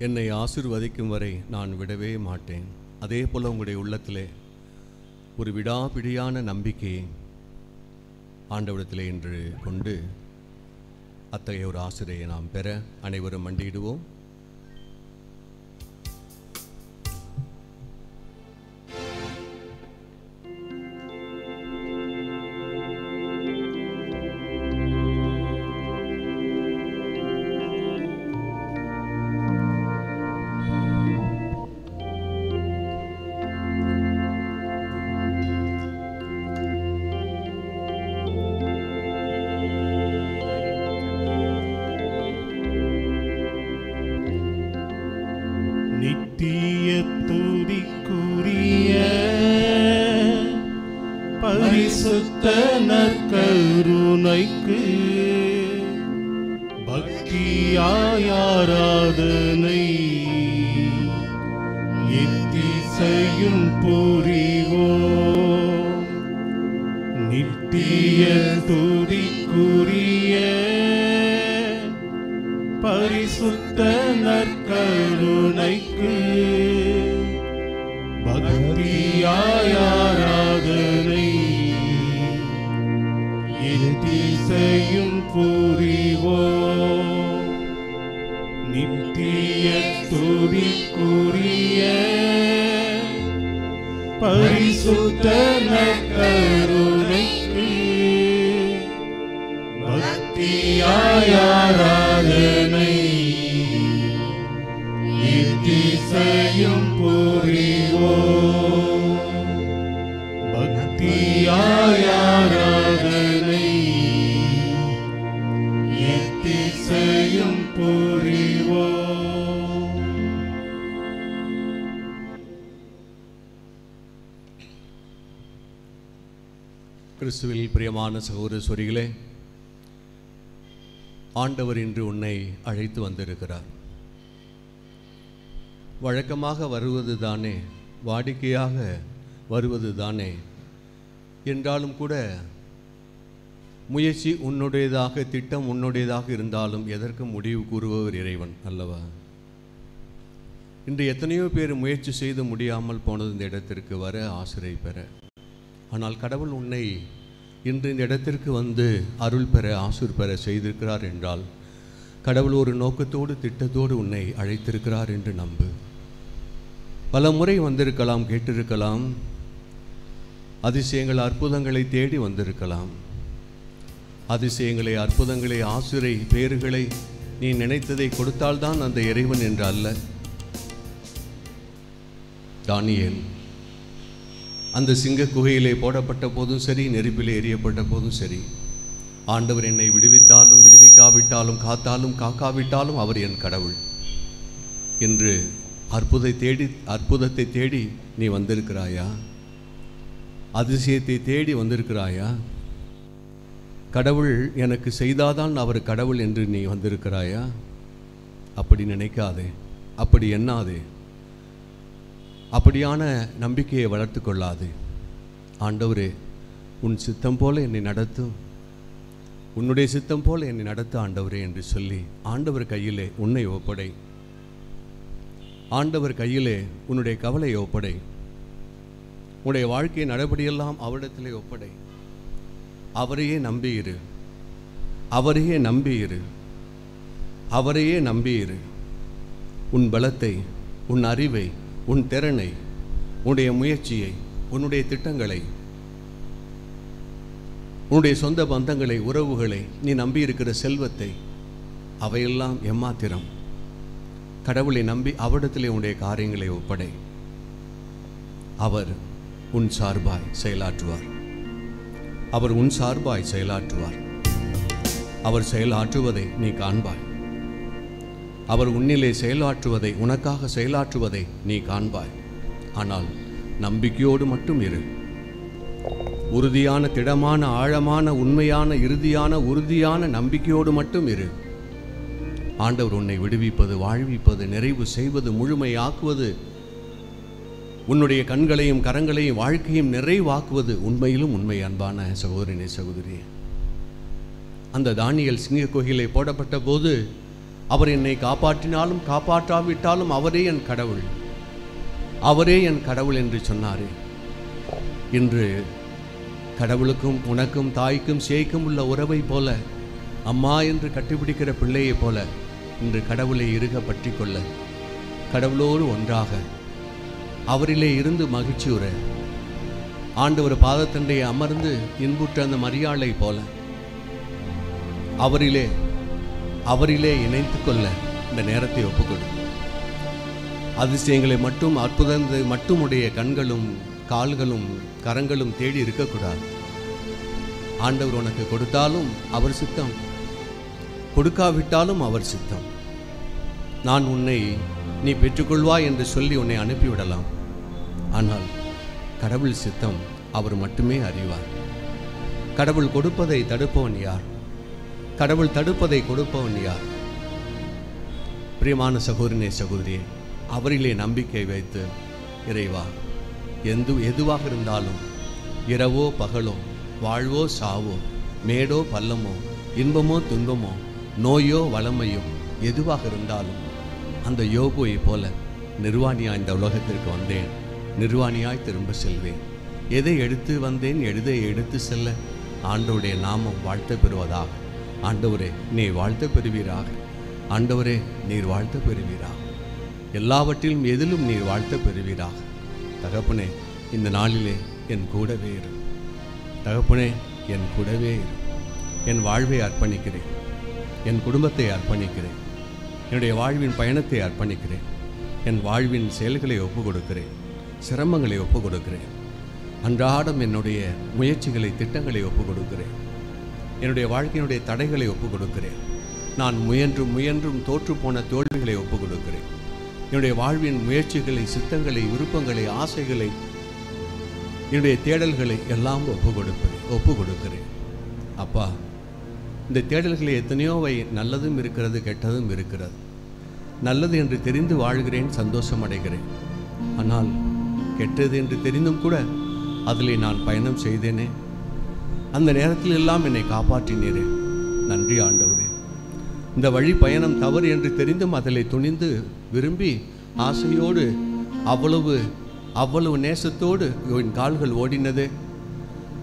என்னை ஆசீர்வதிக்கும் வரை நான் விடவே மாட்டேன். அதே போல் உங்களுடைய உள்ளத்திலே ஒரு விடாபிடியான நம்பிக்கையை ஆண்டவரிடத்திலே இன்று கொண்டு அத்தகைய ஒரு ஆசிரியை நாம் பெற அனைவரும் மண்டியிடுவோம். பரிசுத்த நற்கருணைக்கு பக்தியாய் ஆராதனை எத்திசையும் புரிவோம். நித்திய துதிக்குரிய பரிசுத்த நற்கருணைக்கு பக்தியாய் ஆராதனை எத்திசையும் புரிவோம். நித்திய துதிக்குரிய பரிசுத்த நற்கருணைக்கு பக்தியாய் ஆராதனை எத்திசையும் புரிவோம். பக்தியாய் ஆராதனை எத்திசையும் புரிவோம். கிறிஸ்துவில் பிரியமான சகோதர சகோதரிகளே, ஆண்டவர் இன்று உன்னை அழைத்து வந்திருக்கிறார். வழக்கமாக வருவது தானே, வாடிக்கையாக வருவது தானே என்றாலும் கூட முயற்சி உன்னுடையதாக, திட்டம் உன்னுடையதாக இருந்தாலும் எதற்கு முடிவு கூறுபவர் இறைவன் அல்லவா? இன்று எத்தனையோ பேர் முயற்சி செய்து முடியாமல் போனது இந்த இடத்திற்கு வர, ஆசிரியை பெற. ஆனால் கடவுள் உன்னை இன்று இந்த இடத்திற்கு வந்து அருள் பெற, ஆசீர் பெற செய்திருக்கிறார் என்றால் கடவுள் ஒரு நோக்கத்தோடு, திட்டத்தோடு உன்னை அழைத்திருக்கிறார் என்று நம்பு. பல முறை வந்திருக்கலாம், கேட்டிருக்கலாம், அதிசயங்கள் அற்புதங்களை தேடி வந்திருக்கலாம். அதிசயங்களை, அற்புதங்களை, ஆசிரை பேறுகளை நீ நினைத்ததை கொடுத்தால்தான் அந்த இறைவன் என்று அல்ல. தானியேல் அந்த சிங்க குகையிலே போடப்பட்ட போதும் சரி, நெருப்பிலே எரியப்பட்ட போதும் சரி, ஆண்டவர் என்னை விடுவித்தாலும் விடுவிக்காவிட்டாலும், காத்தாலும் காக்காவிட்டாலும் அவர் என் கடவுள் என்று அற்புதத்தை தேடி நீ வந்திருக்கிறாயா? அதிசயத்தை தேடி வந்திருக்கிறாயா? கடவுள் எனக்கு செய்தாதான் அவர் கடவுள் என்று நீ வந்திருக்கிறாயா? அப்படி நினைக்காதே, அப்படி எண்ணாதே, அப்படியான நம்பிக்கையை வளர்த்து கொள்ளாதே. ஆண்டவரே, உன் சித்தம் போல என்னை நடத்தும், உன்னுடைய சித்தம் போல என்னை நடத்த ஆண்டவரே என்று சொல்லி ஆண்டவர் கையிலே உன்னை ஒப்படை. ஆண்டவர் கையிலே உன்னுடைய கவலையை ஒப்படை. உன்னுடைய வாழ்க்கையை நடபடியெல்லாம் அவரிடத்திலே ஒப்படை. அவரையே நம்பியிரு, அவரையே நம்பியிரு, அவரையே நம்பியிரு. உன் பலத்தை, உன் அறிவை, உன் திறனை, உன்னுடைய முயற்சியை, உன்னுடைய திட்டங்களை, உன்னுடைய சொந்த பந்தங்களை, உறவுகளை, நீ நம்பியிருக்கிற செல்வத்தை, அவையெல்லாம் எம்மாத்திரம். கடவுளை நம்பி அவரிடத்திலே உன்னுடைய காரியங்களை ஒப்படை. அவர் உன் சார்பாய் செயலாற்றுவார். அவர் உன் சார்பாய் செயலாற்றுவார். அவர் செயலாற்றுவதை நீ காண்பாய். அவர் உன்னிலே செயலாற்றுவதை, உனக்காக செயலாற்றுவதை நீ காண்பாய். ஆனால் நம்பிக்கையோடு மட்டும் இரு. உறுதியான, திடமான, ஆழமான, உண்மையான, இறுதியான, உறுதியான நம்பிக்கையோடு மட்டும் இரு. ஆண்டவர் உன்னை விடுவிப்பது, வாழ்விப்பது, நிறைவு செய்வது, முழுமையாக்குவது, உன்னுடைய கண்களையும் கரங்களையும் வாழ்க்கையும் நிறைவாக்குவது உண்மையிலும் உண்மை. அன்பான சகோதரனே, சகோதரியே, அந்த தானியேல் சிங்க குகையிலே போடப்பட்ட போது அவர் என்னை காப்பாற்றினாலும் காப்பாற்றாவிட்டாலும் அவரே என் கடவுள், அவரே என் கடவுள் என்று சொன்னாரே. இன்று கடவுளுக்கும் உனக்கும் தாய்க்கும் சேய்க்கும் உள்ள உறவை போல, அம்மா என்று கட்டிப்பிடிக்கிற பிள்ளையை போல இன்று கடவுளை இறுக பற்றி கொள்ள, கடவுளோடு ஒன்றாக அவரிலே இருந்து மகிழ்ச்சியுற, ஆண்டவர் பாதத்தண்டையை அமர்ந்து இன்புற்ற அந்த மரியாளை போல அவரிலே இணைத்து கொள்ள இந்த நேரத்தை ஒப்புக்கொடு. அதிசயங்களை மட்டும் அற்புதத்தை மட்டும் உடைய கண்களும் கால்களும் கரங்களும் தேடி இருக்கக்கூடாது. ஆண்டவர் உனக்கு கொடுத்தாலும் அவர் சித்தம், கொடுக்காவிட்டாலும் அவர் சித்தம். நான் உன்னை நீ பெற்றுக்கொள்வாய் என்று சொல்லி உன்னை அனுப்பிவிடலாம். ஆனால் கடவுள் சித்தம் அவர் மட்டுமே அறிவார். கடவுள் கொடுப்பதை தடுப்பவன் யார்? கடவுள் தடுப்பதை கொடுப்பவன் யார்? பிரியமான சகோதரனே சகோதரியே, அவரிலே நம்பிக்கை வைத்து இறைவா, எதுவாக இருந்தாலும், இரவோ பகலோ, வாழ்வோ சாவோ, மேடோ பள்ளமோ, இன்பமோ துன்பமோ, நோயோ வளமையோ, எதுவாக இருந்தாலும் அந்த யோபுவை போல நிர்வாணியாய் இந்த உலகத்திற்கு வந்தேன், நிர்வாணியாய் திரும்ப செல்வேன். எதை எடுத்து வந்தேன், எதை எடுத்து செல்ல ஆண்டவருடைய நாமம் வாழ்த்த பெறுவதாக. ஆண்டவரே நீர் வாழ்த்த பெறுவீராக. ஆண்டவரே நீர் வாழ்த்த பெறுவீராக. எல்லாவற்றிலும் எதிலும் நீர் வாழ்த்த பெறுவீராக. தகப்பனே இந்த நாளிலே என் கூடவே இரு. தகப்பனே என் கூடவே இரு. என் வாழ்வை அர்ப்பணிக்கிறேன், என் குடும்பத்தை அர்ப்பணிக்கிறேன், என்னுடைய வாழ்வின் பயணத்தை அர்ப்பணிக்கிறேன், என் வாழ்வின் செயல்களை ஒப்புக் கொடுக்கிறேன், சிரமங்களை ஒப்புக் கொடுக்கிறேன், அன்றாடம் என்னுடைய முயற்சிகளை திட்டங்களை ஒப்புக் கொடுக்கிறேன், என்னுடைய வாழ்க்கையினுடைய தடைகளை ஒப்புக் கொடுக்கிறேன், நான் முயன்றும் தோற்று போன தோல்விகளை ஒப்புக் கொடுக்கிறேன், என்னுடைய வாழ்வின் முயற்சிகளை சித்தங்களை விருப்பங்களை ஆசைகளை என்னுடைய தேடல்களை எல்லாம் ஒப்புக் கொடுக்கிறேன். அப்பா, இந்த தேடல்களை எத்தனையோவை நல்லதும் இருக்கிறது கெட்டதும் இருக்கிறது. நல்லது என்று தெரிந்து வாழ்கிறேன், சந்தோஷம் அடைகிறேன். ஆனால் கெட்டது என்று தெரிந்தும் கூட அதில் நான் பயணம் செய்தேனே, அந்த நேரத்தில் எல்லாம் என்னை காப்பாற்றினீரே, நன்றி ஆண்டவரே. இந்த வழி பயணம் தவறு என்று தெரிந்தும் அதில் துணிந்து விரும்பி ஆசையோடு அவ்வளவு நேசத்தோடு என் கால்கள் ஓடினது.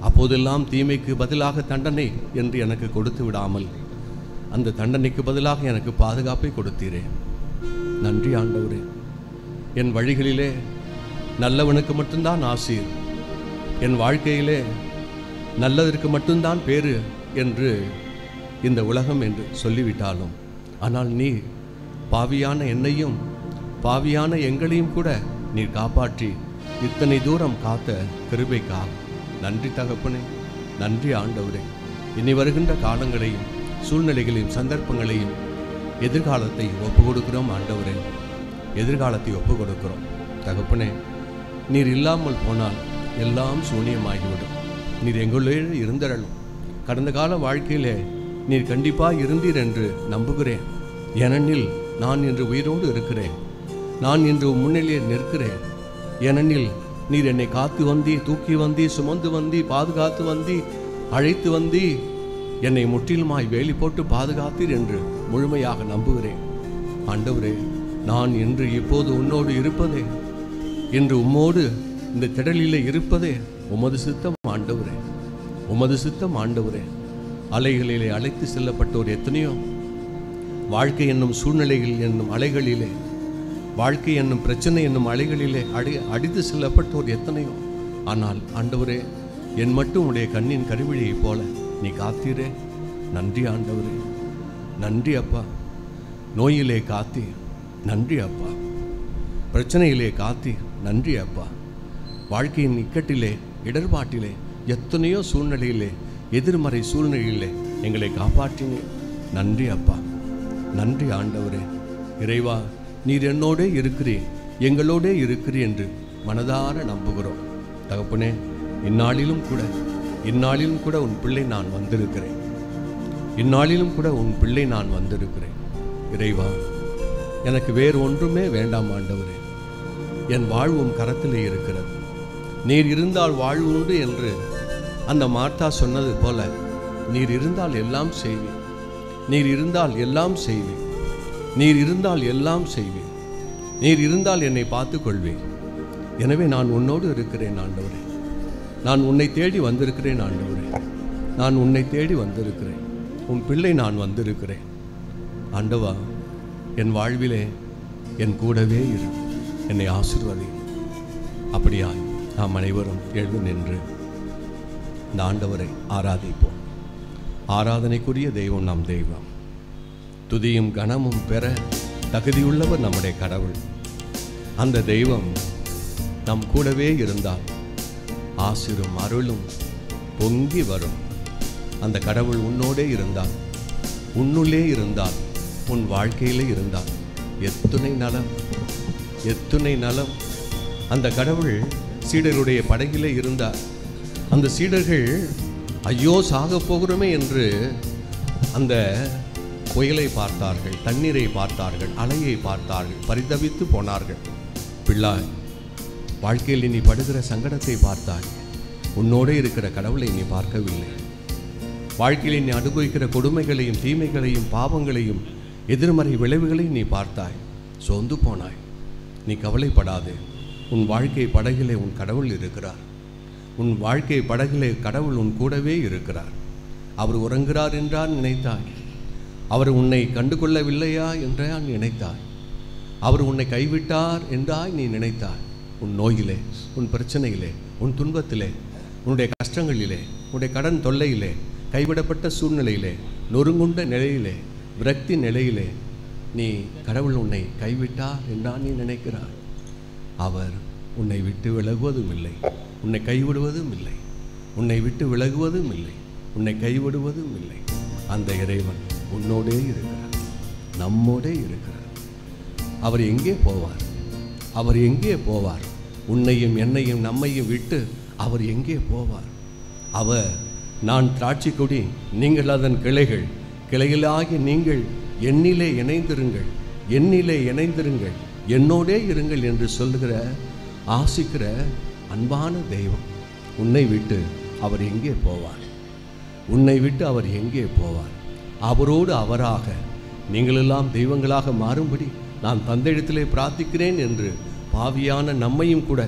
அப்போதெல்லாம் தீமைக்கு பதிலாக தண்டனை என்று எனக்கு கொடுத்து விடாமல் அந்த தண்டனைக்கு பதிலாக எனக்கு பாதுகாப்பை கொடுத்தீரே, நன்றி ஆண்டவரே. என் வழிகளிலே நல்லவனுக்கு மட்டும்தான் ஆசீர், என் வாழ்க்கையிலே நல்லதற்கு மட்டும்தான் பேரு என்று இந்த உலகம் என்று சொல்லிவிட்டாலும், ஆனால் நீ பாவியான என்னையும் பாவியான எங்களையும் கூட நீர் காப்பாற்றி இத்தனை தூரம் காத்த கிருபைக்காக நன்றி தகப்பனே, நன்றி ஆண்டவரே. இனி வருகின்ற காலங்களையும் சூழ்நிலைகளையும் சந்தர்ப்பங்களையும் எதிர்காலத்தை ஒப்பு கொடுக்கிறோம் ஆண்டவரே, எதிர்காலத்தை ஒப்பு கொடுக்கிறோம் தகப்பனே. நீர் இல்லாமல் போனால் எல்லாம் சூனியமாகிவிடும். நீர் எங்களுடைய இருந்தரலும். கடந்த கால வாழ்க்கையிலே நீர் கண்டிப்பாக இருந்தீர் என்று நம்புகிறேன். ஏனெனில் நான் இன்று உயிரோடு இருக்கிறேன், நான் இன்று முன்னிலையே நிற்கிறேன். ஏனெனில் நீர் என்னை காத்து வந்தி, தூக்கி வந்தி, சுமந்து வந்தி, பாதுகாத்து வந்தி, அழைத்து வந்தி, என்னை முற்றிலுமாய் வேலி போட்டு பாதுகாத்தீர் என்று முழுமையாக நம்புகிறேன் ஆண்டவரே. நான் இன்று இப்போது உன்னோடு இருப்பதே, இன்று உம்மோடு இந்த திடலிலே இருப்பதே உமது சித்தம் ஆண்டவரே, உமது சித்தம் ஆண்டவரே. அலைகளிலே அழைத்து செல்லப்பட்டோர் எத்தனையோ, வாழ்க்கை என்னும் சூழ்நிலைகள் என்னும் அலைகளிலே, வாழ்க்கை என்னும் பிரச்சனை என்னும் அலைகளிலே அடித்து செல்லப்பட்டோர் எத்தனையோ. ஆனால் ஆண்டவரே, என் மட்டும் உடைய கண்ணின் கருவிழியைப் போல நீ காத்தீரே, நன்றி ஆண்டவரே, நன்றி அப்பா. நோயிலே காத்தீர், நன்றி அப்பா. பிரச்சனையிலே காத்தீர், நன்றி அப்பா. வாழ்க்கையின் இக்கட்டிலே இடர்பாட்டிலே எத்தனையோ சூழ்நிலையிலே எதிர்மறை சூழ்நிலையிலே எங்களை காப்பாற்றினே, நன்றி அப்பா, நன்றி ஆண்டவரே. இறைவா, நீர் என்னோடே இருக்கிறேன், எங்களோடே இருக்கிறேன் என்று மனதார நம்புகிறோம் தகப்பனே. இந்நாளிலும் கூட உன் பிள்ளை நான் வந்திருக்கிறேன், இந்நாளிலும் கூட உன் பிள்ளை நான் வந்திருக்கிறேன். இறைவா, எனக்கு வேறு ஒன்றுமே வேண்டாம் ஆண்டவரே. என் வாழ்வும் கரத்திலே இருக்கிறது. நீர் இருந்தால் வாழ்வு உண்டு என்று அந்த மார்த்தா சொன்னது போல, நீர் இருந்தால் எல்லாம் செய்வேன், நீர் இருந்தால் எல்லாம் செய்வேன். நீர் இருந்தால் எல்லாம் செய்வேன். நீர் இருந்தால் என்னை பார்த்துக் கொள்வேன். எனவே நான் உன்னோடு இருக்கிறேன் ஆண்டவரே. நான் உன்னை தேடி வந்திருக்கிறேன் ஆண்டவரே. நான் உன்னை தேடி வந்திருக்கிறேன். உன் பிள்ளை நான் வந்திருக்கிறேன். ஆண்டவா, என் வாழ்விலே என் கூடவே இரு, என்னை ஆசீர்வதி. அப்படியாய் நாம் அனைவரும் எழுந்து நின்று இந்த ஆண்டவரை ஆராதிப்போம். ஆராதனைக்குரிய தெய்வம் நம் தெய்வம். துதியும் கனமும் பெற தகுதியுள்ளவர் நம்முடைய கடவுள். அந்த தெய்வம் நம் கூடவே இருந்தால் ஆசீரும் அருளும் பொங்கி வரும். அந்த கடவுள் உன்னோடே இருந்தால், உன்னுள்ளே இருந்தால், உன் வாழ்க்கையிலே இருந்தால் எத்துணை நலம், எத்துணை நலம். அந்த கடவுள் சீடருடைய படகிலே இருந்தார். அந்த சீடர்கள் ஐயோ சாக போகிறோமே என்று அந்த புயலை பார்த்தார்கள், தண்ணீரை பார்த்தார்கள், அலையை பார்த்தார்கள், பரிதவித்து போனார்கள். பிள்ளாய், வாழ்க்கையில் நீ படுகிற சங்கடத்தை பார்த்தாய், உன்னோடு இருக்கிற கடவுளை நீ பார்க்கவில்லை. வாழ்க்கையில் நீ அனுபவிக்கிற கொடுமைகளையும் தீமைகளையும் பாவங்களையும் எதிர்மறை விளைவுகளையும் நீ பார்த்தாய், சோர்ந்து போனாய். நீ கவலைப்படாதே. உன் வாழ்க்கை படகிலே உன் கடவுள் இருக்கிறார். உன் வாழ்க்கை படகிலே கடவுள் உன் கூடவே இருக்கிறார். அவர் உறங்குகிறார் என்றால் நினைத்தாய். அவர் உன்னை கண்டுகொள்ளவில்லையா என்றால் நினைத்தாய். அவர் உன்னை கைவிட்டார் என்றாய் நீ நினைத்தாய். உன் நோயிலே, உன் பிரச்சனையிலே, உன் துன்பத்திலே, உன்னுடைய கஷ்டங்களிலே, உன்னுடைய கடன் தொல்லையிலே, கைவிடப்பட்ட சூழ்நிலையிலே, நொறுங்குண்ட நிலையிலே, விரக்தி நிலையிலே நீ கடவுள் உன்னை கைவிட்டார் என்றால் நீ நினைக்கிறாய். அவர் உன்னை விட்டு விலகுவதும் இல்லை, உன்னை கைவிடுவதும் இல்லை, உன்னை விட்டு விலகுவதும் இல்லை, உன்னை கைவிடுவதும் இல்லை. அந்த இறைவன் உன்னோடே இருக்கிறார், நம்மோடே இருக்கிறார். அவர் எங்கே போவார்? அவர் எங்கே போவார்? உன்னையும் என்னையும் நம்மையும் விட்டு அவர் எங்கே போவார்? அவர் நான் திராட்சை கொடி, நீங்கள் அதன் கிளைகள், கிளைகளாகி நீங்கள் என்னிலே இணைந்திருங்கள், என்னிலே இணைந்திருங்கள், என்னோடே இருங்கள் என்று சொல்லுகிற ஆசிக்கிற அன்பான தெய்வம். உன்னை விட்டு அவர் எங்கே போவார்? உன்னை விட்டு அவர் எங்கே போவார்? அவரோடு அவராக நீங்களெல்லாம் தெய்வங்களாக மாறும்படி நான் தந்தையிடத்திலே பிரார்த்திக்கிறேன் என்று பாவியான நம்மையும் கூட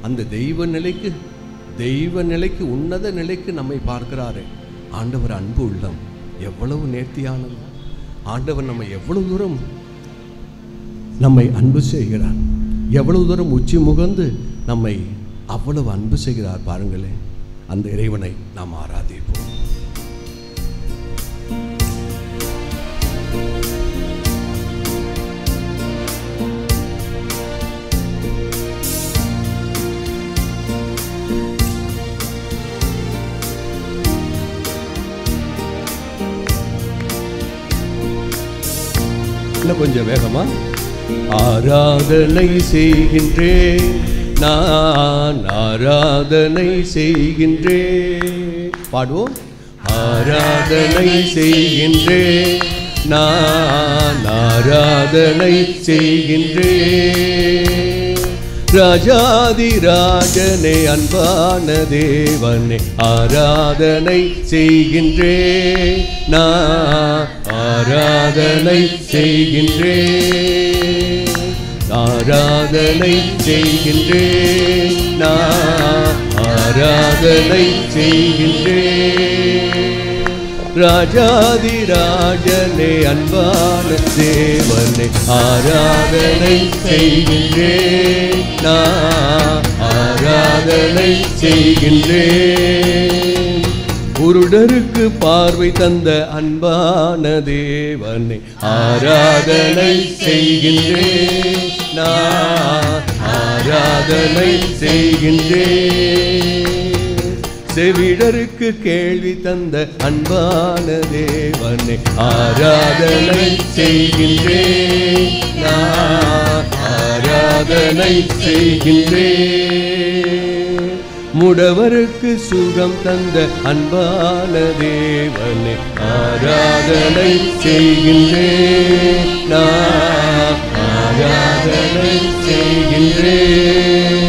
அந்த தெய்வ நிலைக்கு உன்னத நிலைக்கு நம்மை பார்க்கிறாரே. ஆண்டவர் அன்பு உள்ளம் எவ்வளவு நேர்த்தியானது! ஆண்டவர் நம்மை எவ்வளவு தூரம் நம்மை அன்பு செய்கிறார், எவ்வளவு தூரம் உச்சி முகந்து நம்மை அவ்வளவு அன்பு செய்கிறார் பாருங்களேன். அந்த இறைவனை நாம் ஆராதிப்போம். கொஞ்சம் வேகமா. ஆராதனை செய்கின்றேன், நான் ஆராதனை செய்கின்றேன். பாடுவோம். ஆராதனை செய்கின்றேன், நான் ஆராதனை செய்கின்றேன். ராஜாதி ராஜனே, அன்பான தேவனே, ஆராதனை செய்கின்றேன், நான் ஆராதனை செய்கின்றேன். ஆராதனை செய்கின்றேன், நான் ஆராதனை செய்கின்றேன். ராஜாதி ராஜனே, அன்பான தேவனே, ஆராதனை செய்கின்றேன், நான் ஆராதனை செய்கின்றேன். குருடருக்கு பார்வை தந்த அன்பான தேவனே, ஆராதனை செய்கின்றேன், நான் ஆராதனை செய்கின்றேன். செவிடருக்கு கேள்வி தந்த அன்பான தேவனே, ஆராதனை செய்கின்றேன், நான் ஆராதனை செய்கின்றேன். முடவருக்கு சுகம் தந்த அன்பான தேவனே, ஆராதனை செய்கின்றேன், நான் ஆராதனை செய்கின்றேன்.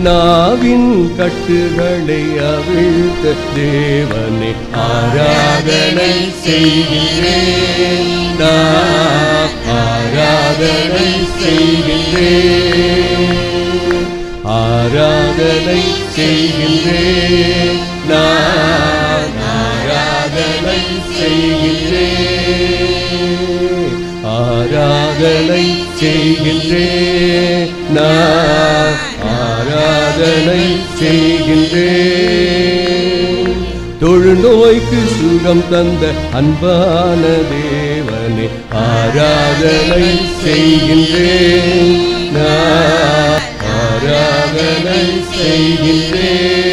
நாவின் கட்டுகளை அவிழ்த்த தேவனே ஆராதனை செய்கின்றேன். நான் ஆராதனை செய்கின்றேன். ஆராதனை செய்கின்றேன். நான் ஆராதனை செய்கின்றேன். ஆராதனை செய்கின்றேன். நான் ஆராதனை செய்கின்றேன். தொழுநோய்க்கு சுகம் தந்த அன்பான தேவனே ஆராதனை செய்கின்றேன். நான் ஆராதனை செய்கின்றேன்.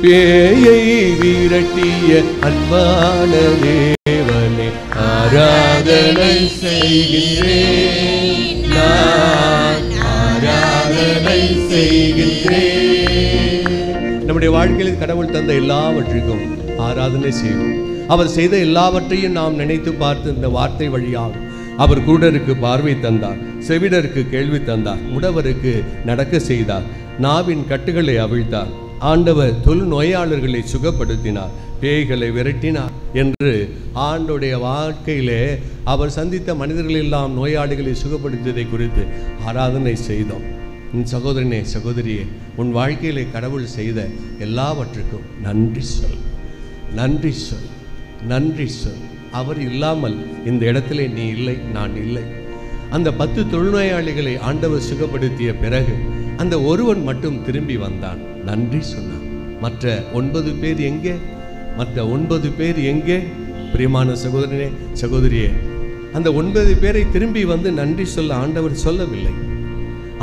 பேயை விரட்டிய அன்பான தேவனே ஆராதனை செய்கின்றேன். நான் ஆராதனை செய்கின்றேன். நம்முடைய வாழ்க்கையில் கடவுள் தந்த எல்லாவற்றுக்கும் ஆராதனை செய்வோம். அவர் செய்த எல்லாவற்றையும் நாம் நினைத்து பார்த்து இந்த வார்த்தை வழியாக அவர் குருடருக்கு பார்வை தந்தார், செவிடருக்கு கேள்வி தந்தார், முடவருக்கு நடக்க செய்தார், நாவின் கட்டுகளை அவிழ்த்தார், ஆண்டவர் தொழு நோயாளர்களை சுகப்படுத்தினார், பேய்களை விரட்டினார் என்று ஆண்டுடைய வாழ்க்கையிலே அவர் சந்தித்த மனிதர்கள் எல்லாம் நோயாளிகளை சுகப்படுத்தியதை குறித்து ஆராதனை செய்தோம். உன் சகோதரனே சகோதரியே, உன் வாழ்க்கையிலே கடவுள் செய்த எல்லாவற்றுக்கும் நன்றி சொல், நன்றி சொல், நன்றி சொல். அவர் இல்லாமல் இந்த இடத்திலே நீ இல்லை, நான் இல்லை. அந்த 10 தொழுநோயாளிகளை ஆண்டவர் சுகப்படுத்திய பிறகு அந்த ஒருவன் மட்டும் திரும்பி வந்தான், நன்றி சொன்னான். மற்ற 9 பேர் எங்கே? மற்ற 9 பேர் எங்கே? பிரியமான சகோதரனே சகோதரியே, அந்த 9 பேரை திரும்பி வந்து நன்றி சொல்ல ஆண்டவர் சொல்லவில்லை.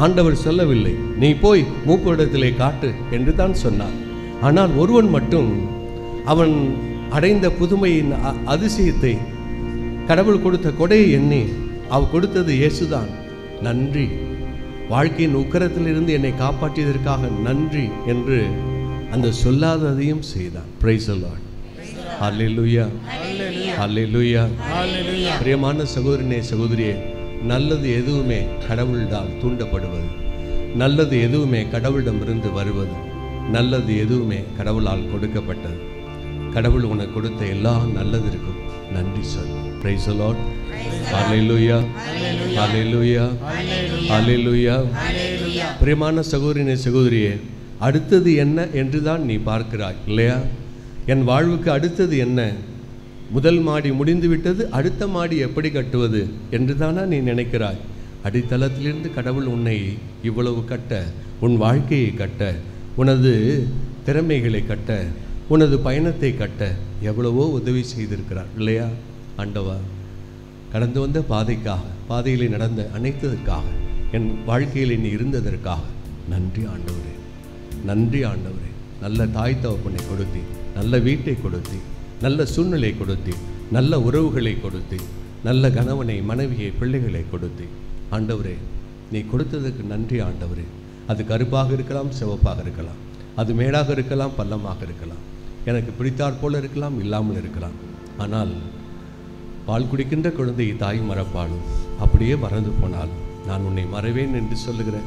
ஆண்டவர் சொல்லவில்லை, நீ போய் மூப்பரிடத்திலே காட்டு என்று தான் சொன்னார். ஆனால் ஒருவன் மட்டும் அவன் அடைந்த புதுமையின் அதிசயத்தை, கடவுள் கொடுத்த கொடையை எண்ணி, அவர் கொடுத்தது இயேசுதான், நன்றி, வாழ்க்கையின் உக்கரத்திலிருந்து என்னை காப்பாற்றியதற்காக நன்றி என்று அந்த சொல்லாததையும் செய்தான். Praise the Lord. Hallelujah, hallelujah. பிரியமான சகோதரனே சகோதரியே, நல்லது எதுவுமே கடவுளால் தூண்டப்படுவது, நல்லது எதுவுமே கடவுளிடமிருந்து வருவது, நல்லது எதுவுமே கடவுளால் கொடுக்கப்பட்டது. கடவுள் உனக்கு கொடுத்த எல்லா நல்லதற்கும் நன்றி சொல். Praise the Lord. Hallelujah, hallelujah, hallelujah. பிரியமான சகோதரனே சகோதரியே, அடுத்தது என்ன என்று தான் நீ பார்க்கிறாய் இல்லையா? என் வாழ்வுக்கு அடுத்தது என்ன? முதல் மாடி முடிந்து விட்டது, அடுத்த மாடி எப்படி கட்டுவது என்று தானா நீ நினைக்கிறாய்? அடித்தளத்திலிருந்து கடவுள் உன்னை இவ்வளவு கட்ட, உன் வாழ்க்கையை கட்ட, உனது திறமைகளை கட்ட, உனது பயணத்தை கட்ட எவ்வளவோ உதவி செய்திருக்கிறார் இல்லையா? ஆண்டவா, கடந்து வந்த பாதைக்காக, பாதையிலே நடந்த அனைத்ததற்காக, என் வாழ்க்கையில் நீ இருந்ததற்காக நன்றி ஆண்டவரே, நன்றி ஆண்டவரே. நல்ல தாய் தகப்பனை கொடுத்தி, நல்ல வீட்டை கொடுத்தி, நல்ல சூழ்நிலை கொடுத்தி, நல்ல உறவுகளை கொடுத்தி, நல்ல கணவனை மனைவியை பிள்ளைகளை கொடுத்தி, ஆண்டவரே நீ கொடுத்ததுக்கு நன்றி ஆண்டவரே. அது கருப்பாக இருக்கலாம், சிவப்பாக இருக்கலாம், அது மேடாக இருக்கலாம், பள்ளமாக இருக்கலாம், எனக்கு பிடித்தாற் போல இருக்கலாம், இல்லாமல் இருக்கலாம். ஆனால் பால் குடிக்கின்ற குழந்தையை தாய் மறப்பாலும், அப்படியே மறந்து போனாலும் நான் உன்னை மறவேன் என்று சொல்லுகிற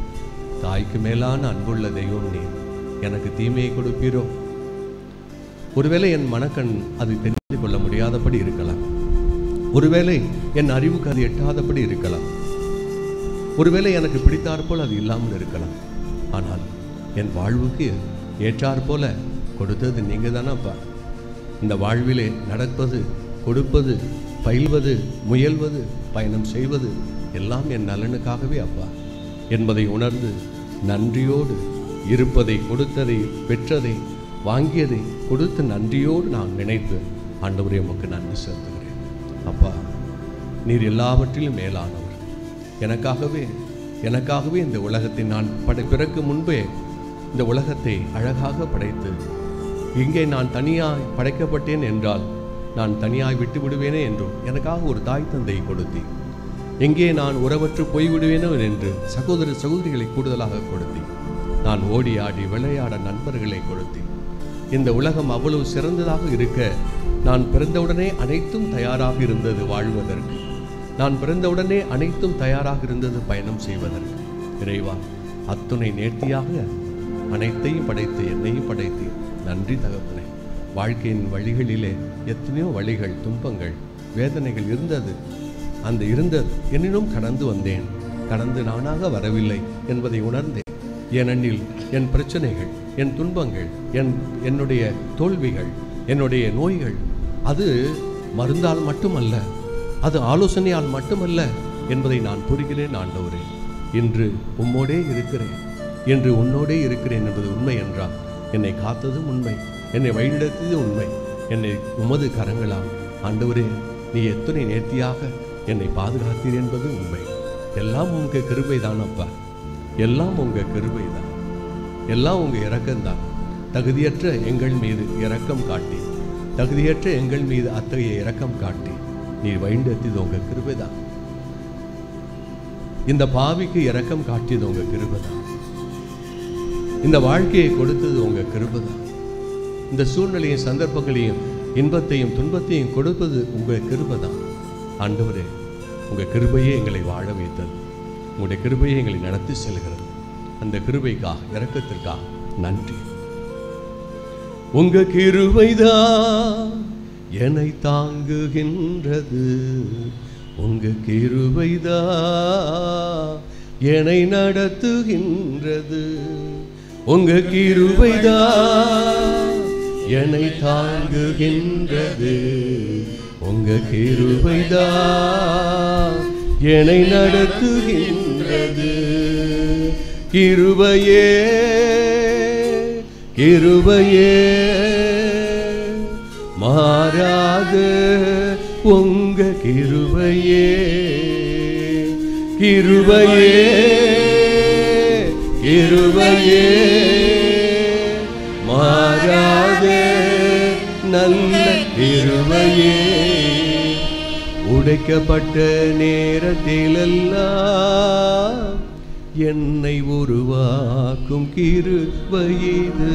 தாய்க்கு மேலான அன்புள்ள தெய்வம் நீ. எனக்கு தீமையை கொடுப்பீரோ? ஒருவேளை என் மனக்கண் அது தெரிந்து கொள்ள முடியாதபடி இருக்கலாம், ஒருவேளை என் அறிவுக்கு அது எட்டாதபடி இருக்கலாம், ஒருவேளை எனக்கு பிடித்தாற்போல் அது இல்லாமல் இருக்கலாம். ஆனால் என் வாழ்வுக்கு ஏற்றாற்போல கொடுத்தது நீங்கள் தானப்பா. இந்த வாழ்விலே நடப்பது, கொடுப்பது, பயில்வது, முயல்வது, பயணம் செய்வது எல்லாம் என் நலனுக்காகவே அப்பா என்பதை உணர்ந்து நன்றியோடு இருப்பதை, கொடுத்ததை, பெற்றதை, வாங்கியதை கொடுத்து நன்றியோடு நான் நினைத்து ஆண்டவரே உமக்கு நன்றி செலுத்துகிறேன். அப்பா, நீர் எல்லாவற்றிலும் மேலானவர். எனக்காகவே இந்த உலகத்தை நான் பிறக்கு முன்பே இந்த உலகத்தை அழகாக படைத்து, இங்கே நான் தனியாய் படைக்கப்பட்டேன் என்றால் நான் தனியாய் விட்டு விடுவேனே என்றும் எனக்காக ஒரு தாய் தந்தை கொடுத்தி, எங்கே நான் உறவற்று போய்விடுவேனோ என்று சகோதர சகோதரிகளை கூடுதலாக கொடுத்தி, நான் ஓடி ஆடி விளையாட நண்பர்களை கொடுத்தி, இந்த உலகம் அவ்வளவு சிறந்ததாக இருக்க நான் பிறந்தவுடனே அனைத்தும் தயாராக இருந்தது வாழ்வதற்கு, நான் பிறந்தவுடனே அனைத்தும் தயாராக இருந்தது பயணம் செய்வதற்கு. இறைவா, அத்துணை நேர்த்தியாக அனைத்தையும் படைத்து என்னையும் படைத்து நன்றி தகப்பனே. வாழ்க்கையின் வழிகளிலே எத்தனையோ வழிகள், துன்பங்கள், வேதனைகள் இருந்தது. அந்த இருந்தது என்னினும் கடந்து வந்தேன். கடந்து நானாக வரவில்லை என்பதை உணர்ந்தேன். ஏனெனில் என் பிரச்சனைகள், என் துன்பங்கள், என்னுடைய தோல்விகள், என்னுடைய நோய்கள் அது மருந்தால் மட்டுமல்ல, அது ஆலோசனையால் மட்டுமல்ல என்பதை நான் புரிகிறேன் ஆண்டவரே. இன்று உம்மோடே இருக்கிறேன், என்று உன்னோடே இருக்கிறேன் என்பது உண்மை என்றால் என்னை காத்ததும் உண்மை, என்னை வழிநடத்தியது உண்மை. என்னை உமது கரங்களால் ஆண்டவரே நீ எத்தனை நேர்த்தியாக என்னை பாதுகாத்தீர் என்பது உண்மை. எல்லாம் உங்க கிருபை தானப்பா, எல்லாம் உங்க கிருபை தான், எல்லாம் உங்க இரக்கம்தான். தகுதியற்ற எங்கள் மீது இரக்கம் காட்டி, தகுதியற்ற எங்கள் மீது அத்தகைய இரக்கம் காட்டி நீர் வழிநடத்தியது உங்க கிருபை தான். இந்த பாவிக்கு இரக்கம் காட்டியது உங்க கிருபை தான். இந்த வாழ்க்கையை கொடுத்தது உங்க கிருபை தான். இந்த சூழ்நிலையும் சந்தர்ப்பங்களையும் இன்பத்தையும் துன்பத்தையும் கொடுப்பது உங்க கிருபை தான். ஆண்டவரே உங்க கிருபையே எங்களை வாழ வைத்தது, உங்களுடைய கிருபையை எங்களை நடத்தி செல்கிறது. அந்த கிருபைக்காக, இரக்கத்திற்காக நன்றி. உங்க கிருபைதான் என்னை தாங்குகின்றது, உங்க கிருபைதான் என்னை நடத்துகின்றது, உங்க கிருபைதான் என்னை தாங்குகின்றது, உங்க கிருபைதான் என்னை நடத்துகின்றது. கிருபையே கிருபையே மாறாத உங்க கிருபையே, கிருபையே கிருபையே மாறாத நல்ல கிருபையே. உடைக்கப்பட்ட நேரத்திலெல்லாம் என்னை உருவாக்கும் கிருபை இது.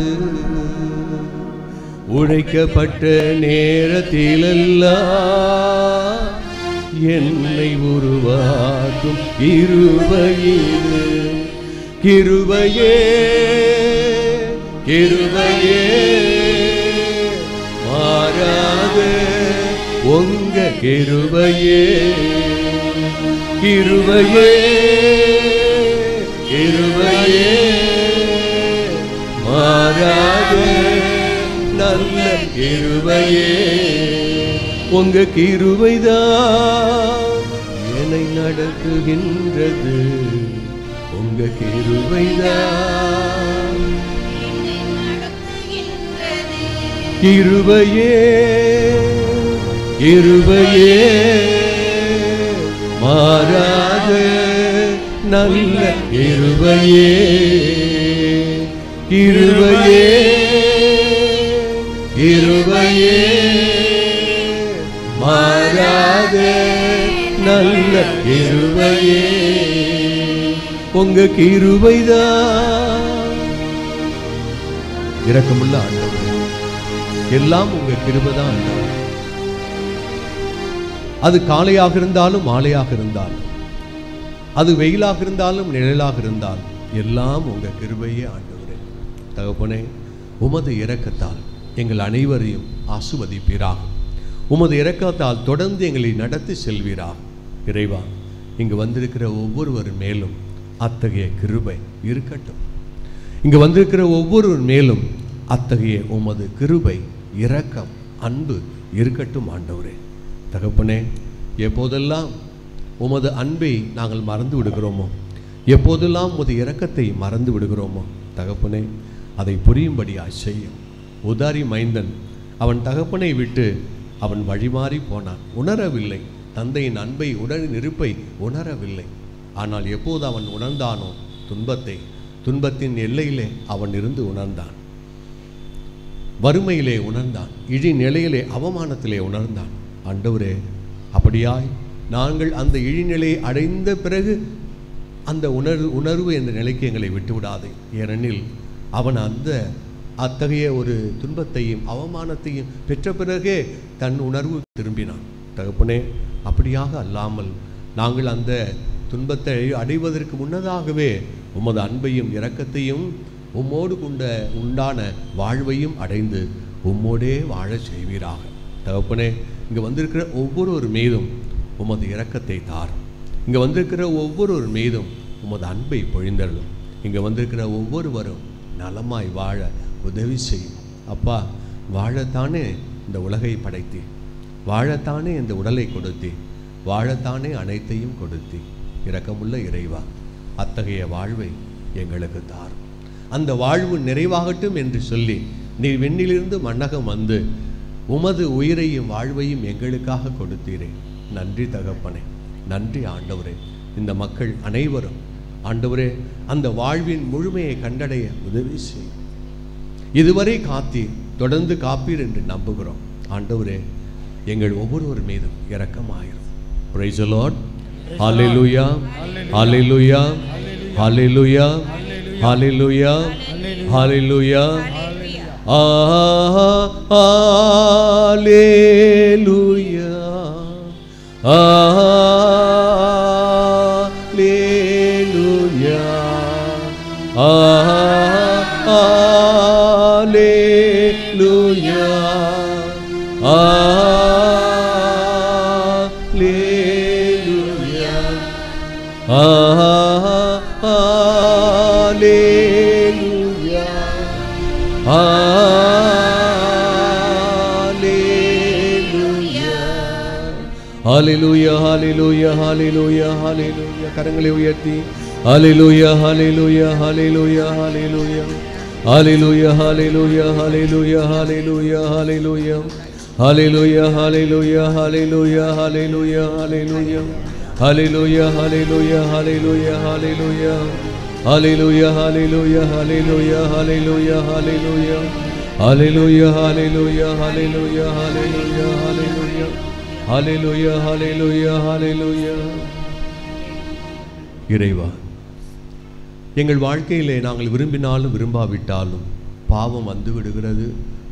உடைக்கப்பட்ட நேரத்திலெல்லாம் என்னை உருவாக்கும் கிருபை இது. கிருபையே கிருபையே மாறாத உங்க கிருபையே, கிருபையே கிருபையே மாறாத நல்ல கிருபையே. உங்க கிருபைதான் என்னை நடத்துகின்றது, உங்க கிருபைதான். கிருபையே கிருபையே மாறாத நல்ல கிருபையே, கிருபையே கிருபையே மாறாத நல்ல கிருபையே. உங்க கிருபைதான். இரக்கமுள்ள ஆண்டவரே, எல்லாம் உங்க கிருபைதான் ஆண்டவரே. அது காலையாக இருந்தாலும் மாலையாக இருந்தாலும், அது வெயிலாக இருந்தாலும் நிழலாக இருந்தாலும், எல்லாம் உங்க கிருபையே ஆண்டவரே. தகப்பனே, உமது இரக்கத்தால் எங்கள் அனைவரையும் ஆசீர்வதிப்பீராக. உமது இரக்கத்தால் தொடர்ந்து எங்களை நடத்தி செல்வீராக. இறைவா, இங்கு வந்திருக்கிற ஒவ்வொருவர் மேலும் அத்தகைய கிருபை இருக்கட்டும். இங்கு வந்திருக்கிற ஒவ்வொருவர் மேலும் அத்தகைய உமது கிருபை, இரக்கம், அன்பு இருக்கட்டும் ஆண்டவரே. தகப்பனே, எப்போதெல்லாம் உமது அன்பை நாங்கள் மறந்து விடுகிறோமோ, எப்போதெல்லாம் உமது இரக்கத்தை மறந்து விடுகிறோமோ தகப்பனே, அதை புரியும்படியாய் செய்யும். உதாரி மைந்தன் அவன் தகப்பனை விட்டு அவன் வழிமாறி போனான். உணரவில்லை, தந்தையின் அன்பை, உடலின் இருப்பை உணரவில்லை. ஆனால் எப்போது அவன் உணர்ந்தானோ துன்பத்தை, துன்பத்தின் எல்லையிலே அவன் இருந்து உணர்ந்தான், வறுமையிலே உணர்ந்தான், இழி நிலையிலே அவமானத்திலே உணர்ந்தான். ஆண்டவரே, அப்படியாய் நாங்கள் அந்த இழிநிலையை அடைந்த பிறகு அந்த உணர்வு என்ற நிலைக்கு எங்களை விட்டுவிடாதே. ஏனெனில் அவன் அத்தகைய ஒரு துன்பத்தையும் அவமானத்தையும் பெற்ற பிறகே தன் உணர்வு திரும்பினான். தகப்பனே, அப்படியாக அல்லாமல் நாங்கள் அந்த துன்பத்தை அடைவதற்கு முன்னதாகவே உமது அன்பையும் இரக்கத்தையும் உம்மோடு கொண்ட உண்டான வாழ்வையும் அடைந்து உம்மோடே வாழ செய்வீராக. தகப்பனே, இங்கே வந்திருக்கிற ஒவ்வொருவர் மீதும் உமது இரக்கத்தை தாரும். இங்கே வந்திருக்கிற ஒவ்வொருவர் மீதும் உமது அன்பை பொழிந்தருளும். இங்கே வந்திருக்கிற ஒவ்வொருவரும் நலமாய் வாழ உதவி செய்யும். அப்பா, வாழத்தானே இந்த உலகை படைத்தி, வாழத்தானே இந்த உடலை கொடுத்தி, வாழத்தானே அனைத்தையும் கொடுத்தி, இரக்கமுள்ள இறைவா, அத்தகைய வாழ்வை எங்களுக்கு தாரும். அந்த வாழ்வு நிறைவாகட்டும் என்று சொல்லி நீர் விண்ணிலிருந்து மண்ணகம் வந்து உமது உயிரையும் வாழ்வையும் எங்களுக்காக கொடுத்தீரே. நன்றி தகப்பனே, நன்றி ஆண்டவரே. இந்த மக்கள் அனைவரும் ஆண்டவரே அந்த வாழ்வின் முழுமையை கண்டடைய உதவி செய்யும். இதுவரை காத்தீர், தொடர்ந்து காப்பீர் என்று நம்புகிறோம். ஆண்டவரே, எங்கள் ஒவ்வொருவர் மீதும் இரக்கமாயிரும். Praise the Lord. Hallelujah. Hallelujah. Hallelujah. Hallelujah. Hallelujah. Hallelujah. Hallelujah, hallelujah, hallelujah, hallelujah. கரங்களை உயர்த்தி hallelujah, hallelujah, hallelujah, hallelujah. Hallelujah, hallelujah, hallelujah, hallelujah, hallelujah. Hallelujah, hallelujah, hallelujah, hallelujah, hallelujah. Hallelujah, hallelujah, hallelujah, hallelujah. Hallelujah, hallelujah, hallelujah, hallelujah, hallelujah. Hallelujah, hallelujah, hallelujah, hallelujah, hallelujah. Hallelujah, hallelujah, hallelujah. இறைவா, எங்கள் வாழ்க்கையிலே நாங்கள் விரும்பினாலும் விரும்பாவிட்டாலும் பாவம் வந்து விடுகிறது,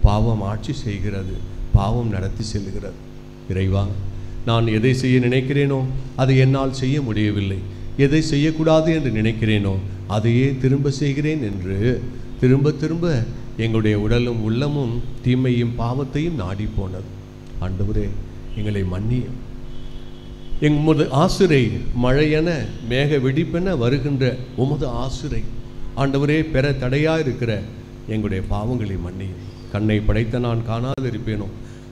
பாவம் ஆட்சி செய்கிறது, பாவம் நடத்தி செல்கிறது. இறைவா, நான் எதை செய்ய நினைக்கிறேனோ அதை என்னால் செய்ய முடியவில்லை, எதை செய்யக்கூடாது என்று நினைக்கிறேனோ அதையே திரும்ப செய்கிறேன் என்று திரும்ப திரும்ப எங்களுடைய உடலும் உள்ளமும் தீமையும் பாவத்தையும் நாடி போனது. ஆண்டவரே, எங்களை மன்னியும். எமது ஆசிரை மழையென மேக வெடிப்பென வருகின்ற உமது ஆசிரை ஆண்டவரே பெற தடையாக இருக்கிற எங்களுடைய பாவங்களை மன்னியும். கண்ணை படைத்த நான் காணாதிருப்பேனோ,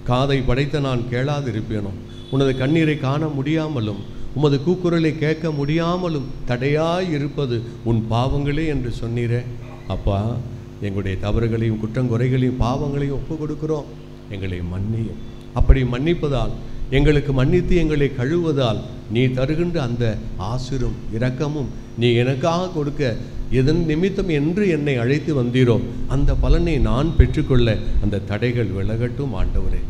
காதை படைத்த நான் கேளாதிருப்பேனோ, உனது கண்ணீரை காண முடியாமலும் உமது கூக்குரலை கேட்க முடியாமலும் தடையாய் இருப்பது உன் பாவங்களே என்று சொன்னீரே. அப்பா, எங்களுடைய தவறுகளையும் குற்றங்குறைகளையும் பாவங்களையும் ஒப்பு கொடுக்கிறோம், எங்களை மன்னியும். அப்படி மன்னிப்பதால், எங்களுக்கு மன்னித்து எங்களை கழுவுவதால் நீ தருகின்ற அந்த ஆசிரும் இரக்கமும் நீ எனக்காக கொடுக்க எதன் நிமித்தம் என்று என்னை அழைத்து வந்தீரோ அந்த பலனை நான் பெற்றுக்கொள்ள அந்த தடைகள் விலகட்டும் ஆண்டவரே.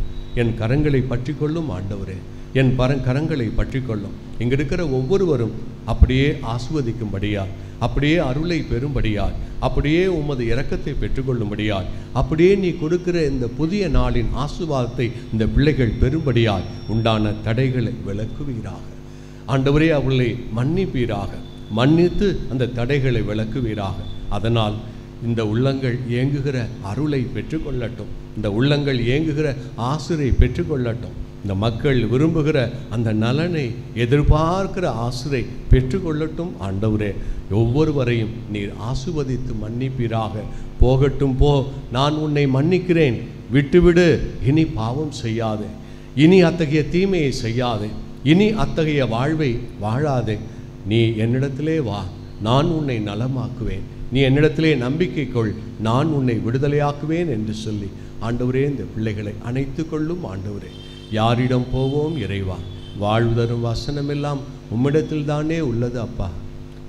என் கரங்களை பற்றி கொள்ளும் ஆண்டவரே, என் கரங்களை பற்றி கொள்ளும். இங்கே இருக்கிற ஒவ்வொருவரும் அப்படியே ஆசிர்வதிக்கும்படியாய், அப்படியே அருளை பெறும்படியாய், அப்படியே உமது இரக்கத்தை பெற்றுக்கொள்ளும்படியாய், அப்படியே நீ கொடுக்கிற இந்த புதிய நாளின் ஆசீர்வாதத்தை இந்த பிள்ளைகள் பெறும்படியாய் உண்டான தடைகளை விலக்குவீராக. ஆண்டவரே, அவர்களை மன்னிப்பீராக, மன்னித்து அந்த தடைகளை விலக்குவீராக. அதனால் இந்த உள்ளங்கள் ஏங்குகிற அருளை பெற்றுக்கொள்ளட்டும், இந்த உள்ளங்கள் ஏங்குகிற ஆசிரை பெற்றுக்கொள்ளட்டும். இந்த மக்கள் விரும்புகிற அந்த நலனை எதிர்பார்க்கிற ஆசிரை பெற்றுக்கொள்ளட்டும் ஆண்டவரே. ஒவ்வொருவரையும் நீர் ஆசீர்வதித்து மன்னிப்பீராக. போகட்டும் போ, நான் உன்னை மன்னிக்கிறேன், விட்டுவிடு, இனி பாவம் செய்யாதே, இனி அத்தகைய தீமையை செய்யாதே, இனி அத்தகைய வாழ்வை வாழாதே, நீ என்னிடத்திலே வா, நான் உன்னை நலமாக்குவேன், நீ என்னிடத்திலே நம்பிக்கை கொள், நான் உன்னை விடுதலையாக்குவேன் என்று சொல்லி ஆண்டவரே இந்த பிள்ளைகளை அணைத்து கொள்ளும் ஆண்டவரே. யாரிடம் போவோம் இறைவா? வாழ்வு தரும் வசனமெல்லாம் உம்மிடத்தில் தானே உள்ளது அப்பா,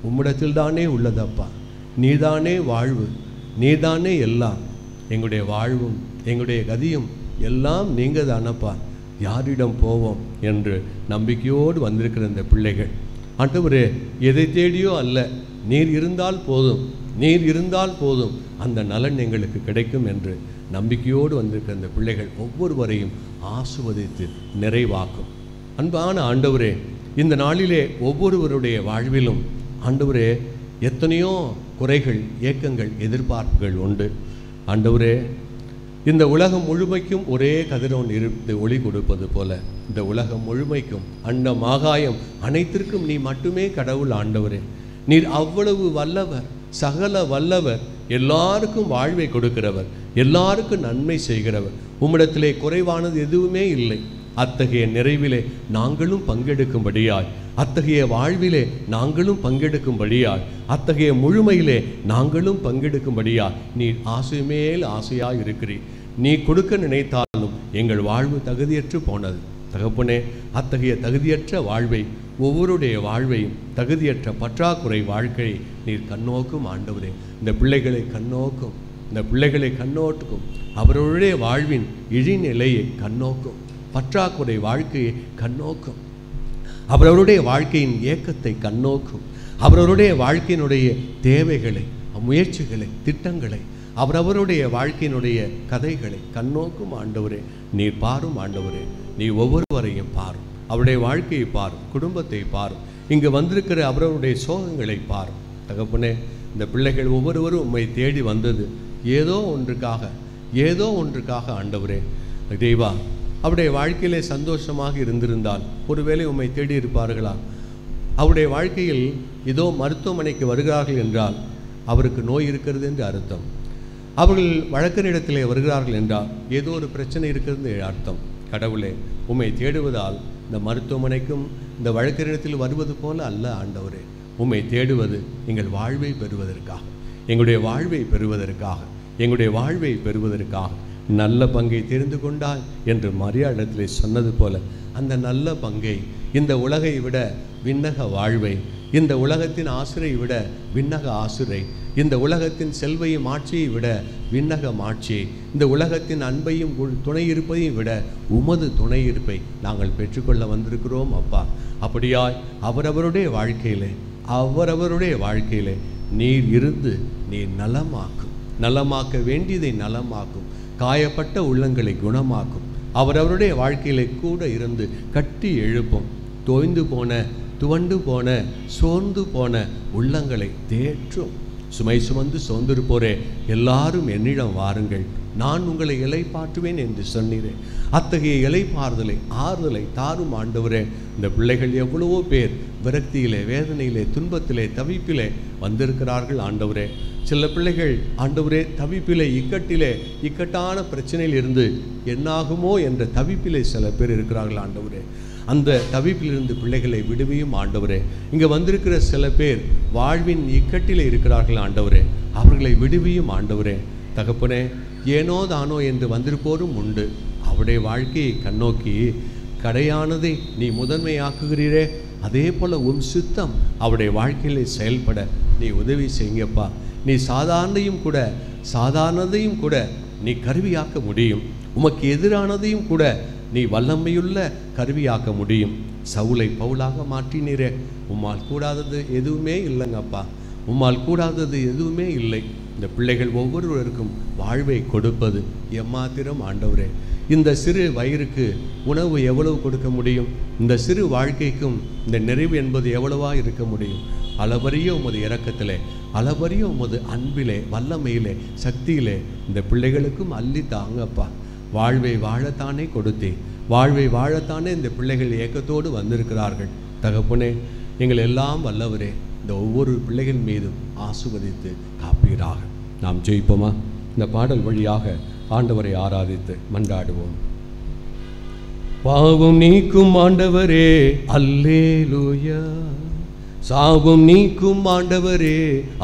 உம்மிடத்தில் தானே உள்ளது அப்பா. நீதானே வாழ்வு, நீதானே எல்லாம். எங்களுடைய வாழ்வும் எங்களுடைய கதியும் எல்லாம் நீங்கள் தானப்பா. யாரிடம் போவோம் என்று நம்பிக்கையோடு வந்திருக்கிற இந்த பிள்ளைகள் ஆண்டவரே, எதை தேடியோ அல்ல, நீர் இருந்தால் போதும், நீர் இருந்தால் போதும், அந்த நலன் எங்களுக்கு கிடைக்கும் என்று நம்பிக்கையோடு வந்திருக்கிற இந்த பிள்ளைகள் ஒவ்வொருவரையும் ஆசீர்வதித்து நிறைவாக்கும். அன்பான ஆண்டவரே, இந்த நாளிலே ஒவ்வொருவருடைய வாழ்விலும் ஆண்டவரே எத்தனையோ குறைகள், ஏக்கங்கள், எதிர்பார்ப்புகள் உண்டு. ஆண்டவரே, இந்த உலகம் முழுமைக்கும் ஒரே கதிரவன் இருந்து ஒளி கொடுப்பது போல இந்த உலகம் முழுமைக்கும் அண்டம் ஆகாயம் அனைத்திற்கும் நீ மட்டுமே கடவுள். ஆண்டவரே, நீர் அவ்வளவு வல்லவர், சகல வல்லவர், எல்லாருக்கும் வாழ்வை கொடுக்கிறவர், எல்லாருக்கும் நன்மை செய்கிறவர். உம்மிடத்திலே குறைவானது எதுவுமே இல்லை. அத்தகைய நிறைவிலே நாங்களும் பங்கெடுக்கும்படியாய், அத்தகைய வாழ்விலே நாங்களும் பங்கெடுக்கும்படியாய், அத்தகைய முழுமையிலே நாங்களும் பங்கெடுக்கும்படியாய் நீர் ஆசை மேல் ஆசையாய் இருக்கிறீர். நீ கொடுக்க நினைத்தாலும் எங்கள் வாழ்வு தகுதியற்று போனது. தகப்பனே, அத்தகைய தகுதியற்ற வாழ்வை, ஒவ்வொருடைய வாழ்வையும், தகுதியற்ற பற்றாக்குறை வாழ்க்கையை நீர் கண்ணோக்கும். ஆண்டவரே, இந்த பிள்ளைகளை கண்ணோக்கும், இந்த பிள்ளைகளை கண்ணோக்கும். அவர்களுடைய வாழ்வின் இழிநிலையை கண்ணோக்கும், பற்றாக்குறை வாழ்க்கையை கண்ணோக்கும். அவரவருடைய வாழ்க்கையின் ஏக்கத்தை கண்ணோக்கும். அவரவருடைய வாழ்க்கையினுடைய தேவைகளை, முயற்சிகளை, திட்டங்களை, அவரவருடைய வாழ்க்கையினுடைய கதைகளை கண்ணோக்கும். ஆண்டவரே, நீர் பாரும். ஆண்டவரே, நீ ஒவ்வொருவரையும் பாரும். அவருடைய வாழ்க்கையை பாரும், குடும்பத்தை பாரும், இங்கு வந்திருக்கிற அவரவருடைய சோகங்களை பாரும். தகப்பனே, இந்த பிள்ளைகள் ஒவ்வொருவரும் உம்மை தேடி வந்தது ஏதோ ஒன்றுக்காக. ஆண்டவரே தேவா, அவருடைய வாழ்க்கையிலே சந்தோஷமாக இருந்திருந்தால் ஒருவேளை உம்மை தேடி இருப்பார்களா? அவருடைய வாழ்க்கையில் ஏதோ மருத்துவமனைக்கு வருகிறார்கள் என்றால் அவருக்கு நோய் இருக்கிறது என்று அர்த்தம். அவர்கள் வழக்கறிஞரிடத்திலே வருகிறார்கள் என்றால் ஏதோ ஒரு பிரச்சனை இருக்கிறது என்று அர்த்தம். கடவுளே, உம்மை தேடுவதால் இந்த மருத்துவமனைக்கும் இந்த வழக்கறிஞரிடத்தில் வருவது போல அல்ல. ஆண்டவரே, உம்மை தேடுவது எங்கள் வாழ்வை பெறுவதற்காக, எங்களுடைய வாழ்வை பெறுவதற்காக, எங்களுடைய வாழ்வை பெறுவதற்காக. நல்ல பங்கை தெரிந்து கொண்டாய் என்று மரியாதை சொன்னது போல அந்த நல்ல பங்கை, இந்த உலகை விட விண்ணக வாழ்வை, இந்த உலகத்தின் ஆசிரை விட விண்ணக ஆசிரை, இந்த உலகத்தின் செல்வையும் ஆட்சியை விட விண்ணக ஆட்சியை, இந்த உலகத்தின் அன்பையும் துணை இருப்பையும் விட உமது துணை இருப்பை நாங்கள் பெற்றுக்கொள்ள வந்திருக்கிறோம். அப்பா, அப்படியாய் அவரவருடைய வாழ்க்கையிலே நீர் இருந்து நீர் நலமாக்க வேண்டியதை நலமாக்கும், காயப்பட்ட உள்ளங்களை குணமாக்கும். அவரவருடைய வாழ்க்கையிலே கூட இருந்து கட்டி எழுப்பும். தோய்ந்து போன, துவண்டு போன, சோர்ந்து போன உள்ளங்களை தேற்றும். சுமை சுமந்து சோர்ந்திருப்போரே, எல்லாரும் என்னிடம் வாருங்கள், நான் உங்களை இளைப்பாற்றுவேன் என்று சொன்னீரே. அத்தகைய இளைப்பாறுதலை, ஆறுதலை தாரும். ஆண்டவரே, இந்த பிள்ளைகள் எவ்வளவோ பேர் விரக்தியிலே, வேதனையிலே, துன்பத்திலே, தவிப்பிலே வந்திருக்கிறார்கள். ஆண்டவரே, சில பிள்ளைகள் ஆண்டவரே தவிப்பிலே, இக்கட்டான பிரச்சனையில் இருந்து என்னாகுமோ என்ற தவிப்பிலே சில பேர் இருக்கிறார்கள். ஆண்டவரே, அந்த தவிப்பிலிருந்து பிள்ளைகளை விடுவியும். ஆண்டவரே, இங்கே வந்திருக்கிற சில பேர் வாழ்வின் இக்கட்டிலே இருக்கிறார்கள். ஆண்டவரே, அவர்களை விடுவியும். ஆண்டவரே, தகப்பனே, ஏனோ தானோ என்று வந்திருப்போரும் உண்டு. அவருடைய வாழ்க்கையை கண்ணோக்கி கடையானதை நீ முதன்மையாக்குகிறீரே, அதே போல உன் சித்தம் அவருடைய வாழ்க்கையிலே செயல்பட நீ உதவி செய்யுங்கப்பா. நீ சாதாரணதையும் கூட நீ கருவியாக்க முடியும். உமக்கு எதிரானதையும் கூட நீ வல்லமையுள்ள கருவியாக்க முடியும். சவுலை பவுலாக மாற்றினீரே, உம்மால் கூடாதது எதுவுமே இல்லைங்கப்பா, உம்மால் கூடாதது எதுவுமே இல்லை. இந்த பிள்ளைகள் ஒவ்வொருவருக்கும் வாழ்வை கொடுப்பது எம்மாத்திரம். ஆண்டவரே, இந்த சிறு வயிறுக்கு உணவு எவ்வளவு கொடுக்க முடியும்? இந்த சிறு வாழ்க்கைக்கும் இந்த நிறைவு என்பது எவ்வளவா இருக்க முடியும்? அளவறிய உமது இரக்கத்திலே, அளவறிய உமது அன்பிலே, வல்லமையிலே, சக்தியிலே இந்த பிள்ளைகளுக்கும் அள்ளி தாங்கப்பா. வாழ்வை வாழத்தானே கொடுத்தேன், வாழ்வை வாழத்தானே இந்த பிள்ளைகள் ஏக்கத்தோடு வந்திருக்கிறார்கள். தகப்பனே, எங்கள் எல்லாம் வல்லவரே, இந்த ஒவ்வொரு பிள்ளைகள் மீதும் ஆசீர்வதித்து காப்பீராக. நாம் ஜெயிப்போமா? இந்த பாடல் வழியாக ஆண்டவரை ஆராதித்து மன்றாடுவோம். பாவம் நீக்கும் ஆண்டவரே அல்லேலூயா, சாபம் நீக்கும் ஆண்டவரே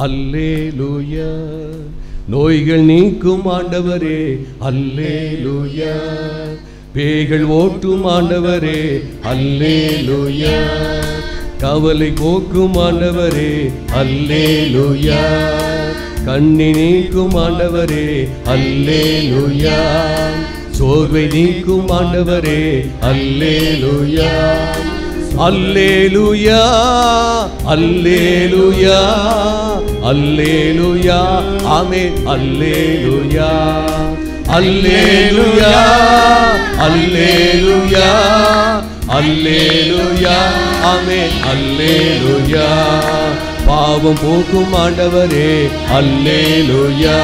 அல்லேலூயா, நோய்கள் நீக்கும் ஆண்டவரே அல்லேலூயா, பேய்கள் ஓட்டும் ஆண்டவரே அல்லேலூயா, கவலை போக்கும் ஆண்டவரே அல்லேலூயா, கண்ணி நீக்கும் ஆண்டவரே அல்லேலூயா, சோர்வை நீக்கும் ஆண்டவரே அல்லேலூயா, அல்லேலூயா அல்லேலூயா அல்லேலூயா, ஆமென், அல்லேலூயா அல்லேலூயா அல்லேலூயா அல்லேலூயா, ஆமென், அல்லேலூயா. பாவம் போக்கும் ஆண்டவரே அல்லேலூயா.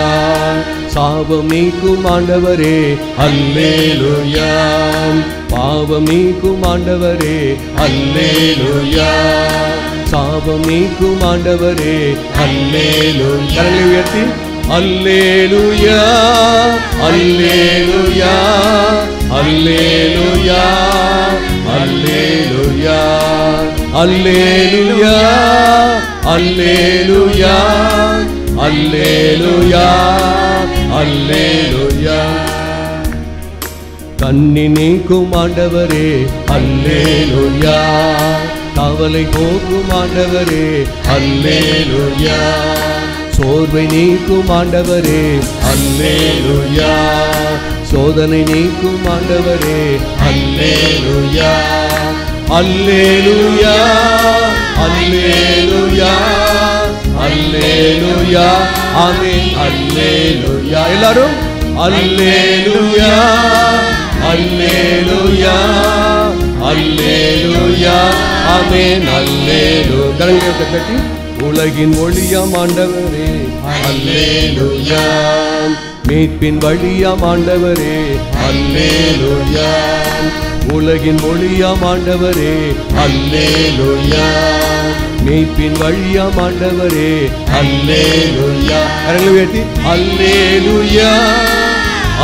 சாபம் நீக்கும் ஆண்டவரே அல்லேலூயா. பாவம் நீக்கும் ஆண்டவரே அல்லேலூயா. சாபம் நீக்கும் ஆண்டவரே அல்லேலூயா. கரங்களை உயர்த்தி அல்லேலூயா அல்லேலூயா அல்லேலூயா அல்லேலூயா அல்லேலூயா அல்லேலூயா அல்லேலூயா அல்லேலூயா. கண்ணி நீக்கும் ஆண்டவரே அல்லேலூயா. கவலை போக்கும் ஆண்டவரே அல்லேலூயா. சோர்வை நீக்கும் ஆண்டவரே அல்லேலூயா. சோதனை நீக்கும் ஆண்டவரே அல்லேலூயா. அல்லேலூயா அல்லேலூயா அல்லேலூயா ஆமென். அல்லேலூயா. எல்லாரும் அல்லேலூயா அல்லேலூயா அல்லேலூயா ஆமென். அல்லேலூயா. கரங்களை தட்டி உலகின் ஒளியாம் ஆண்டவரே அல்லேலூயா. மீட்பின் வழியாம் ஆண்டவரே அல்லேலூயா. உலகின் ஒளியாம் ஆண்டவரே அல்லேலூயா. மீட்பின் வழியாம் ஆண்டவரே அல்லேலூயா. கரங்களை உயர்த்தி அல்லேலூயா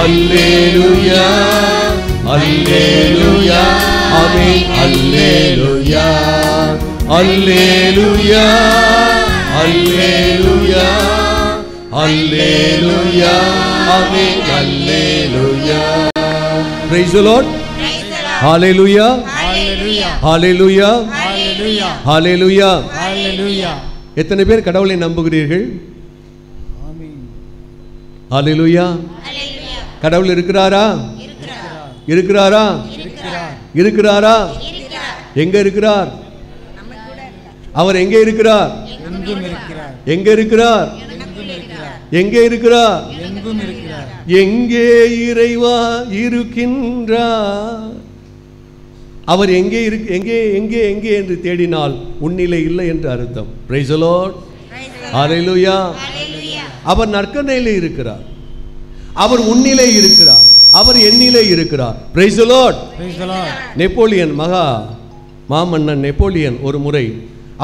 அல்லேலூயா அல்லேலூயா ஆமென். அல்லேலூயா அல்லேலூயா அல்லேலூயா அல்லேலூயா ஆமென். அல்லேலூயா. Praise the Lord. Hallelujah. Hallelujah. Hallelujah. Hallelujah. Hallelujah. Hallelujah. எத்தனை பேர் கடவுளை நம்புகிறீர்கள்? ஆமென். Hallelujah. கடவுள் இருக்கிறாரா? இருக்கிறாரா? இருக்கிறாரா? எங்க இருக்கிறார்? அவர் எங்கே இருக்கிறார்? எங்கும் இருக்கிறார். எங்கே இருக்கிறார்? எங்கே இருக்கிறார்? எங்கும் இருக்கிறார். எங்கே இறைவா இருக்கின்றார்? அவர் எங்கே எங்கே எங்கே எங்கே என்று தேடினால் உன்னிலே இல்லை என்று அர்த்தம். Praise the Lord. Hallelujah. அவர் நற்கருணையிலே இருக்கிறார். அவர் உன்னிலே இருக்கிறார். அவர் என்னிலே இருக்கிறார். Praise the Lord. Praise the Lord. Napoleon Maamannan Napoleon ஒரு முறை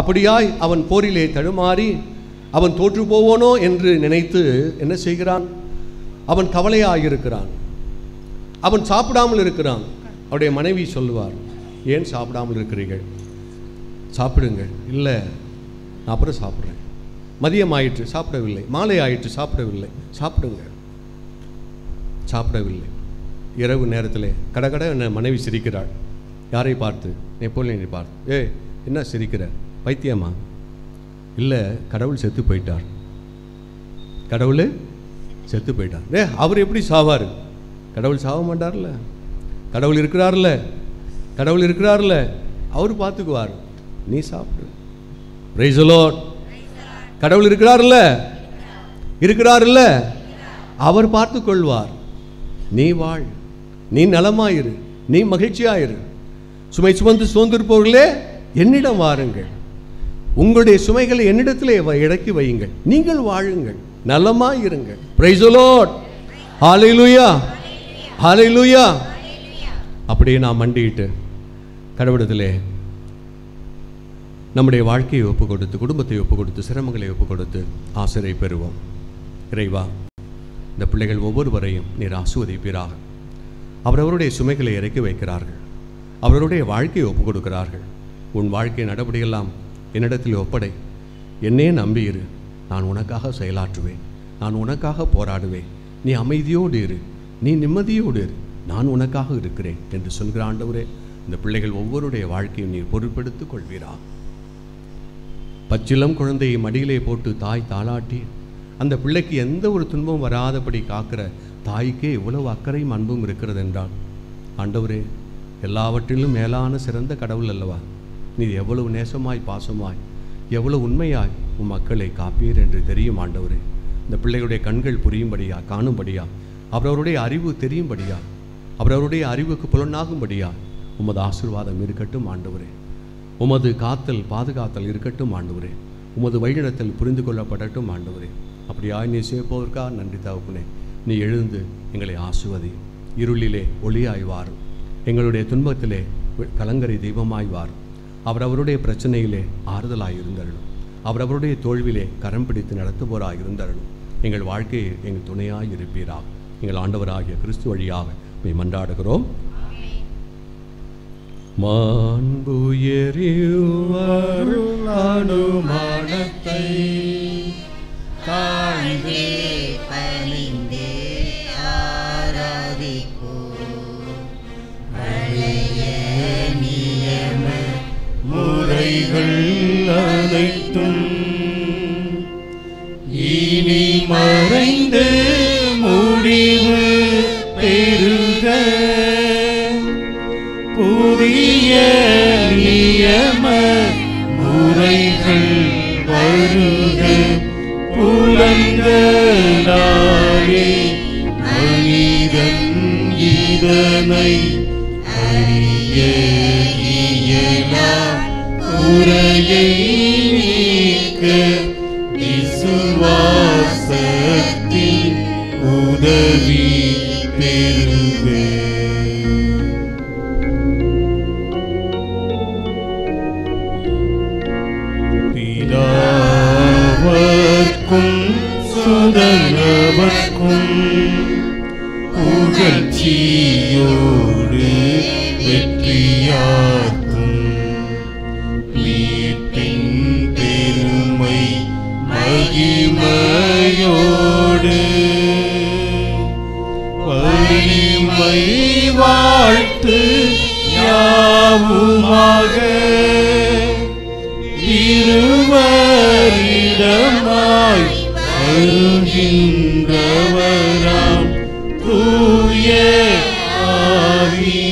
அப்படியாய் அவன் போரிலே தடுமாறி அவன் தோற்று போவோனோ என்று நினைத்து என்ன செய்கிறான்? அவன் கவலையாயிருக்கிறான். அவன் சாப்பிடாமல் இருக்கிறான். அவருடைய மனைவி சொல்லுவார், ஏன் சாப்பிடாமல் இருக்கிறீர்கள்? சாப்பிடுங்கள். இல்லை, நான் அப்புறம் சாப்பிட்றேன். மதியம் ஆயிற்று, சாப்பிடவில்லை. மாலை ஆயிற்று, சாப்பிடவில்லை. சாப்பிடுங்க. சாப்பிடவில்லை. இரவு நேரத்தில் கடகட என்ன மனைவி சிரிக்கிறாள். யாரை பார்த்து? நெப்போலியனை பார்த்து. என்ன சிரிக்கிற? பைத்தியமா? இல்லை, கடவுள் செத்து போயிட்டார். கடவுள் செத்து போயிட்டார். அவர் எப்படி சாவார்? கடவுள் சாவ மாட்டார்ல. கடவுள் இருக்கிறார்ல. கடவுள் இருக்கிறார்ல. அவர் பார்த்துக்குவார். நீ சாப்பிடு. Praise the Lord. கடவுள் இருக்கிறார்ல. இருக்கிறார்ல. அவர் பார்த்து கொள்வார். நீ வாழ். நீ நலமாயிரு. நீ மகிழ்ச்சியாயிரு. சுமை சுமந்து சோர்ந்திருப்பவர்களே என்னிடம் வாருங்கள். உங்களுடைய சுமைகளை என்னிடத்திலே இறக்கி வையுங்கள். நீங்கள் வாழுங்கள், நலமாயிருங்கள். Praise the Lord. Hallelujah. Hallelujah. அப்படியே நாம் மண்டிட்டு கடவுளத்திலே நம்முடைய வாழ்க்கையை ஒப்பு கொடுத்து, குடும்பத்தை ஒப்பு கொடுத்து, சிரமங்களை ஒப்பு கொடுத்து ஆசிரியை பெறுவோம். இறைவா, இந்த பிள்ளைகள் ஒவ்வொருவரையும் நீர் ஆசீர்வதிப்பீராக. அவரவருடைய சுமைகளை இறக்கி வைக்கிறார்கள். அவருடைய வாழ்க்கையை ஒப்பு கொடுக்கிறார்கள். உன் வாழ்க்கை நடபடியெல்லாம் என்னிடத்தில் ஒப்படை. என்னே நம்பியிரு. நான் உனக்காக செயலாற்றுவேன். நான் உனக்காக போராடுவேன். நீ அமைதியோடு இரு. நீ நிம்மதியோடு இரு. நான் உனக்காக இருக்கிறேன் என்று சொல்கிற ஆண்டவரே, இந்த பிள்ளைகள் ஒவ்வொருடைய வாழ்க்கையும் நீர் பொருட்படுத்திக் கொள்வீரா. பச்சிலம் குழந்தையை மடியிலே போட்டு தாய் தாளாட்டி அந்த பிள்ளைக்கு எந்த ஒரு துன்பம் வராதபடி காக்கிற தாய்க்கே இவ்வளவு அக்கறையும் அன்பும் இருக்கிறது என்றால், ஆண்டவரே, எல்லாவற்றிலும் மேலான சிறந்த கடவுள் அல்லவா நீ எவ்வளவு நேசமாய் பாசமாய் எவ்வளவு உண்மையாய் உன் மக்களை காப்பீர் என்று தெரியும் ஆண்டவரே. இந்த பிள்ளைகளுடைய கண்கள் புரியும்படியா, காணும்படியா, அவரவருடைய அறிவு தெரியும்படியா, அவரவருடைய அறிவுக்கு புலனாகும்படியா உமது ஆசீர்வாதம் இருக்கட்டும் ஆண்டவரே. உமது காத்தல் பாதுகாத்தல் இருக்கட்டும் ஆண்டவரே. உமது வழிநடத்தல் புரிந்து கொள்ளப்படட்டும் ஆண்டவரே. அப்படியாய் நீ சேர்ப்பதற்காக நன்றி தகப்பனே. நீ எழுந்து எங்களை ஆசுவதி. இருளிலே ஒளியாய் வாரும், எங்களுடைய துன்பத்திலே கலங்கரை தெய்வமாய் வாரும். அவரவருடைய பிரச்சனையிலே ஆறுதலாய் இருந்தருளும், அவரவருடைய தோல்வியிலே கரம் பிடித்து நடத்துவோராக இருந்தருளும். எங்கள் வாழ்க்கையை எங்கள் துணையாய் இருப்பீராக. எங்கள் ஆண்டவராகிய கிறிஸ்து வழியாக மெய் மன்றாடுகிறோம். மாண்புயரியுவருளானுமானத்தை தாழ்ந்தே பணிந்தே ஆராதிப்போம். பழைய நியம முறைகள் அனைத்தும் இனி மறைந்து முடிவு பெறுக. புதிய நியம முறைகள் வருக. புலங்களாலே மனிதன் இதனை அறிய இயலா. குறையை நீக்க விசுவாசத்தில் உதவி பெறுக. பிதாவர்க்கும் சுதனவர்க்கும் புகழ்ச்சியோடு வெற்றியாக்கும் மீட்பின் பெருமை மகிமையோடு வலிமை வாழ்த்து யாவுமாக இருவரிடமாய் வருகின்றவராம் தூய ஆவி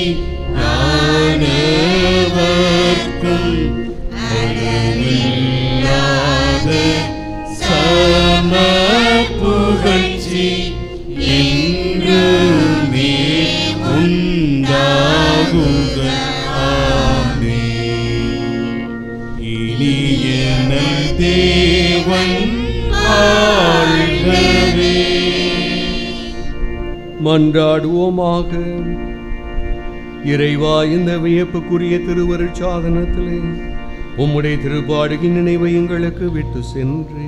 ஞானவர்க்கும் அளவில்லாத சம புகழ்ச்சி என்றுமே உண்டாகுக. இனியன தேவன் ஆழ்கவே. மன்றாடுவோமாக. இறைவா, இந்த வியப்புக்குரிய திருவருட் சாதனத்திலே உம்முடைய திருப்பாடுகின் நினைவை எங்களுக்கு விட்டு சென்று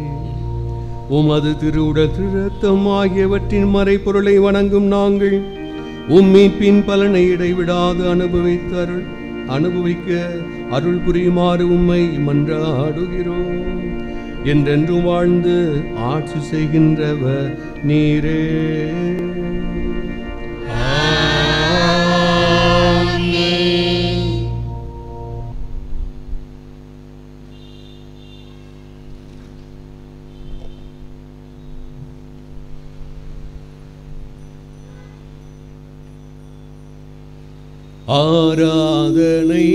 உமது திருவுடல் திருரத்தம் ஆகியவற்றின் மறைப்பொருளை வணங்கும் நாங்கள் உம்மீட்பின் பலனை இடைவிடாது அனுபவிக்க அருள் புரியுமாறு உம்மை மன்றாடுகிறோம். என்றென்றும் வாழ்ந்து ஆட்சி செய்கின்றவர் நீரே. ஆராதனை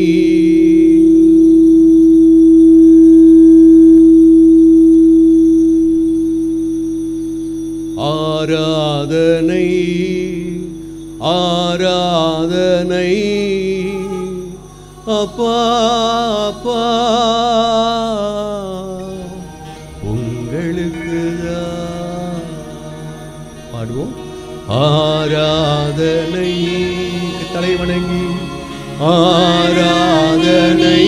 ஆராதனை ஆராதனை அப்பா அப்பா உங்களுக்கு பாடுவோம். ஆராதனை தலை வணங்கி ஆராதனை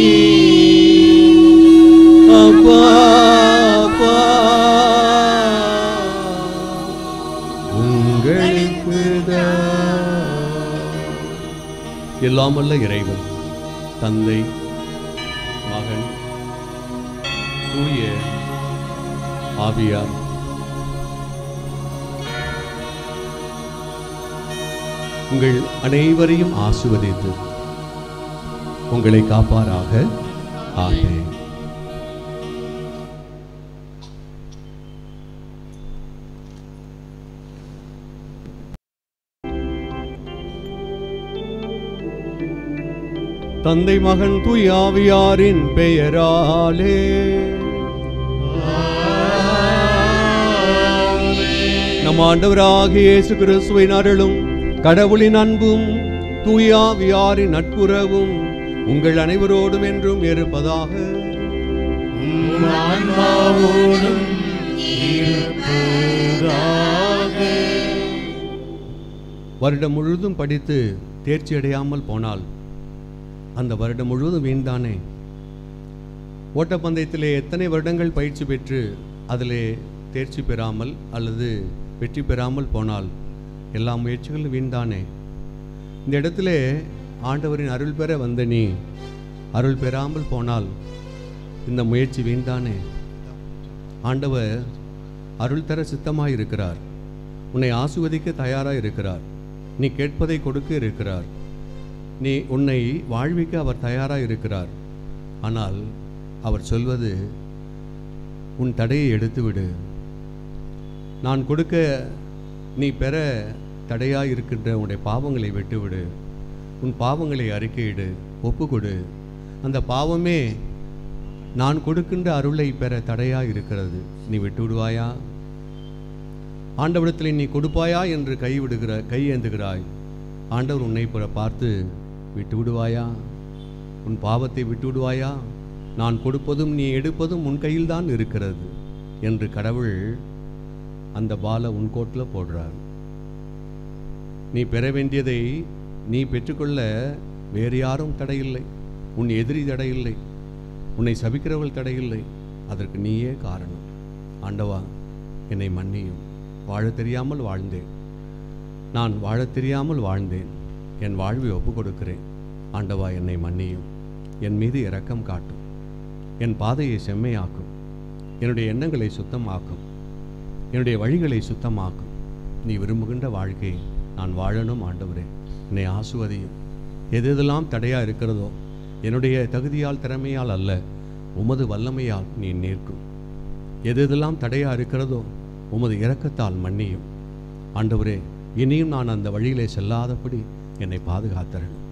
அப்பா அப்பா உங்களுக்குதான். எல்லாம் வல்ல இறைவன் தந்தை மகன் தூய ஆவியார் உங்கள் அனைவரையும் ஆசீர்வதித்து உங்களை காப்பாராக. ஆமென். தந்தை மகன் தூய ஆவியாரின் பெயராலே நம் ஆண்டவராகிய இயேசு கிறிஸ்துவின் அருளும் கடவுளின் அன்பும் தூய ஆவியாரின் நட்புறவும் உங்கள் அனைவரோடும் என்றும் இருப்பதாக. உம் ஆன்மாவோடும் இருப்பதாக. வருடம் முழுவதும் படித்து தேர்ச்சி அடையாமல் போனால் அந்த வருடம் முழுவதும் வீண்தானே? ஓட்டப்பந்தயத்திலே எத்தனை வருடங்கள் பயிற்சி பெற்று அதிலே தேர்ச்சி பெறாமல் அல்லது வெற்றி பெறாமல் போனால் எல்லா முயற்சிகளும் வீண்தானே? இந்த இடத்துல ஆண்டவரின் அருள் பெற வந்த நீ அருள் பெறாமல் போனால் இந்த முயற்சி வீண்தானே? ஆண்டவர் அருள் தர சித்தமாக இருக்கிறார். உன்னை ஆசீர்வதிக்க தயாராக இருக்கிறார். நீ கேட்பதை கொடுக்க இருக்கிறார். நீ உன்னை வாழ்விக்க அவர் தயாராக இருக்கிறார். ஆனால் அவர் சொல்வது, உன் தடையை எடுத்துவிடு. நான் கொடுக்க நீ பெற தடையாக இருக்கின்ற உன்னுடைய பாவங்களை விட்டுவிடு. உன் பாவங்களை அறிக்கையிடு, ஒப்புக்கொடு. அந்த பாவமே நான் கொடுக்கின்ற அருளை பெற தடையாக இருக்கிறது. நீ விட்டு விடுவாயா? ஆண்டவரிடத்தில் நீ கொடுப்பாயா என்று கை ஏந்துகிறாய். ஆண்டவர் உன்னை பார்த்து விட்டு விடுவாயா? உன் பாவத்தை விட்டு விடுவாயா? நான் கொடுப்பதும் நீ எடுப்பதும் உன் கையில்தான் இருக்கிறது என்று கடவுள் அந்த பாலை உன் கோட்டில் போடுறார். நீ பெற வேண்டியதை நீ பெற்றுக்கொள்ள வேறு யாரும் தடையில்லை. உன் எதிரி தடையில்லை. உன்னை சபிக்கிறவள் தடையில்லை. அதற்கு நீயே காரணம். ஆண்டவா, என்னை மன்னியும். வாழத் தெரியாமல் வாழ்ந்தேன். நான் வாழத் தெரியாமல் வாழ்ந்தேன். என் வாழ்வை ஒப்புக் கொடுக்கிறேன். ஆண்டவா, என்னை மன்னியும். என் மீது இரக்கம் காட்டும். என் பாதையை செம்மையாக்கும். என்னுடைய எண்ணங்களை சுத்தமாக்கும். என்னுடைய வழிகளை சுத்தமாக்கும். நீ விரும்புகின்ற வாழ்க்கையை நான் வாழணும். ஆண்டவரே, என்னை ஆசீர்வதியும். எதெல்லாம் தடையாக இருக்கிறதோ என்னுடைய தகுதியால் திறமையால் அல்ல, உமது வல்லமையால் நீ நிற்கும். எதெல்லாம் தடையாக இருக்கிறதோ உமது இரக்கத்தால் மன்னியும். ஆண்டவரே, இனியும் நான் அந்த வழியிலே செல்லாதபடி என்னை பாதுகாத்தரணும்.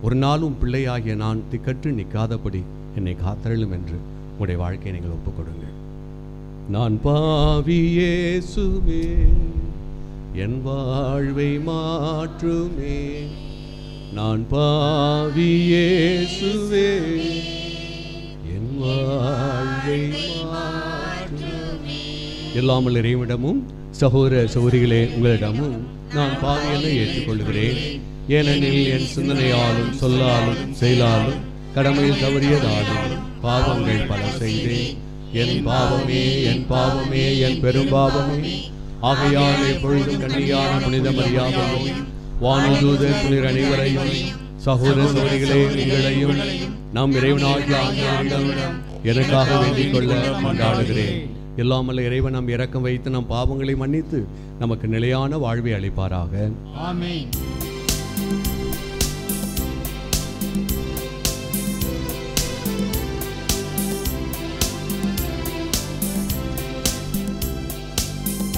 ஒரு நாளும் பிள்ளையாகிய நான் திக்கற்று நிற்காதபடி என்னை காத்தரலும் என்று உங்களுடைய வாழ்க்கையை நீங்கள் ஒப்புக்கொடுங்கள். நான் பாவி இயேசுவே, என் வாழ்வை மாற்றுமே. நான் பாவி இயேசுவே, என் வாழ்வை மாற்றுமே. எல்லாமல் இறைவனிடமும் சகோதர சகோதரிகளே உங்களிடமும் நான் பாவியனை ஏற்றுக்கொள்கிறேன். ஏனெனில் என் சிந்தனையாலும் சொல்லாலும் செயலாலும் கடமையில் தவறியதாலும் பாவங்கள் பல செய்தேன். என் பாவமே, என் பாவமே, என் பெரும் பாவமே. ஆகையால் எப்பொழுதும் கண்ணியான புனித மரியாதையும் வானதூதர் புனிதர் அனைவரையும் சகோதர சகோதரிகளே உங்களையும் நம் இறைவனாகிய ஆண்டவரிடம் எனக்காக வேண்டிக் கொள்ள கொண்டாடுகிறேன். எல்லாமல்ல இறைவன் நம் இரக்கம் வைத்து நம் பாவங்களை மன்னித்து நமக்கு நிலையான வாழ்வை அளிப்பாராக. ஆமென்.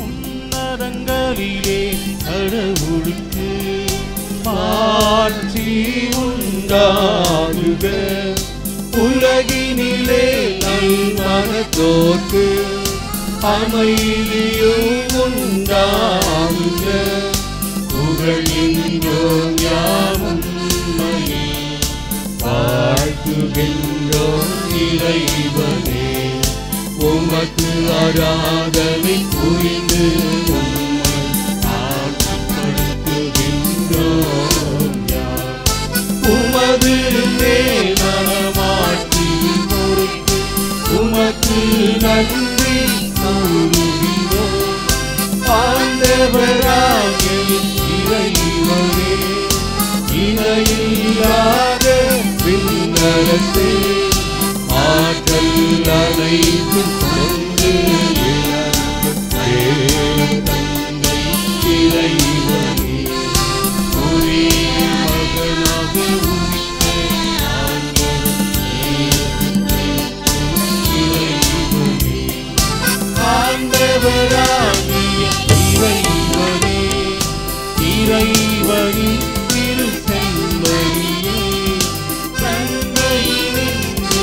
உன்னதங்களிலே கடவுளுக்கு மாட்சி உண்டாகுக. உலகினிலே நல்மனத்தோர்க்கு அமைதியும் உண்டாகுக. புகழ்கின்றோம் யாவும் உம்மையே, வாழ்த்துகின்றோம் இறைவனே. உமக்கு ஆராதனை புரிந்து உம்மை ஆட்சிப்படுத்துகின்றோம் யாம். உமது மேலாட்சி பொறுத்து உமக்கு நன்றி கூறுகின்றோம். ஆண்டவராகிய இறைவனே, இணையில்லாத விண்ணரசே, ஆற்றல் அனைத்தும் கொண்டு தந்தை இறைவனே, ஒரே மகனாக உதித்த இறைவனே, ஆண்டவராகிய இறைவனே, இறைவனின் திருச்செம்மறியே, தந்தையினின்று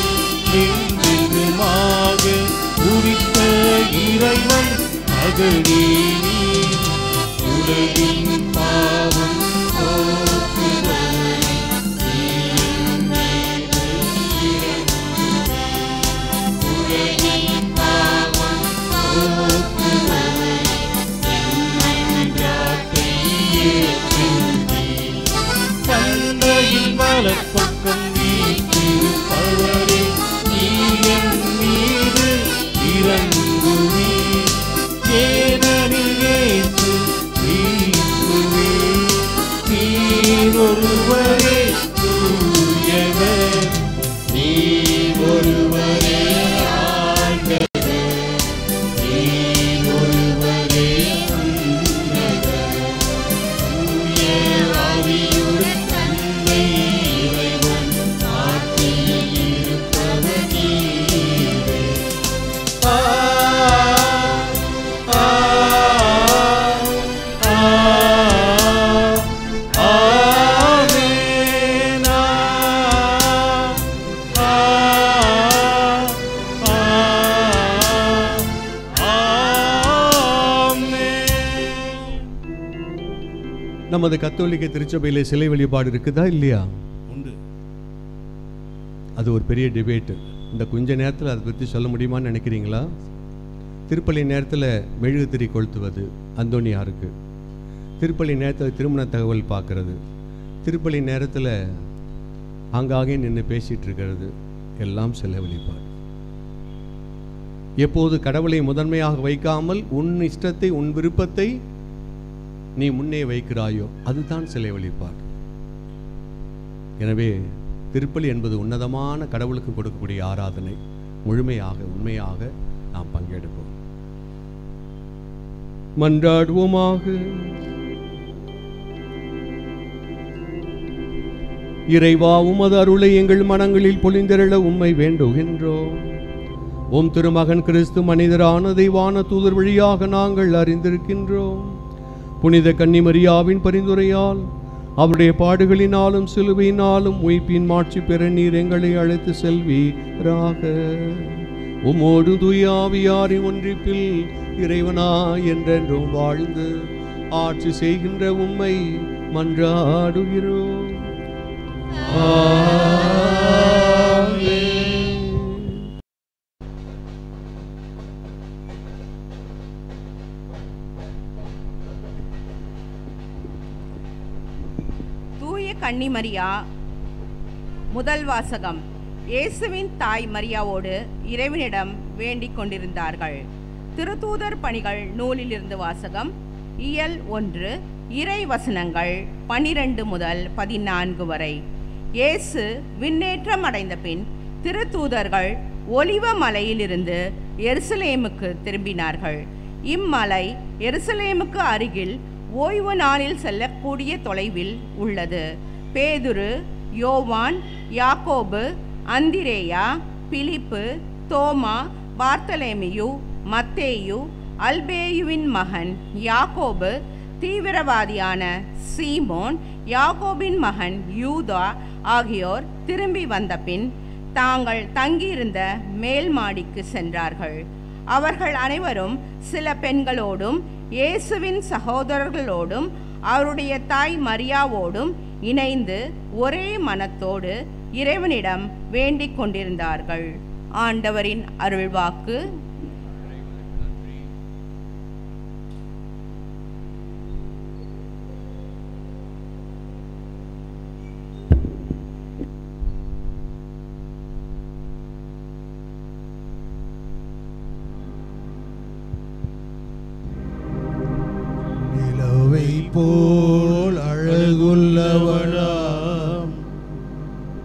என்றென்றுமாக உரித்து ஒருவரே தூயவர், நீர் ஒருவரே ஆண்டவர், நீர் ஒருவரே உன்னதர். தூய ஆவியுடன் தந்தை இறைவன் ஆட்சியில் இருப்பவர் நீரே. நமது கத்தோலிக்க திருச்சபையிலே சிலை வழிபாடு இருக்குதா இல்லையா? உண்டு. அது ஒரு பெரிய டிபேட்டு. இந்த கொஞ்ச நேரத்தில் அதை பற்றி சொல்ல முடியுமான்னு நினைக்கிறீங்களா? திருப்பலி நேரத்தில் மெழுகுதிரி கொளுத்துவது அந்தோனியாருக்கு, திருப்பலி நேரத்தில் திருமண தகவல் பார்க்கறது, திருப்பலி நேரத்தில் ஆங்காங்கே நின்று பேசிகிட்டு இருக்கிறது எல்லாம் சிலை வழிபாடு. எப்போது கடவுளை முதன்மையாக வைக்காமல் உன் இஷ்டத்தை உன் விருப்பத்தை நீ முன்னே வைக்கிறாயோ அதுதான் சிலை வழிபாடு. எனவே திருப்பலி என்பது உன்னதமான கடவுளுக்கு கொடுக்கக்கூடிய ஆராதனை. முழுமையாக உண்மையாக நாம் பங்கெடுப்போம். மன்றாடுவோமாக. இறைவா, உமது அருளை எங்கள் மனங்களில் பொழிந்தருள உம்மை வேண்டுகின்றோம். உம் திருமகன் கிறிஸ்து மனிதரானதை வான தூதர் வழியாக நாங்கள் அறிந்திருக்கின்றோம். புனித கன்னிமரியாவின் பரிந்துரையால் அவருடைய பாடுகளினாலும் சிலுவையினாலும் உயிர்ப்பின் மாட்சி பெற நீர் எங்களை அழைத்து செல்வீராக. உம்மோடு தூய ஆவியாரின் ஒன்றிப்பில் இறைவனா என்றென்றும் வாழ்ந்து ஆட்சி செய்கின்ற உம்மை மன்றாடுகிறோம். தூய கன்னிமரியா. முதல் வாசகம். இயேசுவின் தாய் மரியாவோடு இறைவனிடம் வேண்டிக் கொண்டிருந்தார்கள். திருத்தூதர் பணிகள் நூலிலிருந்து வாசகம். இயல் 1, இறை வசனங்கள் 12 முதல் 14 வரை. இயேசு விண்ணேற்றம் அடைந்த பின் திருத்தூதர்கள் ஒலிவ மலையிலிருந்து எருசலேமுக்கு திரும்பினார்கள். இம்மலை எருசலேமுக்கு அருகில் ஓய்வு நாளில் செல்லக்கூடிய தொலைவில் உள்ளது. பேதுரு, யோவான், யாக்கோபு, அந்திரேயா, பிலிப்பு, தோமா, பார்த்தலேமியு, மத்தேயு, அல்பேயுவின் மகன் யாக்கோபு, தீவிரவாதியான சீமோன், யாக்கோபின் மகன் யூதா ஆகியோர் திரும்பி வந்த பின் தாங்கள் தங்கியிருந்த மேல் மாடிக்கு சென்றார்கள். அவர்கள் அனைவரும் சில பெண்களோடும் இயேசுவின் சகோதரர்களோடும் அவருடைய தாய் மரியாவோடும் இணைந்து ஒரே மனத்தோடு இறைவனிடம் வேண்டிக் கொண்டிருந்தார்கள். ஆண்டவரின் அருள்வாக்கு. நிலவை போல் அழகுள்ளவளாம்,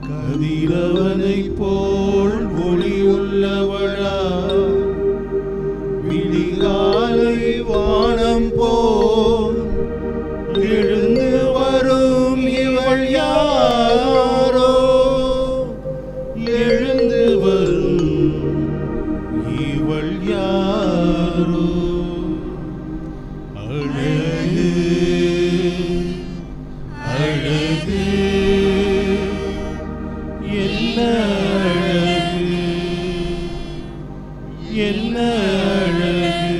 கதிரவனை போல் ஒளி உள்ளவளாம், விடிகாலை வானம் போல் எழுந்து வரும் இவள் யாரோ, எழுந்து வரும் இவள் யாரோ. அழகு அழகு என்ன அழகு என்ன அழகு.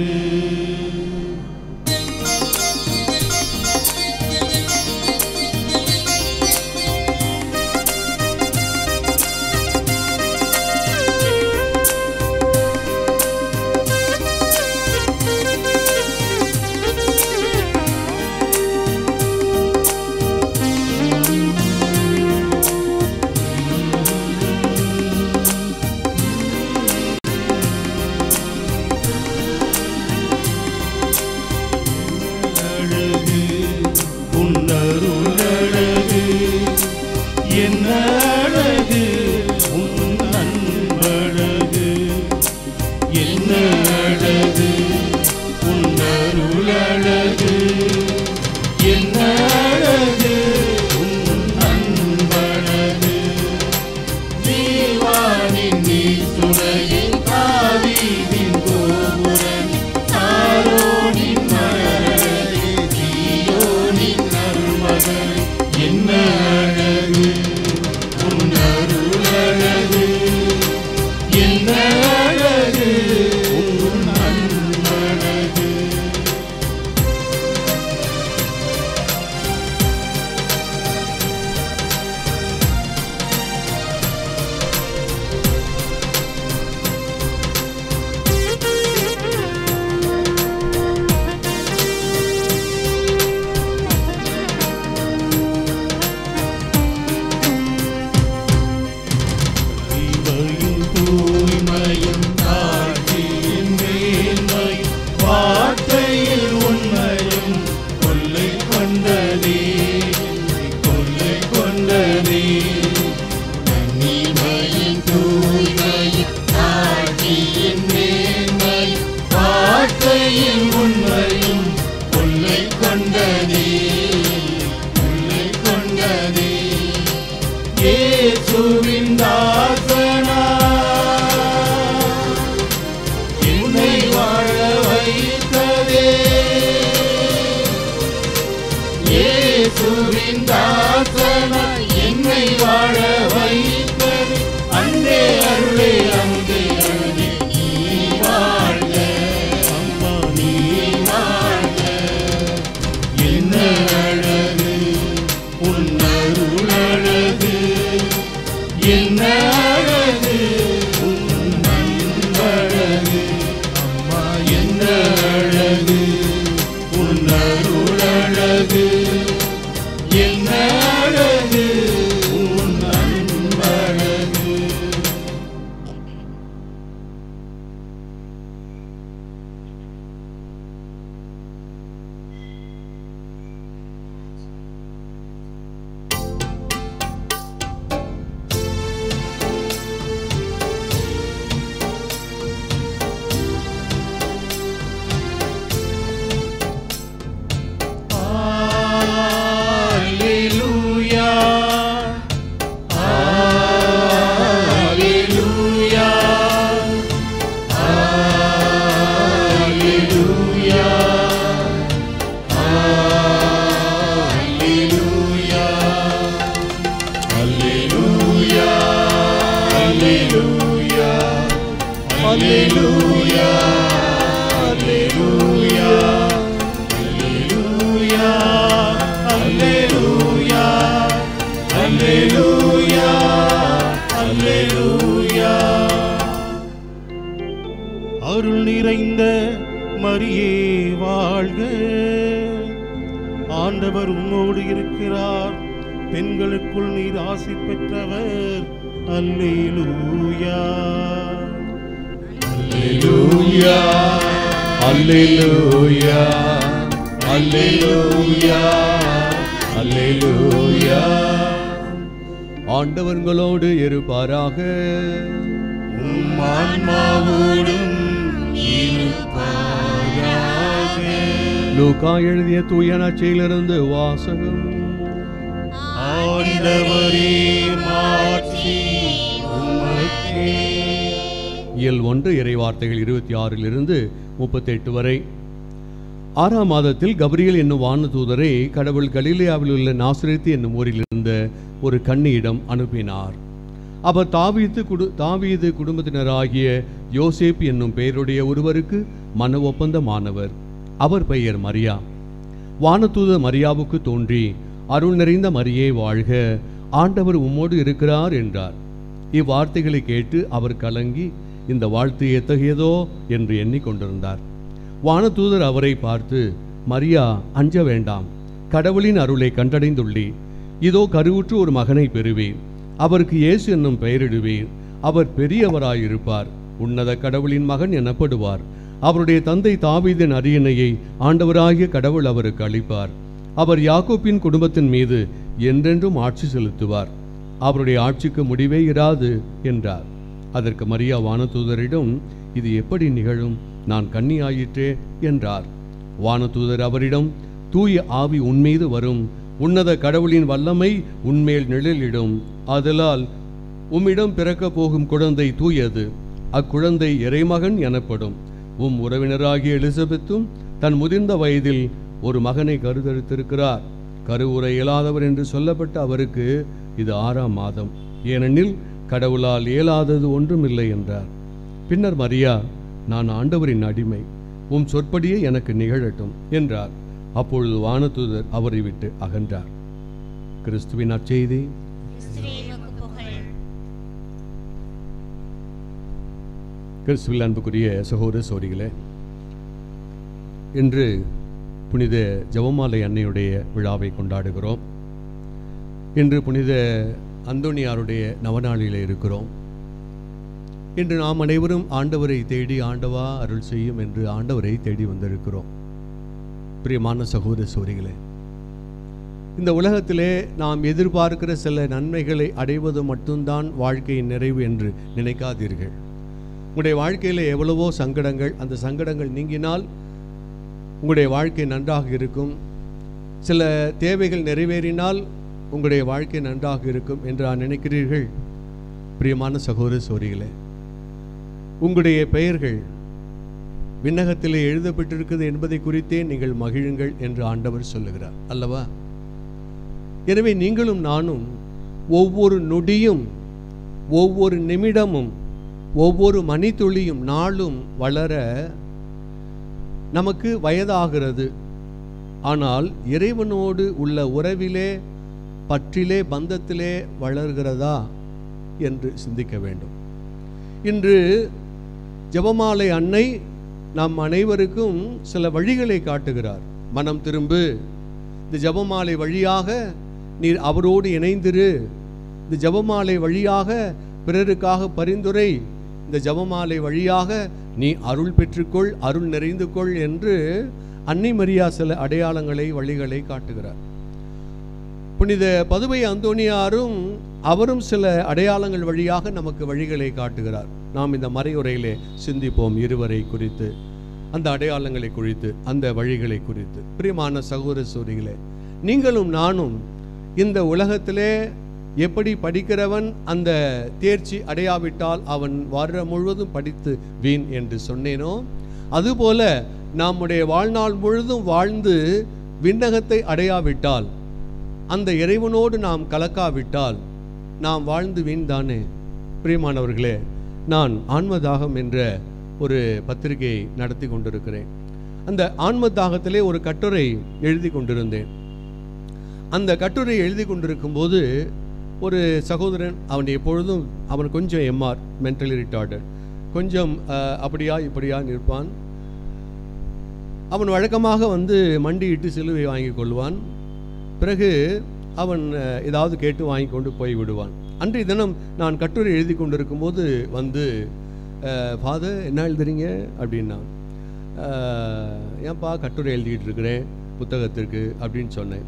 என்ன அழகு உன் அருள் அழகு, என்ன அழகு உன் அன்பழகு. தீமையும் தூய்மையும் தாழ்ச்சியின் மேன்மையும் வார்த்தையில் உண்மையும் கொள்ளை கொண்டதே, கொள்ளை கொண்டதே. தீமையும் தூய்மையும் தாழ்ச்சியின் மேன்மையும் வார்த்தையில் உண்மையும் கொள்ளை கொண்டதே, கொள்ளை கொண்டதே. இயேசுவின் தாசனா என்னை வாழ வைத்ததே, இயேசுவின் தாசனா என்னை வாழ வைத்ததே. அன்பே அருளே அன்பே அருளே நீ வாழ்க, அம்மா நீ வாழ்க. என்ன அழகு உன் அருள் அழகு, என்ன அழகு உன் அன்பழகு. அம்மா என்ன அழகு உன் அருள் அழகு, என்ன அழகு உன் அன்பழகு. Alleluia, Alleluia, Alleluia, Alleluia, Alleluia, Alleluia, Alleluia, Alleluia. Alleluia, Alleluia, Alleluia. அருள் நிறைந்த மரியே வாழ்க, ஆண்டவர் உம்மோடு இருக்கிறார், பெண்களுக்குள் நீர் ஆசி பெற்றவர். அல்லேலூயா, அல்லேலூயா, அல்லேலூயா, அல்லேலூயா, அல்லேலூயா. ஆண்டவர்களோடு இருப்பாராக. உம் ஆன்மாவோடும் இருப்பாராக. லூக்கா எழுதிய தூய நற்செய்தியிலிருந்து வாசகம். ஆண்டவரே மாட்சி உமக்கே. இயல் 1 இறைவார்த்தைகள் 26 38 வரை. 6ஆம் மாதத்தில் கபிரியேல் என்னும் வானதூதரை கடவுள் கலிலேயாவில் உள்ள நாசரேத்து என்னும் ஊரில் இருந்த ஒரு கன்னியிடம் அனுப்பினார். அவர் தாவீது குடும்பத்தினராகிய யோசேப்பு என்னும் பெயருடைய ஒருவருக்கு மன ஒப்பந்தமானவர். அவர் பெயர் மரியா. வானதூதர் மரியாவுக்கு தோன்றி, அருள் நிறைந்த மரியே வாழ்க, ஆண்டவர் உம்மோடு இருக்கிறார் என்றார். இவ்வார்த்தைகளை கேட்டு அவர் கலங்கி, இந்த வாழ்த்து எத்தகையதோ என்று எண்ணிக்கொண்டிருந்தார். வானதூதர் அவரை பார்த்து, மரியா, அஞ்ச வேண்டாம், கடவுளின் அருளை கண்டடைந்துள்ளீர். இதோ கருவுற்று ஒரு மகனை பெறுவீர், அவருக்கு இயேசு என்னும் பெயரிடுவீர். அவர் பெரியவராயிருப்பார், உன்னத கடவுளின் மகன் எனப்படுவார். அவருடைய தந்தை தாவீதின் அரியணையை ஆண்டவராகிய கடவுள் அவருக்கு அளிப்பார். அவர் யாக்கோப்பின் குடும்பத்தின் மீது என்றென்றும் ஆட்சி செலுத்துவார். அவருடைய ஆட்சிக்கு முடிவே இராது என்றார். அதற்கு மரியா வானதூதரிடம், இது எப்படி நிகழும்? நான் கன்னியாயிற்றே என்றார். வானதூதர் அவரிடம், தூய ஆவி உன்மீது வரும், உன்னத கடவுளின் வல்லமை உன்மேல் நிழலிடும். ஆதலால் உம்மிடம் பிறக்க போகும் குழந்தை தூயது. அக்குழந்தை இறைமகன் எனப்படும். உம் உறவினராகிய எலிசபெத்தும் தன் முதிர்ந்த வயதில் ஒரு மகனை கருத்தரித்திருக்கிறார். கருவுற இயலாதவர் என்று சொல்லப்பட்ட அவருக்கு இது 6ஆம் மாதம், ஏனெனில் கடவுளால் இயலாதது ஒன்றுமில்லை என்றார். பின்னர் மரியா, நான் ஆண்டவரின் அடிமை, உம் சொற்படியே எனக்கு நிகழட்டும் என்றார். அப்பொழுது வானதூதர் அவரை விட்டு அகன்றார். கிறிஸ்துவின் நற்செய்தி. கிறிஸ்துவில் அன்புக்குரிய சகோதர சகோதரிகளே, இன்று புனித ஜெபமாலை அன்னையுடைய விழாவை கொண்டாடுகிறோம். இன்று புனித அந்தோனியாருடைய நவநாளிலே இருக்கிறோம். இன்று நாம் அனைவரும் ஆண்டவரை தேடி, ஆண்டவா அருள் செய்யும் என்று ஆண்டவரை தேடி வந்திருக்கிறோம். பிரியமான சகோதர சகோதரிகளே, இந்த உலகத்திலே நாம் எதிர்பார்க்கிற சில நன்மைகளை அடைவது மட்டும்தான் வாழ்க்கையின் நிறைவு என்று நினைக்காதீர்கள். உங்களுடைய வாழ்க்கையில் எவ்வளவோ சங்கடங்கள், அந்த சங்கடங்கள் நீங்கினால் உங்களுடைய வாழ்க்கை நன்றாக இருக்கும். சில தேவைகள் நிறைவேறினால் உங்களுடைய வாழ்க்கை நன்றாக இருக்கும் என்று நான் நினைக்கிறீர்கள். பிரியமான சகோதர சகோதரிகளே, உங்களுடைய பெயர்கள் விண்ணகத்திலே எழுதப்பட்டிருக்கிறது என்பதை குறித்தே நீங்கள் மகிழுங்கள் என்று ஆண்டவர் சொல்லுகிறார் அல்லவா? எனவே நீங்களும் நானும் ஒவ்வொரு நொடியும், ஒவ்வொரு நிமிடமும், ஒவ்வொரு மணித்துளியும் நாளும் வளர நமக்கு வயதாகிறது. ஆனால் இறைவனோடு உள்ள உறவிலே, பற்றிலே, பந்தத்திலே வளர்கிறதா என்று சிந்திக்க வேண்டும். இன்று ஜெபமாலை அன்னை நம் அனைவருக்கும் சில வழிகளை காட்டுகிறார். மனம் திரும்பு, இந்த ஜெபமாலை வழியாக நீர் அவரோடு இணைந்திரு, இந்த ஜெபமாலை வழியாக பிறருக்காக பரிந்துரை, இந்த ஜெபமாலை வழியாக நீ அருள் பெற்றுக்கொள், அருள் நிறைந்து கொள் என்று அன்னை மரியா சில அடையாளங்களை, வழிகளை காட்டுகிறார். புனித பதுவை அந்தோனியாரும் அவரும் சில அடையாளங்கள் வழியாக நமக்கு வழிகளை காட்டுகிறார். நாம் இந்த மறையுரையிலே சிந்திப்போம் இருவரை குறித்து, அந்த அடையாளங்களை குறித்து, அந்த வழிகளை குறித்து. பிரியமான சகோதர சகோதரிகளே, நீங்களும் நானும் இந்த உலகத்திலே எப்படி படிக்கிறவன் அந்த தேர்ச்சி அடையாவிட்டால் அவன் வருடம் முழுவதும் படித்து வீண் என்று சொன்னேனோ, அதுபோல நம்முடைய வாழ்நாள் முழுதும் வாழ்ந்து விண்ணகத்தை அடையாவிட்டால், அந்த இறைவனோடு நாம் கலக்காவிட்டால் நாம் வாழ்ந்து வீண் தானே. பிரியமானவர்களே, நான் ஆன்மதாகம் என்ற ஒரு பத்திரிகையை நடத்தி கொண்டிருக்கிறேன். அந்த ஆன்மதாகத்திலே ஒரு கட்டுரை எழுதி கொண்டிருந்தேன். அந்த கட்டுரை எழுதி கொண்டிருக்கும் போது ஒரு சகோதரன், அவன் எப்பொழுதும் அவன் கொஞ்சம் எம்ஆர், மென்டலி ரிட்டார்டட், கொஞ்சம் அப்படியா இப்படியா நிற்பான். அவன் வழக்கமாக வந்து மண்டியிட்டு சிலுவை வாங்கி கொள்வான். பிறகு அவன் ஏதாவது கேட்டு வாங்கி கொண்டு போய் விடுவான். அன்றைய தினம் நான் கட்டுரை எழுதி கொண்டிருக்கும் போது வந்து, ஃபாதர் என்ன எழுதுறீங்க அப்படின்னா, ஏன்பா கட்டுரை எழுதிக்கிட்டு இருக்கிறேன் புத்தகத்திற்கு அப்படின்னு சொன்னேன்.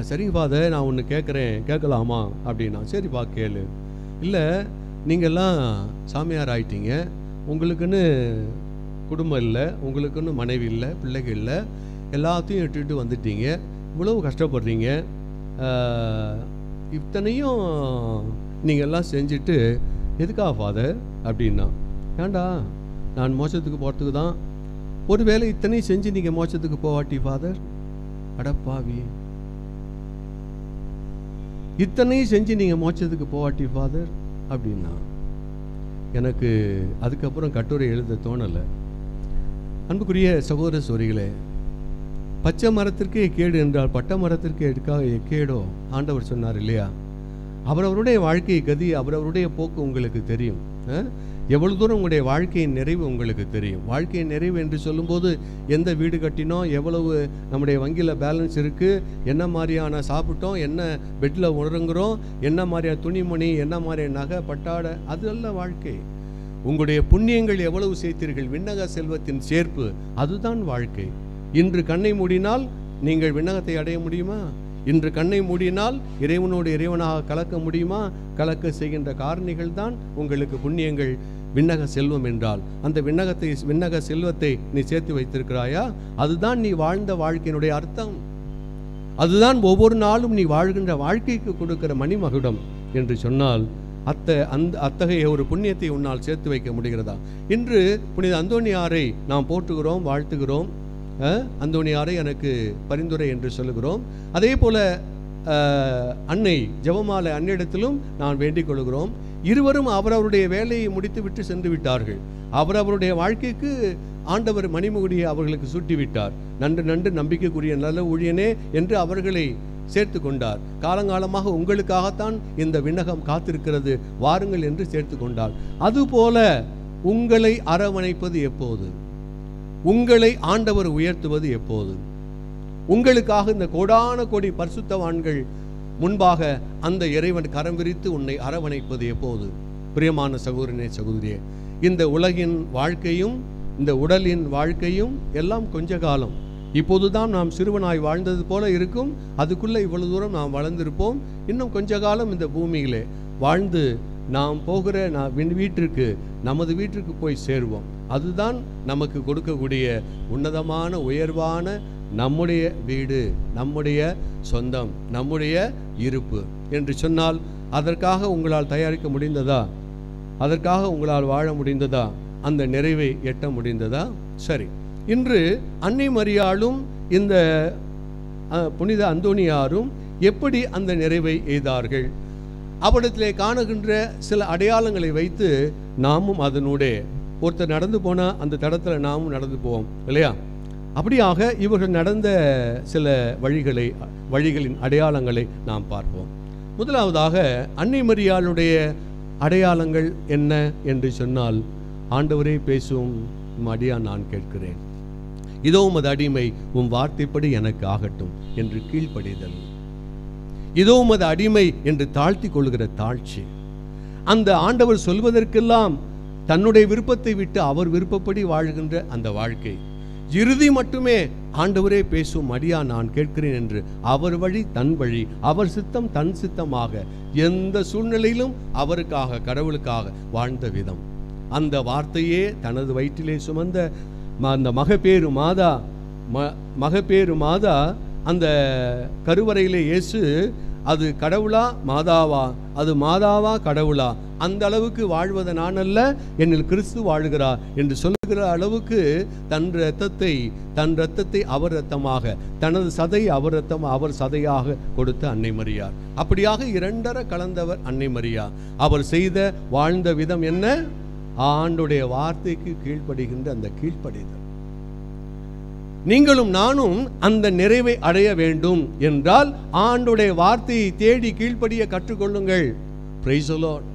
சரிங்க ஃபாதர், நான் ஒன்று கேட்குறேன், கேட்கலாமா அப்படின்னா. சரிப்பா கேளு. இல்லை, நீங்கள்லாம் சாமியார் ஆயிட்டீங்க, உங்களுக்குன்னு குடும்பம் இல்லை, உங்களுக்குன்னு மனைவி இல்லை, பிள்ளைகள் இல்லை, எல்லாத்தையும் இட்டுட்டு வந்துட்டீங்க, இவ்வளவு கஷ்டப்படுறீங்க, இத்தனையும் நீங்கள்லாம் செஞ்சுட்டு எதுக்கா ஃபாதர் அப்படின்னா. ஏண்டா, நான் மோட்சத்துக்கு போகிறதுக்கு தான். ஒரு வேளை இத்தனையும் செஞ்சு நீங்கள் மோட்சத்துக்கு போவாட்டி ஃபாதர், அடப்பாவி, இத்தனையும் செஞ்சு நீங்கள் மோட்சத்துக்கு போவாட்டி ஃபாதர் அப்படின்னா. எனக்கு அதுக்கப்புறம் கட்டுரை எழுத தோணலை. அன்புக்குரிய சகோதர சகோதரிகளே, பச்சை மரத்திற்கே கேடு என்றால் பட்ட மரத்திற்கு எதுக்காக கேடோ ஆண்டவர் சொன்னார் இல்லையா? அவரவருடைய வாழ்க்கை கதி, அவரவருடைய போக்கு உங்களுக்கு தெரியும். எவ்வளவு தூரம் உங்களுடைய வாழ்க்கையின் நிறைவு உங்களுக்கு தெரியும். வாழ்க்கையின் நிறைவு என்று சொல்லும்போது எந்த வீடு கட்டினோம், எவ்வளவு நம்முடைய வங்கியில் பேலன்ஸ் இருக்குது, என்ன மாதிரியான சாப்பிட்டோம், என்ன பெட்டில் உணருங்கிறோம், என்ன மாதிரியான துணிமணி, என்ன மாதிரியான நகை பட்டாடை, அது அல்ல வாழ்க்கை. உங்களுடைய புண்ணியங்கள் எவ்வளவு சேர்த்தீர்கள், விண்ணக செல்வத்தின் சேர்ப்பு, அதுதான் வாழ்க்கை. இன்று கண்ணை மூடினால் நீங்கள் விண்ணகத்தை அடைய முடியுமா? இன்று கண்ணை மூடினால் இறைவனோடு இறைவனாக கலக்க முடியுமா? கலக்க செய்கின்ற காரணிகள் தான் உங்களுக்கு புண்ணியங்கள், விண்ணக செல்வம் என்றால். அந்த விண்ணக செல்வத்தை நீ சேர்த்து வைத்திருக்கிறாயா? அதுதான் நீ வாழ்ந்த வாழ்க்கையினுடைய அர்த்தம். அதுதான் ஒவ்வொரு நாளும் நீ வாழ்கின்ற வாழ்க்கைக்கு கொடுக்கிற மணிமகுடம் என்று சொன்னால், அத்தகைய ஒரு புண்ணியத்தை உன்னால் சேர்த்து வைக்க முடிகிறதா? இன்று புனித அந்தோனியாரை நாம் போற்றுகிறோம், வாழ்த்துகிறோம். அந்தோணியாரை எனக்கு பரிந்துரை என்று சொல்லுகிறோம். அதே போல அன்னை ஜெபமாலை அன்னையிடத்திலும் நான் வேண்டிக் கொள்கிறோம். இருவரும் அவரவருடைய வேலையை முடித்துவிட்டு சென்று விட்டார்கள். அவரவருடைய வாழ்க்கைக்கு ஆண்டவர் மணிமுடியை அவர்களுக்கு சூட்டிவிட்டார். நன்று நன்று நம்பிக்கைக்குரிய நல்ல ஊழியனே என்று அவர்களை சேர்த்து கொண்டார். காலங்காலமாக உங்களுக்காகத்தான் இந்த விண்ணகம் காத்திருக்கிறது, வாருங்கள் என்று சேர்த்து கொண்டார். அதுபோல உங்களை அரவணைப்பது எப்போது? உங்களை ஆண்டவர் உயர்த்துவது எப்போது? உங்களுக்காக இந்த கோடான கோடி பரிசுத்தவான்கள் முன்பாக அந்த இறைவன் கரம் விரித்து உன்னை அரவணைப்பது எப்போது? பிரியமான சகோதரனே, சகோதரியே, இந்த உலகின் வாழ்க்கையும் இந்த உடலின் வாழ்க்கையும் எல்லாம் கொஞ்ச காலம். இப்போதுதான் நாம் சிறுவனாய் வாழ்ந்தது போல இருக்கும். அதுக்குள்ளே இவ்வளவு தூரம் நாம் வளர்ந்திருப்போம். இன்னும் கொஞ்ச காலம் இந்த பூமியிலே வாழ்ந்து நாம் போகிற வீட்டிற்கு, நமது வீட்டிற்கு போய் சேருவோம். அதுதான் நமக்கு கொடுக்கக்கூடிய உன்னதமான உயர்வான நம்முடைய வீடு, நம்முடைய சொந்தம், நம்முடைய இருப்பு என்று சொன்னால், அதற்காக உங்களால் தயாரிக்க முடிந்ததா? அதற்காக உங்களால் வாழ முடிந்ததா? அந்த நிறைவை எட்ட முடிந்ததா? சரி, இன்று அன்னை மரியாளும் இந்த புனித அந்தோணியாரும் எப்படி அந்த நிறைவை எய்தார்கள்? அவரிடத்திலே காணுகின்ற சில அடையாளங்களை வைத்து நாமும் அதனூடே, ஒருத்தர் நடந்து போனால் அந்த தடத்தில் நாமும் நடந்து போவோம் இல்லையா? அப்படியாக இவர்கள் நடந்த சில வழிகளின் அடையாளங்களை நாம் பார்ப்போம். முதலாவதாக அன்னை மரியாளுடைய அடையாளங்கள் என்ன என்று சொன்னால், ஆண்டவரே பேசும் அடியான் நான் கேட்கிறேன், இதோ உமது அடிமை உம் வார்த்தைப்படி எனக்கு ஆகட்டும் என்று கீழ்ப்படிதல், இதோ உமது அடிமை என்று தாழ்த்தி கொள்கிற தாழ்ச்சி, அந்த ஆண்டவர் சொல்வதற்கெல்லாம் தன்னுடைய விருப்பத்தை விட்டு அவர் விருப்பப்படி வாழ்கின்ற அந்த வாழ்க்கை, இறுதி மட்டுமே ஆண்டவரே பேசும் அடியா நான் கேட்கிறேன் என்று அவர் வழி தன் வழி, அவர் சித்தம் தன் சித்தமாக எந்த சூழ்நிலையிலும் அவருக்காக, கடவுளுக்காக வாழ்ந்த விதம், அந்த வார்த்தையே தனது வயிற்றிலே சுமந்த அந்த மகப்பேறு மாதா அந்த கருவறையிலே இயேசு, அது கடவுளா மாதாவா, அது மாதாவா கடவுளா, அந்த அளவுக்கு வாழ்வதை நான் அல்ல, என்னில் கிறிஸ்து வாழ்கிறார் என்று சொல்லுகிற அளவுக்கு தன் இரத்தத்தை அவர் இரத்தமாக, தனது சதை அவர் இரத்தம் அவர் சதையாக கொடுத்த அன்னை மரியார். அப்படியாக இரண்டர கலந்தவர் அன்னை மரியா. அவர் செய்த வாழ்ந்த விதம் என்ன? ஆண்டுடைய வார்த்தைக்கு கீழ்ப்படுகின்ற அந்த கீழ்ப்படிதல். நீங்களும் நானும் அந்த நிறைவை அடைய வேண்டும் என்றால் ஆண்டுடைய வார்த்தையை தேடி கீழ்ப்படிய கற்றுக்கொள்ளுங்கள். Price the Lord.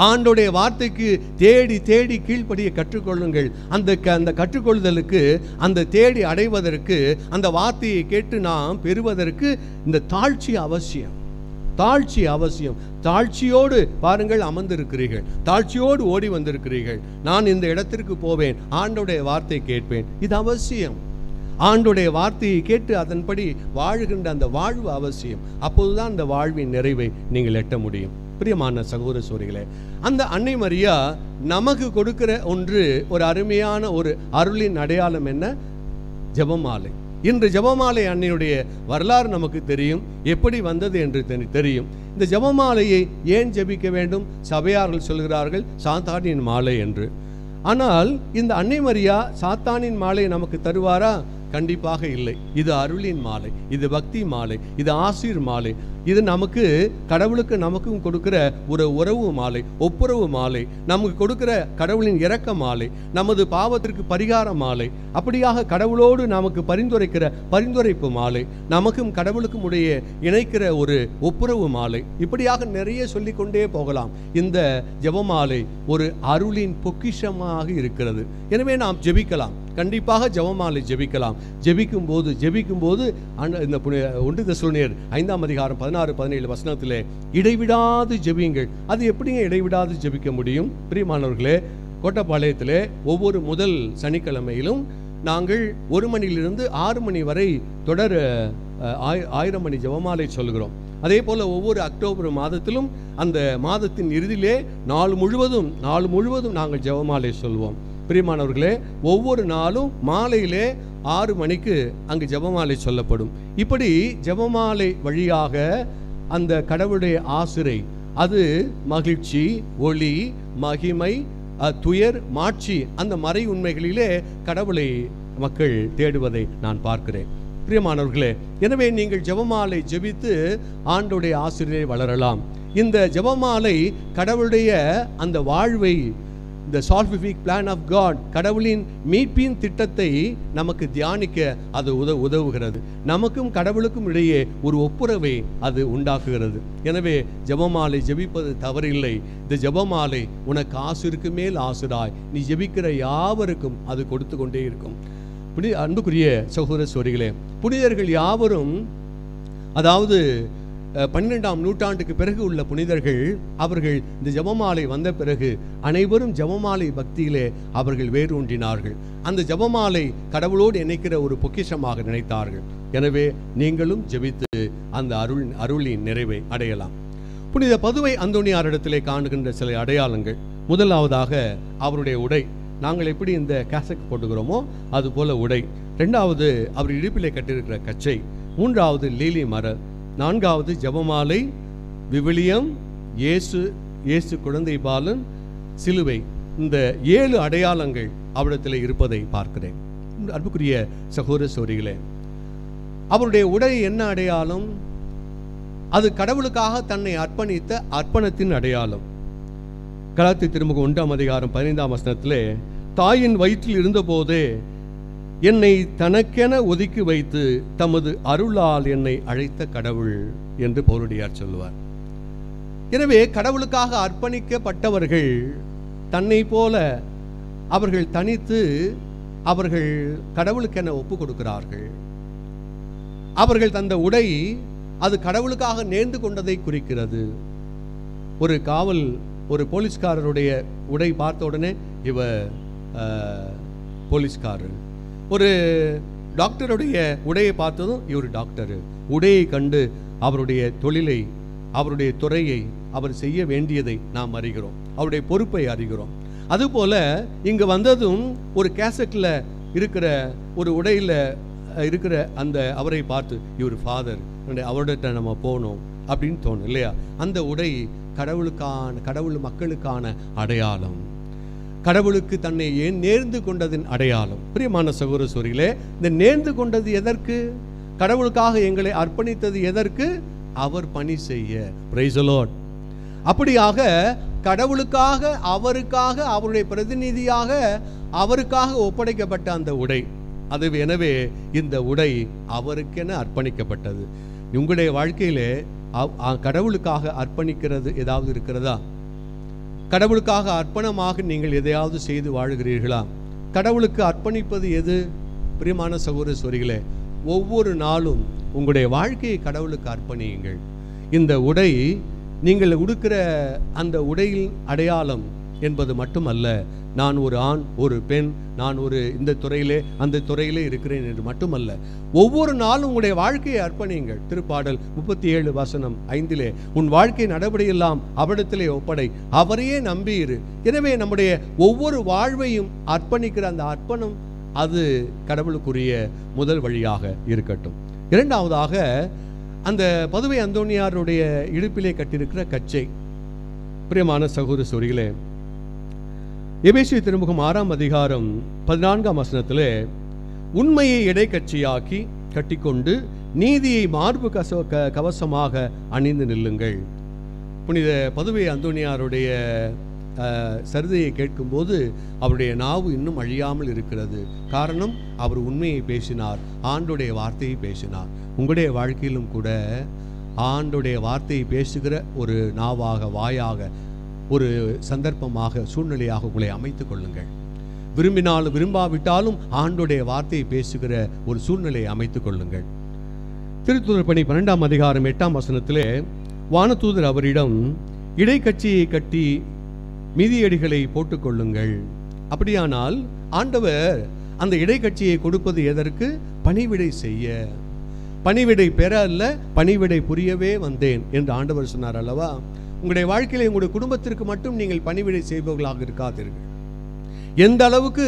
ஆண்டுடைய வார்த்தைக்கு தேடி தேடி கீழ்ப்படிய கற்றுக்கொள்ளுங்கள். அந்த கற்றுக்கொள்ளுதலுக்கு, அந்த தேடி அடைவதற்கு, அந்த வார்த்தையை கேட்டு நாம் பெறுவதற்கு இந்த தாழ்ச்சி அவசியம். தாழ்ச்சி அவசியம். தாழ்ச்சியோடு பாருங்கள் அமர்ந்திருக்கிறீர்கள், தாழ்ச்சியோடு ஓடி வந்திருக்கிறீர்கள். நான் இந்த இடத்திற்கு போவேன், ஆண்டோடைய வார்த்தை கேட்பேன், இது அவசியம். ஆண்டோடைய வார்த்தையை கேட்டு அதன்படி வாழுகின்ற அந்த வாழ்வு அவசியம். அப்போதுதான் அந்த வாழ்வின் நிறைவை நீங்கள் எட்ட முடியும். பிரியமான சகோதர சகோதரிகளே, அந்த அன்னை மரியா நமக்கு கொடுக்கிற ஒரு அருமையான ஒரு அருளின் அடையாளம் என்ன? ஜெபமாலை. இன்று ஜெபமாலை அன்னையுடைய வரலாறு நமக்கு தெரியும், எப்படி வந்தது என்று தெரியும். இந்த ஜெபமாலையை ஏன் ஜெபிக்க வேண்டும்? சபையார்கள் சொல்கிறார்கள் சாத்தானின் மாலை என்று. ஆனால் இந்த அன்னை மரியா சாத்தானின் மாலை நமக்கு தருவாரா? கண்டிப்பாக இல்லை. இது அருளின் மாலை, இது பக்தி மாலை, இது ஆசீர் மாலை, இது நமக்கு கடவுளுக்கு நமக்கும் கொடுக்கிற ஒரு உறவு மாலை, ஒப்புரவு மாலை, நமக்கு கொடுக்கிற கடவுளின் இரக்க மாலை, நமது பாவத்திற்கு பரிகார மாலை, அப்படியாக கடவுளோடு நமக்கு பரிந்துரைப்பு மாலை, நமக்கும் கடவுளுக்கும் உடைய இணைக்கிற ஒரு ஒப்புரவு மாலை. இப்படியாக நிறைய சொல்லிக்கொண்டே போகலாம். இந்த ஜெபமாலை ஒரு அருளின் பொக்கிஷமாக இருக்கிறது. எனவே நாம் ஜெபிக்கலாம், கண்டிப்பாக ஜெபமாலை ஜெபிக்கலாம். ஜெபிக்கும் போது இந்த 1 தெசலோனியர் 5ஆம் அதிகாரம் 16-17 வசனத்திலே இடைவிடாது ஜெபியுங்கள். அது எப்படிங்க இடைவிடாது ஜெபிக்க முடியும்? பிரியமானவர்களே, கோட்டப்பாளையத்திலே ஒவ்வொரு முதல் சனிக்கிழமையிலும் நாங்கள் 1 மணியிலிருந்து 6 மணி வரை தொடர் 1000 மணி ஜெபமாலை சொல்கிறோம். அதே போல் ஒவ்வொரு அக்டோபர் மாதத்திலும் அந்த மாதத்தின் இறுதியிலே நாள் முழுவதும் நாங்கள் ஜெபமாலை சொல்வோம். பிரியமானவர்களே, ஒவ்வொரு நாளும் மாலையிலே 6 மணிக்கு அங்கு ஜெபமாலை சொல்லப்படும். இப்படி ஜெபமாலை வழியாக அந்த கடவுளுடைய ஆசிரை, அது மகிழ்ச்சி, ஒளி, மகிமை, துயர், மாட்சி, அந்த மறை உண்மைகளிலே கடவுளை மக்கள் தேடுவதை நான் பார்க்கிறேன். பிரியமானவர்களே, எனவே நீங்கள் ஜெபமாலை ஜெபித்து ஆண்டவருடைய ஆசீர்வாதத்தை வளரலாம். இந்த ஜெபமாலை கடவுளுடைய அந்த வாழ்வை, இந்த சால்விஃபிக் பிளான் ஆஃப் காட், கடவுளின் மீட்பின் திட்டத்தை நமக்கு தியானிக்க அது உதவுகிறது. நமக்கும் கடவுளுக்கும் இடையே ஒரு ஒப்புரவை அது உண்டாக்குகிறது. எனவே ஜெபமாலை ஜெபிப்பது தவறில்லை. இந்த ஜெபமாலை உனக்கு ஆசிருக்கு மேல் ஆசிராய் நீ ஜெபிக்கிற யாவருக்கும் அது கொடுத்து கொண்டே இருக்கும். அன்புக்குரிய சகோதர சகோதரிகளே, புனிதர்கள் யாவரும், அதாவது 12ஆம் நூற்றாண்டுக்கு பிறகு உள்ள புனிதர்கள், அவர்கள் இந்த ஜெபமாலை வந்த பிறகு அனைவரும் ஜெபமாலை பக்தியிலே அவர்கள் வேரூன்றினார்கள். அந்த ஜெபமாலை கடவுளோடு இணைக்கிற ஒரு பொக்கிஷமாக நினைத்தார்கள். எனவே நீங்களும் ஜெபித்து அந்த அருளின் நிறைவை அடையலாம். புனித பதுவை அந்தோணியாரிடத்திலே காணுகின்ற சில அடையாளங்கள். முதலாவதாக அவருடைய உடை. நாங்கள் எப்படி இந்த கேசட் போட்டுக்கிறோமோ அது போல உடை. ரெண்டாவது அவர் இடுப்பிலே கட்டியிருக்கிற கச்சை. மூன்றாவது லீலி மலர். நான்காவது ஜெபமாலை, விவிலியம், இயேசு குழந்தை பாலன், சிலுவை. இந்த 7 அடையாளங்கள் அவரிடத்தில் இருப்பதை பார்க்கிறேன். அன்புக்குரிய சகோதர சகோதரிகளே, அவருடைய உடை என்ன அடையாளம்? அது கடவுளுக்காக தன்னை அர்ப்பணித்த அர்ப்பணத்தின் அடையாளம். கலாத்தியர் திருமுகம் 1ஆம் அதிகாரம் 15ஆம் வசனத்திலே, தாயின் வயிற்றில் இருந்தபோதே என்னை தனக்கென ஒதுக்கி வைத்து தமது அருளால் என்னை அழைத்த கடவுள் என்று பவுலடியார் சொல்லுவார். எனவே கடவுளுக்காக அர்ப்பணிக்கப்பட்டவர்கள் தன்னை போல அவர்கள் தனித்து அவர்கள் கடவுளுக்கென ஒப்பு கொடுக்கிறார்கள். அவர்கள் தந்த உடை அது கடவுளுக்காக நேர்ந்து கொண்டதை குறிக்கிறது. ஒரு போலீஸ்காரருடைய உடை பார்த்த உடனே இவ போலீஸ்காரர். ஒரு டாக்டருடைய உடையை பார்த்ததும் இவர் டாக்டர். உடையை கண்டு அவருடைய தொழிலை, அவருடைய துறையை, அவர் செய்ய வேண்டியதை நாம் அறிகிறோம், அவருடைய பொறுப்பை அறிகிறோம். அதுபோல இங்கு வந்ததும் ஒரு கேசட்டில் இருக்கிற ஒரு உடையில் இருக்கிற அந்த அவரை பார்த்து இவர் ஃபாதர், அவர்கிட்ட நம்ம போகணும் அப்படின்னு தோணும் இல்லையா? அந்த உடை கடவுள் மக்களுக்கான அடையாளம், கடவுளுக்கு தன்னை ஏன் நேர்ந்து கொண்டதின் அடையாளம். பிரியமான சகோதர சகோதரிகளே, இந்த நேர்ந்து கொண்டது எதற்கு? கடவுளுக்காக எங்களை அர்ப்பணித்தது எதற்கு? அவர் பணி செய்ய. Price the Lord. அப்படியாக கடவுளுக்காக, அவருக்காக, அவருடைய பிரதிநிதியாக அவருக்காக ஒப்படைக்கப்பட்ட அந்த உடை அது. எனவே இந்த உடை அவருக்கென அர்ப்பணிக்கப்பட்டது. உங்களுடைய வாழ்க்கையிலே கடவுளுக்காக அர்ப்பணிக்கிறது ஏதாவது இருக்கிறதா? கடவுளுக்காக அர்ப்பணமாக நீங்கள் எதையாவது செய்து வாழுகிறீர்களா? கடவுளுக்கு அர்ப்பணிப்பது எது? பிரியமான சகோதர சகோதரிகளே, ஒவ்வொரு நாளும் உங்களுடைய வாழ்க்கையை கடவுளுக்கு அர்ப்பணியுங்கள். இந்த உடை, நீங்கள் உடுக்கிற அந்த உடையில் அடையாளம் என்பது மட்டுமல்ல, நான் ஒரு ஆண், ஒரு பெண், நான் ஒரு இந்த துறையிலே அந்த துறையிலே இருக்கிறேன் என்று மட்டுமல்ல, ஒவ்வொரு நாளும் உங்களுடைய வாழ்க்கையை அர்ப்பணியுங்கள். திருப்பாடல் 37:5 உன் வாழ்க்கை நடபடியெல்லாம் அவரிடத்திலே ஒப்படை, அவரையே நம்பியிரு. எனவே நம்முடைய ஒவ்வொரு வாழ்வையும் அர்ப்பணிக்கிற அந்த அர்ப்பணம் அது கடவுளுக்குரிய முதல் வழியாக இருக்கட்டும். இரண்டாவதாக அந்த பதுவை அந்தோணியாருடைய இடுப்பிலே கட்டியிருக்கிற கச்சை. பிரியமான சகோதர சகோதரிகளே, எபேசியர் திருமுகம் 6ஆம் அதிகாரம் 14ஆம் வசனத்திலே, உண்மையை இடைக்கட்சியாக்கி கட்டிக்கொண்டு நீதியை மார்பு கவசமாக அணிந்து நில்லுங்கள். புனித பதுவை அந்தோணியாருடைய சரிதையை கேட்கும்போது அவருடைய நாவு இன்னும் அழியாமல் இருக்கிறது. காரணம், அவர் உண்மையை பேசினார், ஆண்டோடைய வார்த்தையை பேசினார். உங்களுடைய வாழ்க்கையிலும் கூட ஆண்டோடைய வார்த்தையை பேசுகிற ஒரு நாவாக, வாயாக, ஒரு சந்தர்ப்பமாக, சூழ்நிலையாக உங்களை அமைத்துக் கொள்ளுங்கள். விரும்பினாலும் விரும்பாவிட்டாலும் ஆண்டோடைய வார்த்தையை பேசுகிற ஒரு சூழ்நிலையை அமைத்துக் கொள்ளுங்கள். திருத்தூதர் பணி 12ஆம் அதிகாரம் 8ஆம் வசனத்திலே, வானதூதர் அவரிடம் இடைக்கட்சியை கட்டி மிதியடிகளை போட்டுக்கொள்ளுங்கள். அப்படியானால் ஆண்டவர் அந்த இடைக்கட்சியை கொடுப்பது எதற்கு? பணிவிடை செய்ய. பணிவிடை பெற அல்ல, பணிவிடை புரியவே வந்தேன் என்று ஆண்டவர் சொன்னார் அல்லவா? உங்களுடைய வாழ்க்கையில் உங்களுடைய குடும்பத்திற்கு மட்டும் நீங்கள் பணிவிடை செய்பவர்களாக இருக்காதீர்கள். எந்த அளவுக்கு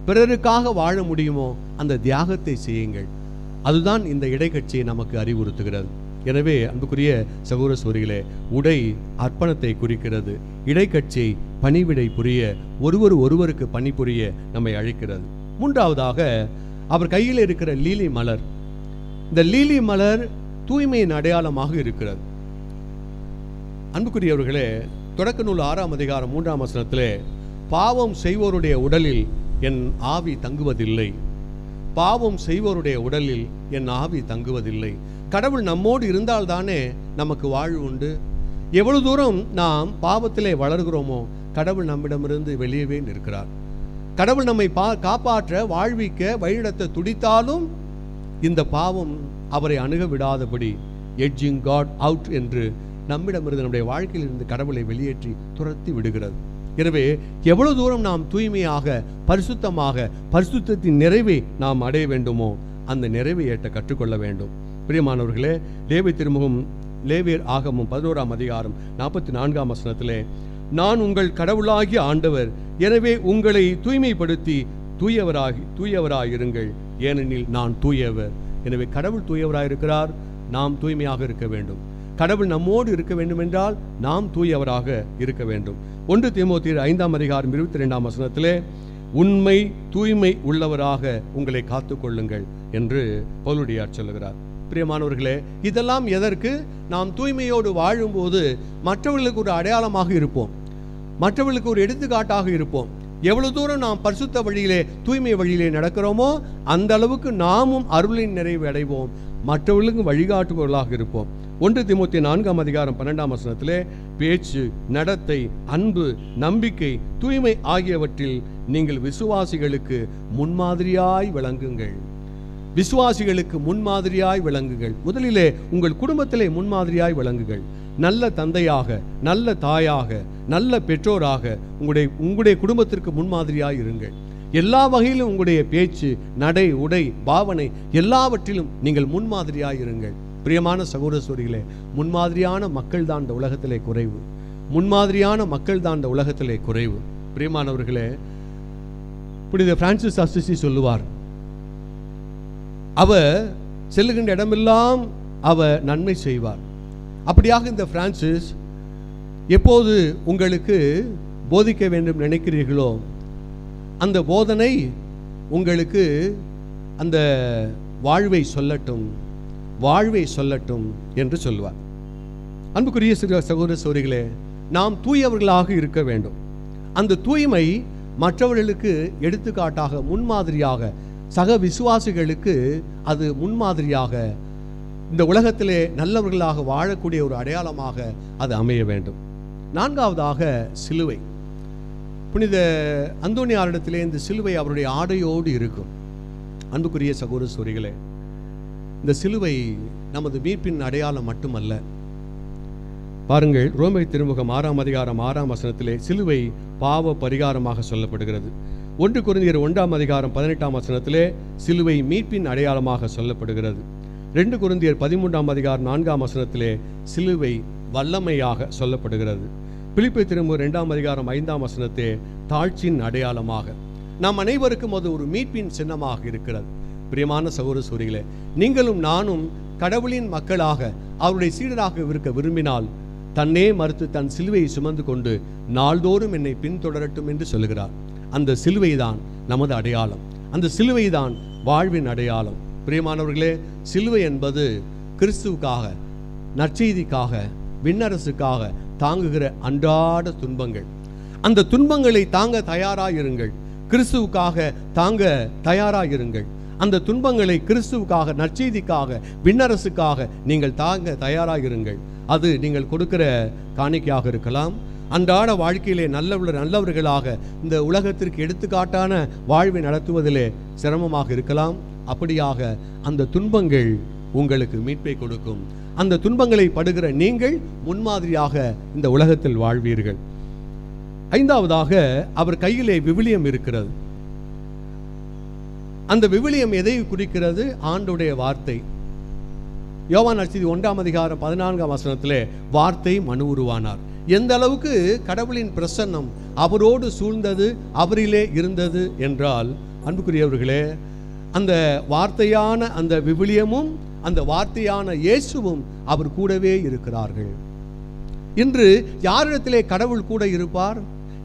பிறருக்காக வாழ முடியுமோ அந்த தியாகத்தை செய்யுங்கள். அதுதான் இந்த இடைக்கட்சியை நமக்கு அறிவுறுத்துகிறது. எனவே அன்புக்குரிய சகோதர சகோதரிகளே, உடை அர்ப்பணத்தை குறிக்கிறது. இடைக்கட்சி பணிவிடை புரிய, ஒருவருக்கு பணிபுரிய நம்மை அழைக்கிறது. மூன்றாவதாக அவர் கையில் இருக்கிற லீலி மலர். இந்த லீலி மலர் தூய்மையின் அடையாளமாக இருக்கிறது. அன்புக்குரியவர்களே, தொடக்க நூல் 6ஆம் அதிகாரம் 3ஆம் வசனத்திலே, பாவம் செய்வோருடைய உடலில் என் ஆவி தங்குவதில்லை, பாவம் செய்வோருடைய உடலில் என் ஆவி தங்குவதில்லை. கடவுள் நம்மோடு இருந்தால்தானே நமக்கு வாழ்வு உண்டு. எவ்வளவு தூரம் நாம் பாவத்திலே வளர்கிறோமோ கடவுள் நம்மிடமிருந்து வெளியவே நிற்கிறார். கடவுள் நம்மை காப்பாற்ற, வாழ்விக்க, வழிநடத்த துடித்தாலும் இந்த பாவம் அவரை அணுக விடாதபடி எட்ஜிங் காட் அவுட் என்று நம்மிடமிருந்து, நம்முடைய வாழ்க்கையில் இருந்து கடவுளை வெளியேற்றி துரத்தி விடுகிறது. எனவே எவ்வளவு தூரம் நாம் தூய்மையாக, பரிசுத்தமாக, பரிசுத்தத்தின் நிறைவை நாம் அடைய வேண்டுமோ அந்த நிறைவை ஏற்ற கற்றுக்கொள்ள வேண்டும். பிரியமானவர்களே, லேவி திருமுகம், லேவியர் ஆகமம் 11ஆம் அதிகாரம் 44ஆம் வசனத்திலே, நான் உங்கள் கடவுளாகிய ஆண்டவர், எனவே உங்களை தூய்மைப்படுத்தி தூயவராயிருங்கள், ஏனெனில் நான் தூயவர். எனவே கடவுள் தூயவராயிருக்கிறார், நாம் தூய்மையாக இருக்க வேண்டும். கடவுள் நம்மோடு இருக்க வேண்டும் என்றால் நாம் தூயவராக இருக்க வேண்டும். 1 தீமோத்தேயு 5ஆம் அதிகாரம் 22ஆம் வசனத்திலே, உண்மை தூய்மை உள்ளவராக உங்களை காத்துக்கொள்ளுங்கள் என்று பவுலடியார் சொல்லுகிறார். பிரியமானவர்களே, இதெல்லாம் எதற்கு? நாம் தூய்மையோடு வாழும்போது மற்றவர்களுக்கு ஒரு அடையாளமாக இருப்போம், மற்றவர்களுக்கு ஒரு எடுத்துக்காட்டாக இருப்போம். எவ்வளவு தூரம் நாம் பரிசுத்த வழியிலே, தூய்மை வழியிலே நடக்கிறோமோ அந்த அளவுக்கு நாமும் அருளின் நிறைவு அடைவோம், மற்றவர்களுக்கு வழிகாட்டுபவர்களாக இருப்போம். 1 தீமோத்தேயு 4ஆம் அதிகாரம் 12ஆம் வசனத்திலே, பேச்சு, நடத்தை, அன்பு, நம்பிக்கை, தூய்மை ஆகியவற்றில் நீங்கள் விசுவாசிகளுக்கு முன்மாதிரியாய் விளங்குங்கள். விசுவாசிகளுக்கு முன்மாதிரியாய் விளங்குங்கள். முதலிலே உங்கள் குடும்பத்திலே முன்மாதிரியாய் விளங்குங்கள். நல்ல தந்தையாக, நல்ல தாயாக, நல்ல பெற்றோராக உங்களுடைய குடும்பத்திற்கு முன்மாதிரியாய் இருங்கள். எல்லா வகையிலும் உங்களுடைய பேச்சு, நடை, உடை, பாவனை எல்லாவற்றிலும் நீங்கள் முன்மாதிரியாய் இருங்கள். பிரியமான சகோதர சகோதரிகளே, முன்மாதிரியான மக்கள் தான் இந்த உலகத்திலே குறைவு. முன்மாதிரியான மக்கள் தான் இந்த உலகத்திலே குறைவு. பிரியமானவர்களே, புனித பிரான்சிஸ் அசிசி சொல்லுவார், அவர் செல்லுகின்ற இடமெல்லாம் அவர் நன்மை செய்வார். அப்படியாக இந்த பிரான்சிஸ் எப்போது உங்களுக்கு போதிக்க வேண்டும் நினைக்கிறீர்களோ அந்த போதனை உங்களுக்கு அந்த வாழ்வை சொல்லட்டும், வாழ்வை சொல்லட்டும் என்று சொல்வார். அன்புக்குரிய சகோதர சகோதரிகளே, நாம் தூயவர்களாக இருக்க வேண்டும். அந்த தூய்மை மற்றவர்களுக்கு எடுத்துக்காட்டாக, முன்மாதிரியாக, சக விசுவாசிகளுக்கு அது முன்மாதிரியாக, இந்த உலகத்திலே நல்லவர்களாக வாழக்கூடிய ஒரு அடையாளமாக அது அமைய வேண்டும். 4ஆவதாக சிலுவை. புனித அந்தோனியாரிடத்திலே இந்த சிலுவை அவருடைய ஆடையோடு இருக்கும். அன்புக்குரிய சகோதர சகோதரிகளே, இந்த சிலுவை நமது மீட்பின் அடையாளம் மட்டுமல்ல. பாருங்கள், ரோமை திருமுகம் 6ஆம் அதிகாரம் 6ஆம் வசனத்திலே சிலுவை பாவ பரிகாரமாக சொல்லப்படுகிறது. 1 கொரிந்தியர் 1ஆம் அதிகாரம் 18ஆம் வசனத்திலே சிலுவை மீட்பின் அடையாளமாக சொல்லப்படுகிறது. 2 கொரிந்தியர் 13ஆம் அதிகாரம் 4ஆம் வசனத்திலே சிலுவை வல்லமையாக சொல்லப்படுகிறது. பிலிப்பி திருமுகம் 2ஆம் அதிகாரம் 5ஆம் வசனத்திலே தாழ்ச்சியின் அடையாளமாக. நாம் அனைவருக்கும் அது ஒரு மீட்பின் சின்னமாக இருக்கிறது. பிரியமான சகோதர சகோதரிகளே, நீங்களும் நானும் கடவுளின் மக்களாக, அவருடைய சீடராக இருக்க விரும்பினால் தன்னே மறுத்து தன் சிலுவையை சுமந்து கொண்டு நாள்தோறும் என்னை பின்தொடரட்டும் என்று சொல்லுகிறார். அந்த சிலுவை தான் நமது அடையாளம், அந்த சிலுவை தான் வாழ்வின் அடையாளம். பிரியமானவர்களே, சிலுவை என்பது கிறிஸ்துவுக்காக, நற்செய்திக்காக, விண்ணரசுக்காக தாங்குகிற அன்றாட துன்பங்கள். அந்த துன்பங்களை தாங்க தயாராயிருங்கள். கிறிஸ்துவுக்காக தாங்க தயாராயிருங்கள். அந்த துன்பங்களை கிறிஸ்துவுக்காக, நற்செய்திக்காக, விண்ணரசுக்காக நீங்கள் தாங்க தயாராயிருங்கள். அது நீங்கள் கொடுக்கிற காணிக்கையாக இருக்கலாம். அன்றாட வாழ்க்கையிலே நல்லவர்களாக இந்த உலகத்திற்கு எடுத்துக்காட்டான வாழ்வை நடத்துவதிலே சிரமமாக இருக்கலாம். அப்படியாக அந்த துன்பங்கள் உங்களுக்கு மீட்பை கொடுக்கும். அந்த துன்பங்களை படுகிற நீங்கள் முன்மாதிரியாக இந்த உலகத்தில் வாழ்வீர்கள். 5ஆவதாக அவர் கையிலே விவிலியம் இருக்கிறது. அந்த விவிலியம் எதை குறிக்கிறது? ஆண்டவருடைய வார்த்தை. யோவான் நற்செய்தி 1ஆம் அதிகாரம் 14ஆம் வசனத்திலே வார்த்தை மனு உருவானார். எந்த அளவுக்கு கடவுளின் பிரசன்னம் அவரோடு சூழ்ந்தது, அவரிலே இருந்தது என்றால், அன்புக்குரியவர்களே, அந்த வார்த்தையான அந்த விவிலியமும் அந்த வார்த்தையான இயேசுவும் அவர் கூடவே இருக்கிறார்கள். இன்று யாரிடத்திலே கடவுள் கூட இருப்பார்?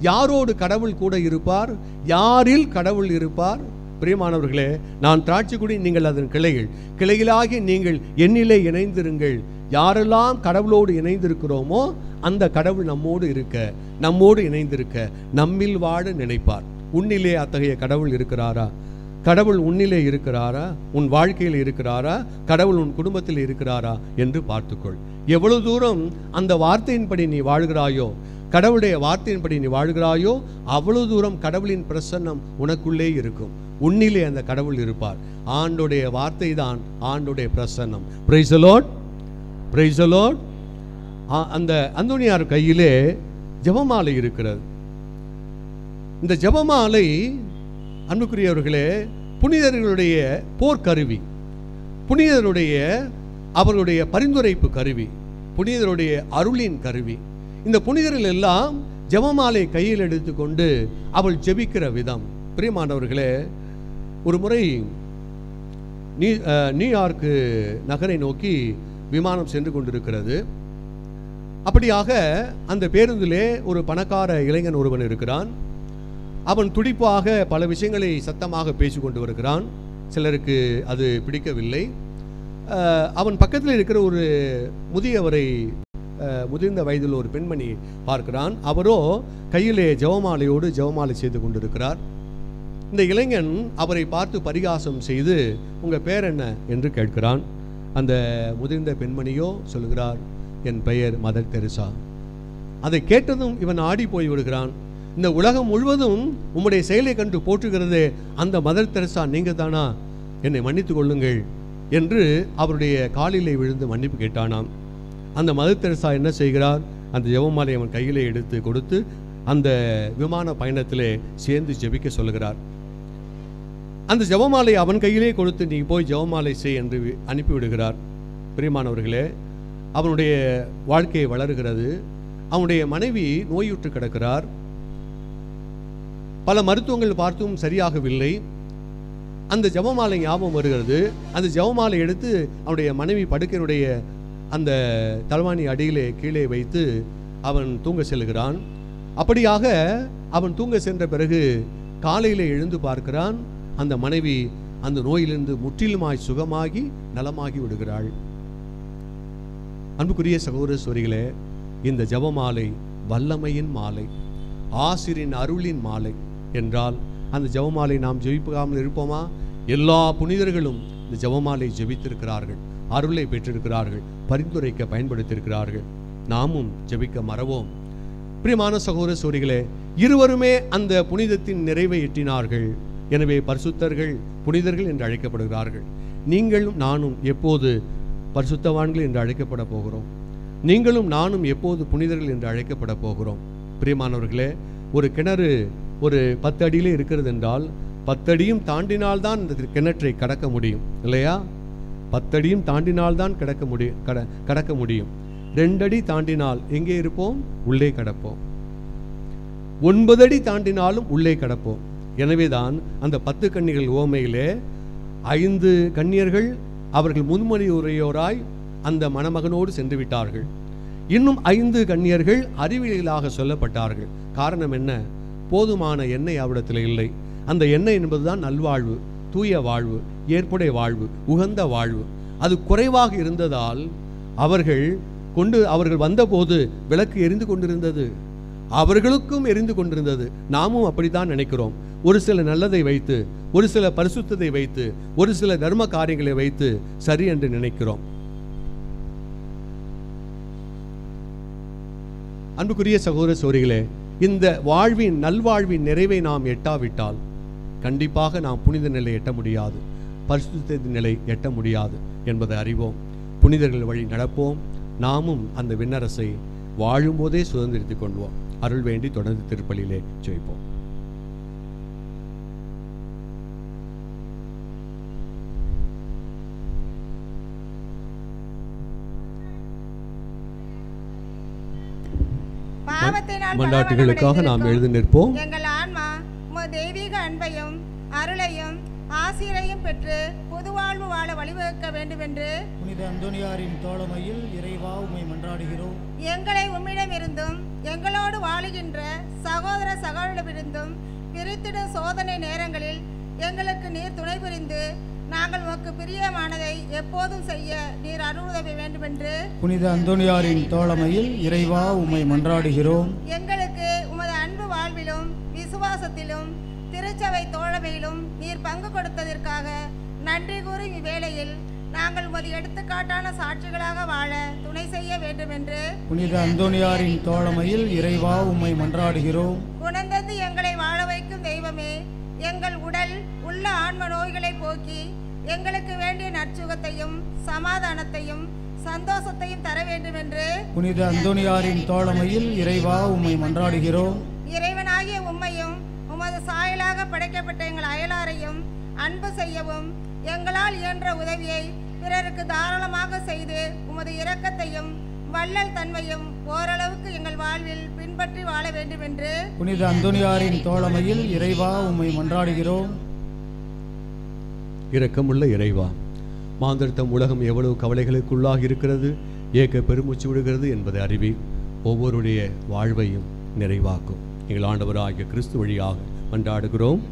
யாரோடு கடவுள் கூட இருப்பார்? யாரில் கடவுள் இருப்பார்? பிரியமானவர்களே, நான் திராட்சை கொடி, நீங்கள் அதன் கிளைகள். கிளைகளாகி நீங்கள் என்னிலே இணைந்திருங்கள். யாரெல்லாம் கடவுளோடு இணைந்திருக்கிறோமோ அந்த கடவுள் நம்மோடு இருக்க, நம்மோடு இணைந்திருக்க, நம்மில் வாழ நினைப்பார். உன்னிலே அத்தகைய கடவுள் இருக்கிறாரா? கடவுள் உன்னிலே இருக்கிறாரா? உன் வாழ்க்கையில் இருக்கிறாரா? கடவுள் உன் குடும்பத்தில் இருக்கிறாரா என்று பார்த்துக்கொள். எவ்வளவு தூரம் அந்த வார்த்தையின்படி நீ வாழ்கிறாயோ, கடவுளுடைய வார்த்தையின்படி நீ வாழ்கிறாயோ, அவ்வளவு தூரம் கடவுளின் பிரசன்னம் உனக்குள்ளே இருக்கும். உன்னிலே அந்த கடவுள் இருப்பார். ஆண்டோடைய வார்த்தை தான் ஆண்டோடைய பிரசன்னம். Price the Lord, price the Lord. அந்த அந்தோனியார் கையிலே ஜெபமாலை இருக்கிறது. இந்த ஜெபமாலை அன்புக்குரியவர்களே புனிதர்களுடைய போர்க்கருவி, புனிதருடைய அவர்களுடைய பரிந்துரைப்பு கருவி, புனிதருடைய அருளின் கருவி. இந்த புனிதர்கள் எல்லாம் ஜெபமாலை கையில் எடுத்துக்கொண்டு அவள் ஜெபிக்கிற விதம். பிரியமானவர்களே, ஒரு முறை நியூயார்க்கு நகரை நோக்கி விமானம் சென்று கொண்டிருக்கிறது. அப்படியாக அந்த பேருந்திலே ஒரு பணக்கார இளைஞன் ஒருவன் இருக்கிறான். அவன் துடிப்பாக பல விஷயங்களை சத்தமாக பேசிக்கொண்டு வருகிறான். சிலருக்கு அது பிடிக்கவில்லை. அவன் பக்கத்தில் இருக்கிற ஒரு முதியவரை, முதிர்ந்த வயதில் ஒரு பெண்மணி பார்க்கிறான். அவரோ கையிலே ஜெபமாலையோடு ஜெபமாலை செய்து கொண்டிருக்கிறார். இந்த இளைஞன் அவரை பார்த்து பரிகாசம் செய்து, உங்கள் பேர் என்ன என்று கேட்கிறான். அந்த முதிர்ந்த பெண்மணியோ சொல்கிறார், என் பெயர் மதர் தெரசா. அதை கேட்டதும் இவன் ஆடி போய் விடுகிறான். இந்த உலகம் முழுவதும் உம்முடைய செயலை கண்டு போற்றுகிறதே அந்த மதர் தெரசா நீங்கள் தானா? என்னை மன்னித்து கொள்ளுங்கள் என்று அவருடைய காலிலே விழுந்து மன்னிப்பு கேட்டானாம். அந்த மதர் தெரசா என்ன செய்கிறார்? அந்த ஜெபமாலை அவன் கையிலே எடுத்து கொடுத்து அந்த விமான பயணத்திலே சேர்ந்து ஜெபிக்க சொல்கிறார். அந்த ஜெபமாலை அவன் கையிலே கொடுத்து நீ போய் ஜெபமாலை செய் என்று அனுப்பிவிடுகிறார். பிரியமானவர்களே, அவனுடைய வாழ்க்கையை வளர்கிறது. அவனுடைய மனைவி நோயுற்று கிடக்கிறார். பல மருத்துவங்கள் பார்த்தும் சரியாகவில்லை. அந்த ஜெபமாலை ஞாபகம் வருகிறது. அந்த ஜெபமாலை எடுத்து அவனுடைய மனைவி படுக்கையினுடைய அந்த தலவாணி அடியிலே கீழே வைத்து அவன் தூங்க செல்கிறான். அப்படியாக அவன் தூங்க சென்ற பிறகு காலையிலே எழுந்து பார்க்கிறான். அந்த மனைவி அந்த நோயிலிருந்து முற்றிலுமாய் சுகமாகி நலமாகி விடுகிறாள். அன்புக்குரிய சகோதர சகோதரிகளே, இந்த ஜெபமாலை வல்லமையின் மாலை, ஆசிரின் அருளின் மாலை என்றால் அந்த ஜெபமாலை நாம் ஜெபிக்காமல் இருப்போமா? எல்லா புனிதர்களும் இந்த ஜெபமாலை ஜெபித்திருக்கிறார்கள், அருளை பெற்றிருக்கிறார்கள், பரிந்துரைக்க பயன்படுத்தியிருக்கிறார்கள். நாமும் ஜெபிக்க மறவோம். பிரியமான சகோதர சகோதரிகளே, இருவருமே அந்த புனிதத்தின் நிறைவை எட்டினார்கள். எனவே பரிசுத்தர்கள் புனிதர்கள் என்று அழைக்கப்படுகிறார்கள். நீங்களும் நானும் எப்போது பரிசுத்தவான்கள் என்று அழைக்கப்பட போகிறோம்? நீங்களும் நானும் எப்போது புனிதர்கள் என்று அழைக்கப்பட போகிறோம்? பிரியமானவர்களே, ஒரு கிணறு ஒரு 10 அடியிலே இருக்கிறது என்றால் 10 அடியும் தாண்டினால்தான் இந்த கிணற்றை கடக்க முடியும், இல்லையா? 10 அடியும் தாண்டினால்தான் கடக்க முடியும். 2 அடி தாண்டினால் எங்கே இருப்போம்? உள்ளே கடப்போம். 9 அடி தாண்டினாலும் உள்ளே கடப்போம். எனவேதான் அந்த 10 கன்னிகள் உவமையிலே 5 கன்னியர்கள் அவர்கள் முன்மொழி உரையோராய் அந்த மணமகனோடு சென்று விட்டார்கள். இன்னும் 5 கன்னியர்கள் அறிவியலாக சொல்லப்பட்டார்கள். காரணம் என்ன? போதுமான எண்ணெய் அவரிடத்தில் இல்லை. அந்த எண்ணெய் என்பதுதான் நல்வாழ்வு, தூய வாழ்வு, ஏற்புடைய வாழ்வு, உகந்த வாழ்வு. அது குறைவாக இருந்ததால் அவர்கள் வந்தபோது விளக்கு எரிந்து கொண்டிருந்தது, அவர்களுக்கும் எரிந்து கொண்டிருந்தது. நாமும் அப்படித்தான் நினைக்கிறோம். ஒரு சில நல்லதை வைத்து, ஒரு சில பரிசுத்தத்தை வைத்து, ஒரு சில தர்ம காரியங்களை வைத்து சரி என்று நினைக்கிறோம். அன்புக்குரிய சகோதர சகோதரிகளே, இந்த வாழ்வின் நல்வாழ்வின் நிறைவை நாம் எட்டாவிட்டால் கண்டிப்பாக நாம் புனித நிலை எட்ட முடியாது, பரிசுத்த நிலை எட்ட முடியாது என்பதை அறிவோம். புனிதர்கள் வழி நடப்போம். நாமும் அந்த விண்ணரசை வாழும்போதே சுதந்திரித்துக் கொள்வோம். அருள் வேண்டி தொடர்ந்து திருப்பலியிலே ஜெயிப்போம். மன்றாட்டுகளுக்காக நாம் எழுந்து நிற்போம். எங்கள் ஆன்மா தெய்வீக அன்பையும் அருளையும் ஆசிரையும் பெற்று புது வாழ்வு வாழ வழிவகுக்க வேண்டும் என்று புனித அந்தோனியாரின் தோழமையில் இறைவா உம்மை மன்றாடுகிறோம். எங்களை உம்மிடமிருந்தும் எங்களோடு வாழுகின்ற சகோதர சகோதரிடமிருந்தும் பிரித்திடும் சோதனை நேரங்களில் எங்களுக்கு நீர் துணை புரிந்து நாங்கள் உமக்கு பிரியமானதை எப்போதும் செய்ய நீர் அருளுதவி வேண்டுமென்று புனித அந்தோனியாரின் தோழமையில் இறைவா உம்மை மன்றாடுகிறோம். எங்களுக்கு உமது அன்பு வாழ்விலும் விசுவாசத்திலும் திருச்சபை தோழமையிலும் நீர் பங்கு கொடுத்ததற்காக நன்றி கூறும் இவ்வேளையில் நாங்கள் உமது எடுத்துக்காட்டான சாட்சிகளாக வாழ துணை செய்ய வேண்டுமென்று புனித அந்தோனியாரின் தோழமையில் இறைவா உம்மை மன்றாடுகிறோம். குணந்தந்து எங்களை வாழ வைக்கும் தெய்வமே, எங்கள் உடல் உள்ள ஆன்ம நோய்களை போக்கி எங்களுக்கு வேண்டிய நற்சுகத்தையும் சமாதானத்தையும் சந்தோஷத்தையும் தர வேண்டுமென்று புனித அந்தோனியாரின் தோழமையில் இறைவா உம்மை மன்றாடுகிறோம். இறைவனாகிய உம்மையும் உமது சாயலாக படைக்கப்பட்ட எங்கள் அயலாரையும் அன்பு செய்யவும் எங்களால் இயன்ற உதவியை பிறருக்கு தாராளமாக செய்து உமது இரக்கத்தையும் வள்ளல் தன்மையும் ஓரளவுக்கு எங்கள் வாழ்வில் பின்பற்றி வாழ வேண்டுமென்று புனித அந்தோனியாரின் தோழமையில் இறைவா உம்மை மன்றாடுகிறோம். இரக்கமுள்ள இறைவா, மாந்தர்த்தம் உலகம் எவ்வளவு கவலைகளுக்குள்ளாக இருக்கிறது, ஏக்க பெருமூச்சு விடுகிறது என்பதை அறிவி ஒவ்வொருடைய வாழ்வையும் நிறைவாக்கும். எங்கள் ஆண்டவராகிய கிறிஸ்து வழியாக மன்றாடுகிறோம்.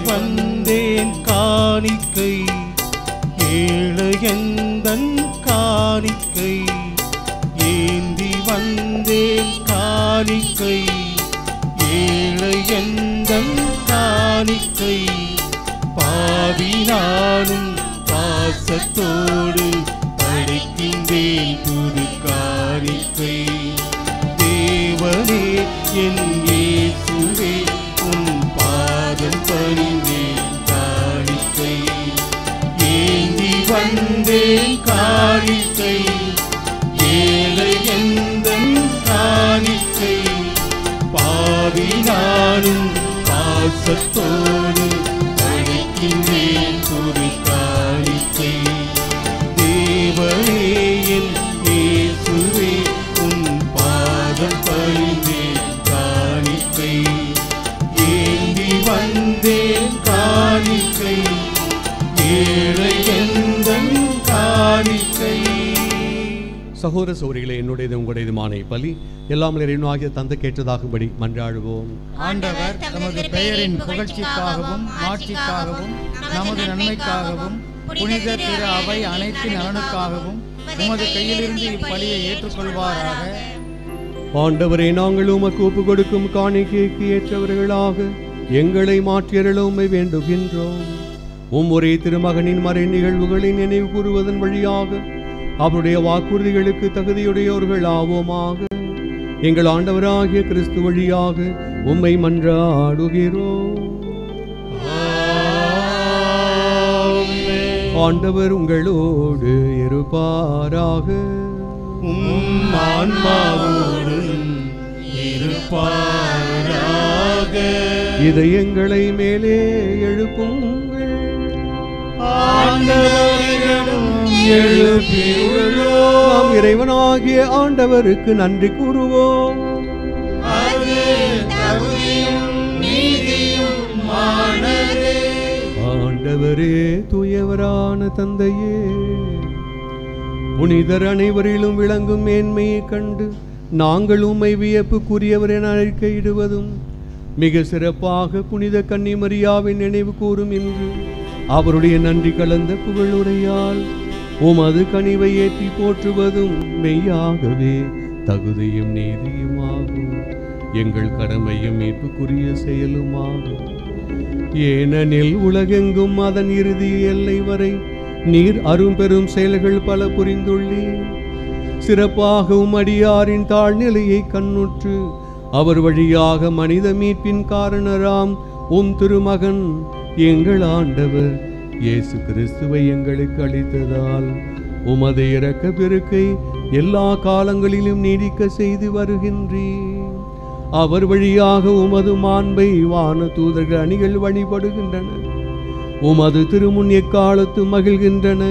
வந்தேன் காணிக்கை ஏழையந்தன் காணிக்கை, ஏந்தி வந்தேன் காணிக்கை ஏழையந்தன் காணிக்கை, பாவி நானும் பாசத்தோடு படைக்கின்றேன் புது காணிக்கை. தேவனே என் இயேசுவே உன் பாதம் பணிந்தேன் காணிக்கை, ஏந்தி வந்தேன் காணிக்கை ஏழை எந்தன் காணிக்கை, பாவி நானும் பாசத்தோடு படைக்கின்றேன் புது காணிக்கை. தேவனே என் இயேசுவே உன் பாதம் பணிந்தேன் காணிக்கை, ஏந்தி வந்தேன் காணிக்கை ஏழை எந்தன் காணிக்கை. சகோதர சகோதரிகளே, என்னுடையது உங்களுடையதுமான பலி எல்லாம் இறைவனாகிய தந்தை கேட்டதாகும்படி மன்றாடுவோம். ஆண்டவர் தமது பெயரின் புகழ்ச்சிக்காகவும் மாட்சிக்காகவும் நமது நன்மைக்காகவும் புனித திரு அவை அனைத்து நலனுக்காகவும் உமது கையிலிருந்து இப்பலியை ஏற்றுக்கொள்வாராக. ஆண்டவரே, நாங்கள் உமக்கு ஒப்பு கொடுக்கும் காணிக்கைக்கு ஏற்றவர்களாக எங்களை மாற்றியருள உம்மை வேண்டுகின்றோம். ஒரே திருமகனின் மறை நிகழ்வுகளை நினைவு கூறுவதன் வழியாக அவருடைய வாக்குறுதிகளுக்கு தகுதியுடையோர்கள் ஆவோமாக. எங்கள் ஆண்டவராகிய கிறிஸ்து வழியாக உம்மை மன்றாடுகிறோம். ஆண்டவர் உங்களோடு இருப்பாராக. உம் ஆன்மாவோடும் இருப்பாராக. இதயங்களை மேலே எழுப்புங்கள். ஆண்டவரிடம் எழுப்பியுள்ளோம். நாம் இறைவனாகிய ஆண்டவருக்கு நன்றி கூறுவோம். அது தகுதியும் நீதியுமானதே. ஆண்டவரே, தூயவரான தந்தையே, புனிதர் அனைவரிலும் விளங்கும் மேன்மையை கண்டு நாங்கள் உம்மை வியப்புக்குரியவர் என அறிக்கையிடுவதும், மிக சிறப்பாக புனித கன்னிமரியாவின் நினைவு கூறும் என்று அவருடைய நன்றி கலந்த புகழுரையால் உமது கனிவை ஏற்றி போற்றுவதும் மெய்யாகவே தகுதியும் நீதியுமாகும். எங்கள் கடமையும் மீட்புக்குரிய செயலுமாகும். ஏனெனில் உலகெங்கும் அதன் இறுதி எல்லை வரை நீர் அரும்பெரும் செயல்கள் பல புரிந்துள்ளீர். சிறப்பாக அடியாரின் தாழ்நிலையை கண்ணுற்று அவர் வழியாக மனித மீட்பின் காரணராம் திருமகன் எங்கள் ஆண்டவர் இயேசு கிறிஸ்துவை எங்களுக்கு அளித்ததால் உமது இரக்க பெருக்கை எல்லா காலங்களிலும் நீடிக்க செய்து வருகின்றீர். அவர் வழியாக உமது மாண்பை வான தூதர்கள் அணிகள் வழிபடுகின்றன. உமது திருமுன் எக்காலத்து மகிழ்கின்றன.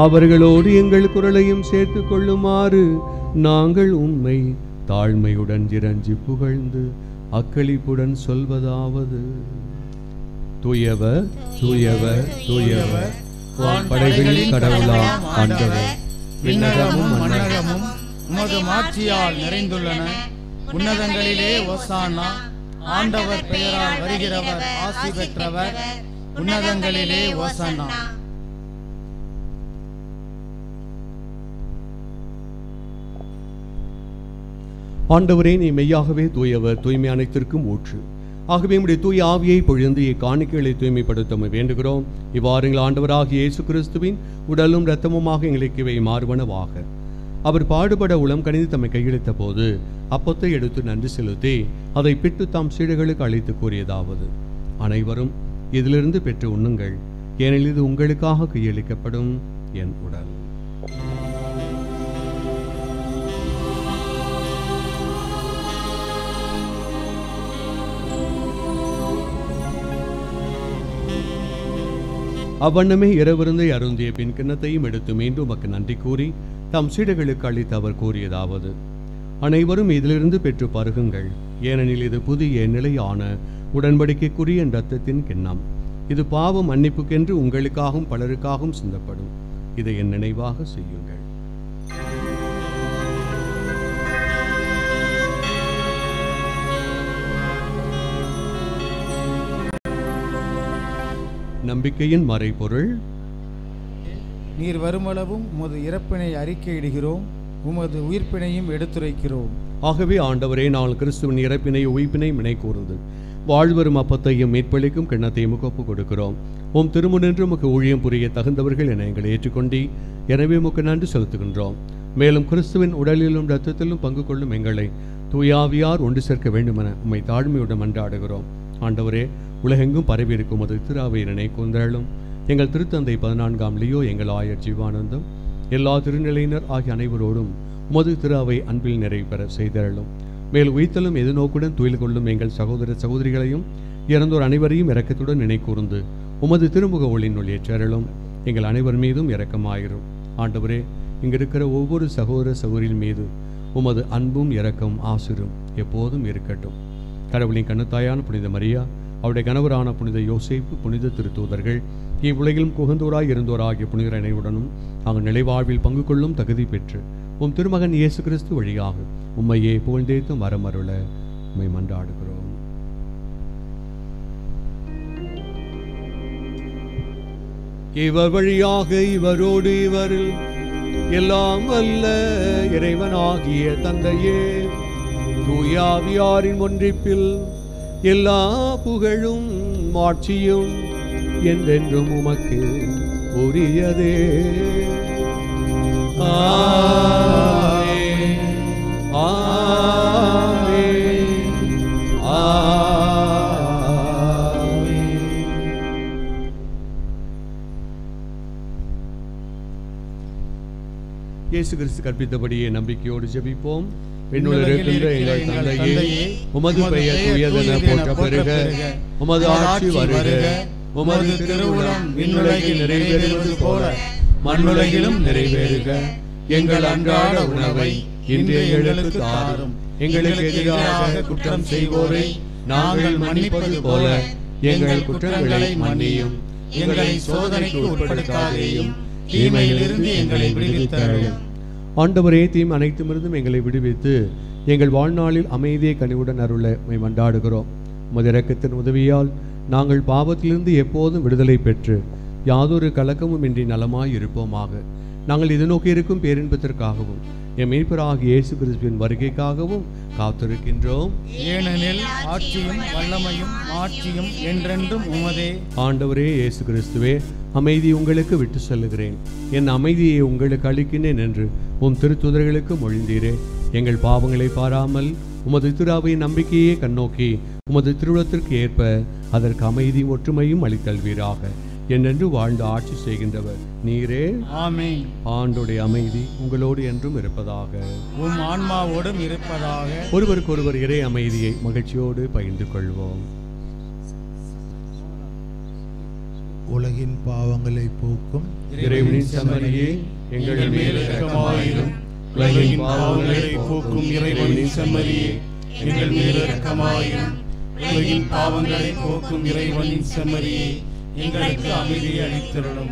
அவர்களோடு எங்கள் குரலையும் சேர்த்து கொள்ளுமாறு நாங்கள் உம்மை தாழ்மையுடன் இறைஞ்சி புகழ்ந்து அக்களிப்புடன் சொல்வதாவது: தூயவர் தூயவர் தூயவர், படைகளின் கடவுளாம் ஆண்டவர், விண்ணகமும் மண்ணகமும் உமது மாட்சியால் நிறைந்துள்ளன. உன்னதங்களிலே ஓசானா. ஆண்டவர் பெயரால் வருகிறவர் ஆசி பெற்றவர். உன்னதங்களிலே ஓசானா. ஆண்டவரே, நீ மெய்யாகவே தூயவர், தூய்மை அனைத்திற்கும் ஊற்று. ஆகவே உம்முடைய தூய ஆவியை பொழிந்து இக்காணிக்கைகளை தூய்மைப்படுத்த வேண்டுகிறோம். இவ்வாறு எங்கள் ஆண்டவராகிய இயேசு கிறிஸ்துவின் உடலும் இரத்தமுமாக எங்களுக்கு இவை மாறுவனவாக. அவர் பாடுபட உளம் கனிந்து தம்மை கையெழுத்த போது அப்பத்தை எடுத்து நன்றி செலுத்தி அதை பிட்டு தாம் சீடர்களுக்கு அழைத்து கூறியதாவது: அனைவரும் இதிலிருந்து பெற்று உண்ணுங்கள், ஏனெனில் இது உங்களுக்காக கையளிக்கப்படும் என் உடல். அவ்வண்ணமே இரவிருந்தை அருந்திய பின் கிண்ணத்தையும் எடுத்து மீண்டும் உமக்கு நன்றி கூறி தம் சீடர்களுக்கு அளித்து அவர் கூறியதாவது: அனைவரும் இதிலிருந்து பெற்று பருகுங்கள், ஏனெனில் இது புதிய நிலையான உடன்படிக்கைக்குரிய இரத்தத்தின் கிண்ணம். இது பாவ மன்னிப்புக்கென்று உங்களுக்காகவும் பலருக்காகவும் சிந்தப்படும். இதை என் நினைவாக செய்யுங்கள். நம்பிக்கையின் மறைபொருள். நீர் வருமளவும் உமது இறப்பினை அறிக்கையிடுகிறோம், உமது உயிர்ப்பினையும் எடுத்துரைக்கிறோம். ஆகவே ஆண்டவரே, நாங்கள் கிறிஸ்துவின் இறப்பினை உயிர்ப்பினை நினை கூர்ந்து வாழ்வரும் அப்பத்தையும் மீட்பளிக்கும் கிண்ணத்தையும் ஒப்பு கொடுக்கிறோம். உம் திருமுனின்று உமக்கு ஊழியம் புரிய தகுந்தவர்கள் என எங்களை ஏற்றுக்கொண்டி, எனவே உமக்கு நன்றி செலுத்துகின்றோம். மேலும் கிறிஸ்துவின் உடலிலும் இரத்தத்திலும் பங்கு கொள்ளும் எங்களை தூயாவியார் ஒன்று சேர்க்க வேண்டுமென உம்மை தாழ்மையுடன் மன்றாடுகிறோம். ஆண்டவரே, உலகெங்கும் பரவியிருக்கும் அது திராவை நினை கூந்தலும் எங்கள் திருத்தந்தை 14ஆம் லியோ, எங்கள் ஆயர் ஜீவானந்தம், எல்லா திருநிலையினர் ஆகிய அனைவரோடும் உமது திராவை அன்பில் நிறைவு பெற செய்தருளும். மேல் உயிர்த்தலும் எதிர்நோக்குடன் துயில் கொள்ளும் எங்கள் சகோதர சகோதரிகளையும் இறந்தோர் அனைவரையும் இரக்கத்துடன் நினை கூர்ந்து உமது திருமுக ஒளியினுள் ஏற்றருளும். எங்கள் அனைவர் மீதும் இரக்கமாயிரும். ஆண்டவரே, இங்கிருக்கிற ஒவ்வொரு சகோதர சகோதரின் மீது உமது அன்பும் இரக்கம் ஆசிரும் எப்போதும் இருக்கட்டும். கடவுளின் கண்ணுத்தாயான புனித மரியா, அவருடைய கணவரான புனித யோசேப்பு, புனித திருத்தூதர்கள், இவ்வுலகிலும் குகந்தோராய் இருந்தோராகிய புனிதர் அனைவருடனும் நாங்கள் நிலைவாழ்வில் பங்கு கொள்ளும் தகுதி பெற்று உம் திருமகன் இயேசு கிறிஸ்து வழியாக உம்மையே புகழ்ந்தேத்தும் வரமருள உம்மை மன்றாடுகிறோம். இவர் வழியாக இவரோடு இவரில் எல்லாம் வல்ல இறைவனாகிய தந்தையே, தூயாவியாரின் ஒன்றிப்பில் எல்லா புகழும் மாட்சியும் என்றென்றும் உமக்கு உரியதே. ஆமென், ஆமென், ஆமென். இயேசு கிறிஸ்து கற்பித்தபடியே நம்பிக்கையோடு ஜெபிப்போம். விண்ணுலகிருக்கின்ற எங்கள் தந்தையே, உமது பெயர் தூயதென போற்ற பெறுக, உமது ஆட்சி வருக, உமது திருவுளம் விண்ணுலகில் நிறைவேறுவது போல மண்ணுலகிலும் நிறைவேறுக. எங்கள் அன்றாட உணவை இன்று எங்களுக்கு தாரும். எங்களுக்கு எதிராக குற்றம் செய்வோரை நாங்கள் மன்னிப்பது போல எங்கள் குற்றங்களை மன்னியும். எங்களை சோதனைக்கு உட்படுத்தாதேயும், தீமையிலிருந்து எங்களை விடுவித்தருளும். ஆண்டவரே, தீமை அனைத்துமிருந்தும் எங்களை விடுவித்து எங்கள் வாழ்நாளில் அமைதியை கனிவுடன் அருள உம்மை மன்றாடுகிறோம். உமது இரக்கத்தின் உதவியால் நாங்கள் பாவத்திலிருந்து எப்போதும் விடுதலை பெற்று யாதொரு கலக்கமும் இன்றி நலமாய் இருப்போமாக. நாங்கள் இது நோக்கி இருக்கும் பேரின்பத்திற்காகவும் எம் மீட்பராகிய இயேசு கிறிஸ்துவின் வருகைக்காகவும் காத்திருக்கின்றோம். ஏனெனில் ஆட்சியும் வல்லமையும் ஆட்சியும் என்றென்றும் உமதே. ஆண்டவரே இயேசு கிறிஸ்துவே, அமைதி உங்களுக்கு விட்டு செல்லுகிறேன், என் அமைதியை உங்களுக்கு அளிக்கின்றேன் என்று உம் திருத்துதர்களுக்கு மொழிந்தீரே. எங்கள் பாவங்களை பாராமல் உமது திராவை நம்பிக்கையே கண்ணோக்கி உமது திருவுளத்திற்கு ஏற்ப அதற்கு அமைதி ஒற்றுமையும் அளித்தல்வீராக. என்றென்று வாழ்ந்து ஆட்சி செய்கின்றவர் நீரே. ஆமென். ஆண்டோடைய அமைதி உங்களோடு என்றும் இருப்பதாக, உம் ஆன்மாவோடும் இருப்பதாக. ஒருவருக்கொருவர் இறை அமைதியை மகிழ்ச்சியோடு பகிர்ந்து கொள்வோம். உலகின் பாவங்களை போக்கும் இறைவனின் செம்மறியே, எங்கள் மேல் இரக்கமாயிரும். உலகின் பாவங்களை போக்கும் இறைவனின் செம்மறியே, எங்கள் மேல் இரக்கமாயிரும். உலகின் பாவங்களை போக்கும் இறைவனின் செம்மறியே, எங்களுக்கு அமைதியை அளித்தருளும்.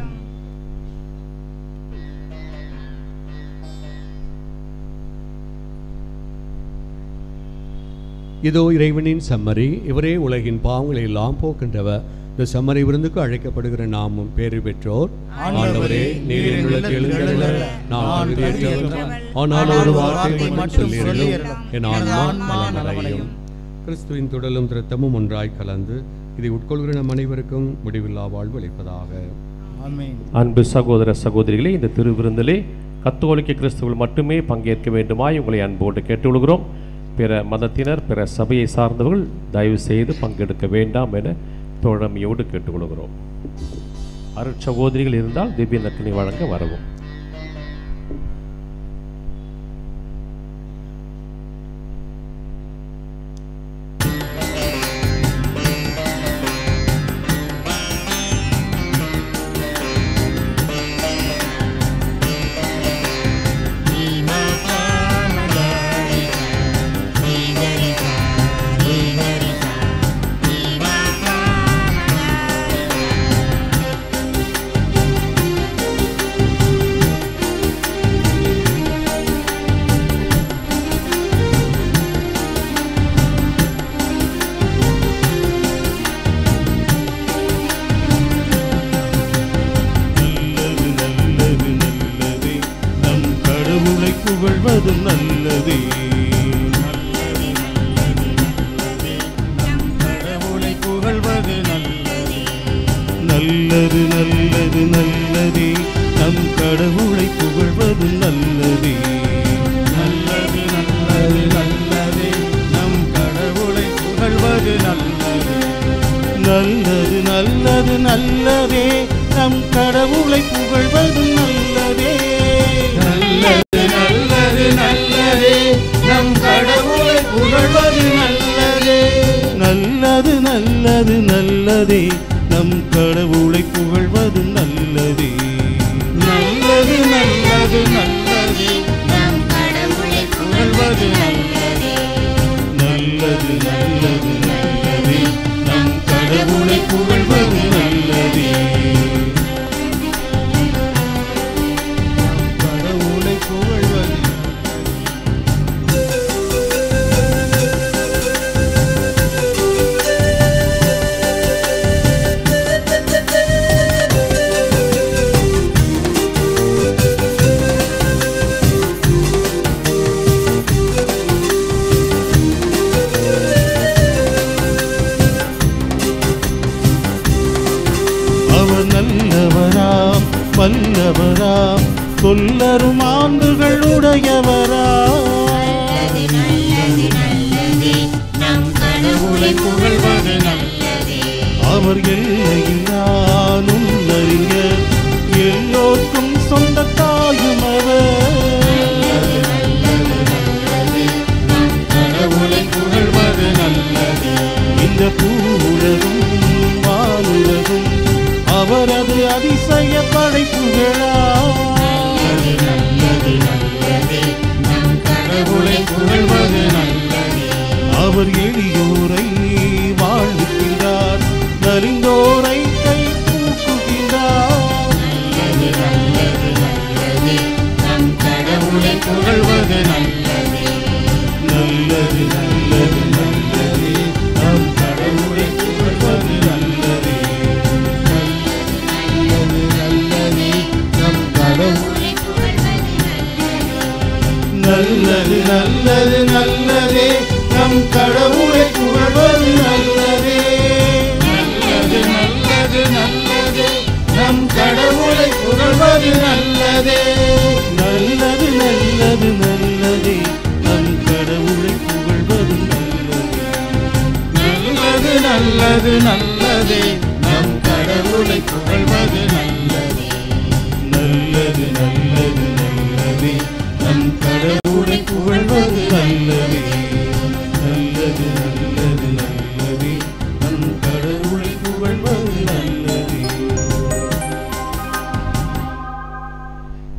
இதோ இறைவனின் செம்மறி, இவரே உலகின் பாவங்களை எல்லாம் போக்கின்றவர். இந்த செம்மறி விருந்துக்கு அழைக்கப்படுகிற நாமும் பேறு பெற்றோர். ஆண்டவரே, நீர் என் உள்ளத்தில் எழுந்தருள நான் தகுதியற்றவர். ஆனால் ஒரு வார்த்தை மட்டும் சொல்லியருளும், என் ஆன்மா நலமடையும். கிறிஸ்துவின் துடலும் இரத்தமும் ஒன்றாய் கலந்து இதை உட்கொள்கிற நம் அனைவருக்கும் முடிவில்லா வாழ்வு அளிப்பதாக. ஆமென். அன்பு சகோதர சகோதரிகளே, இந்த திருவிருந்திலே கத்தோலிக்க கிறிஸ்துவில் மட்டுமே பங்கேற்க வேண்டுமாய் உங்களை அன்போடு கேட்டுக்கொள்கிறோம். பிற மதத்தினர், பிற சபையை சார்ந்தவர்கள் தயவு செய்து பங்கெடுக்க வேண்டாம் என தோழமையோடு கேட்டுக்கொள்கிறோம். அருட்சகோதரிகள் இருந்தால் திவ்ய நற்கனி வழங்க வரவும்.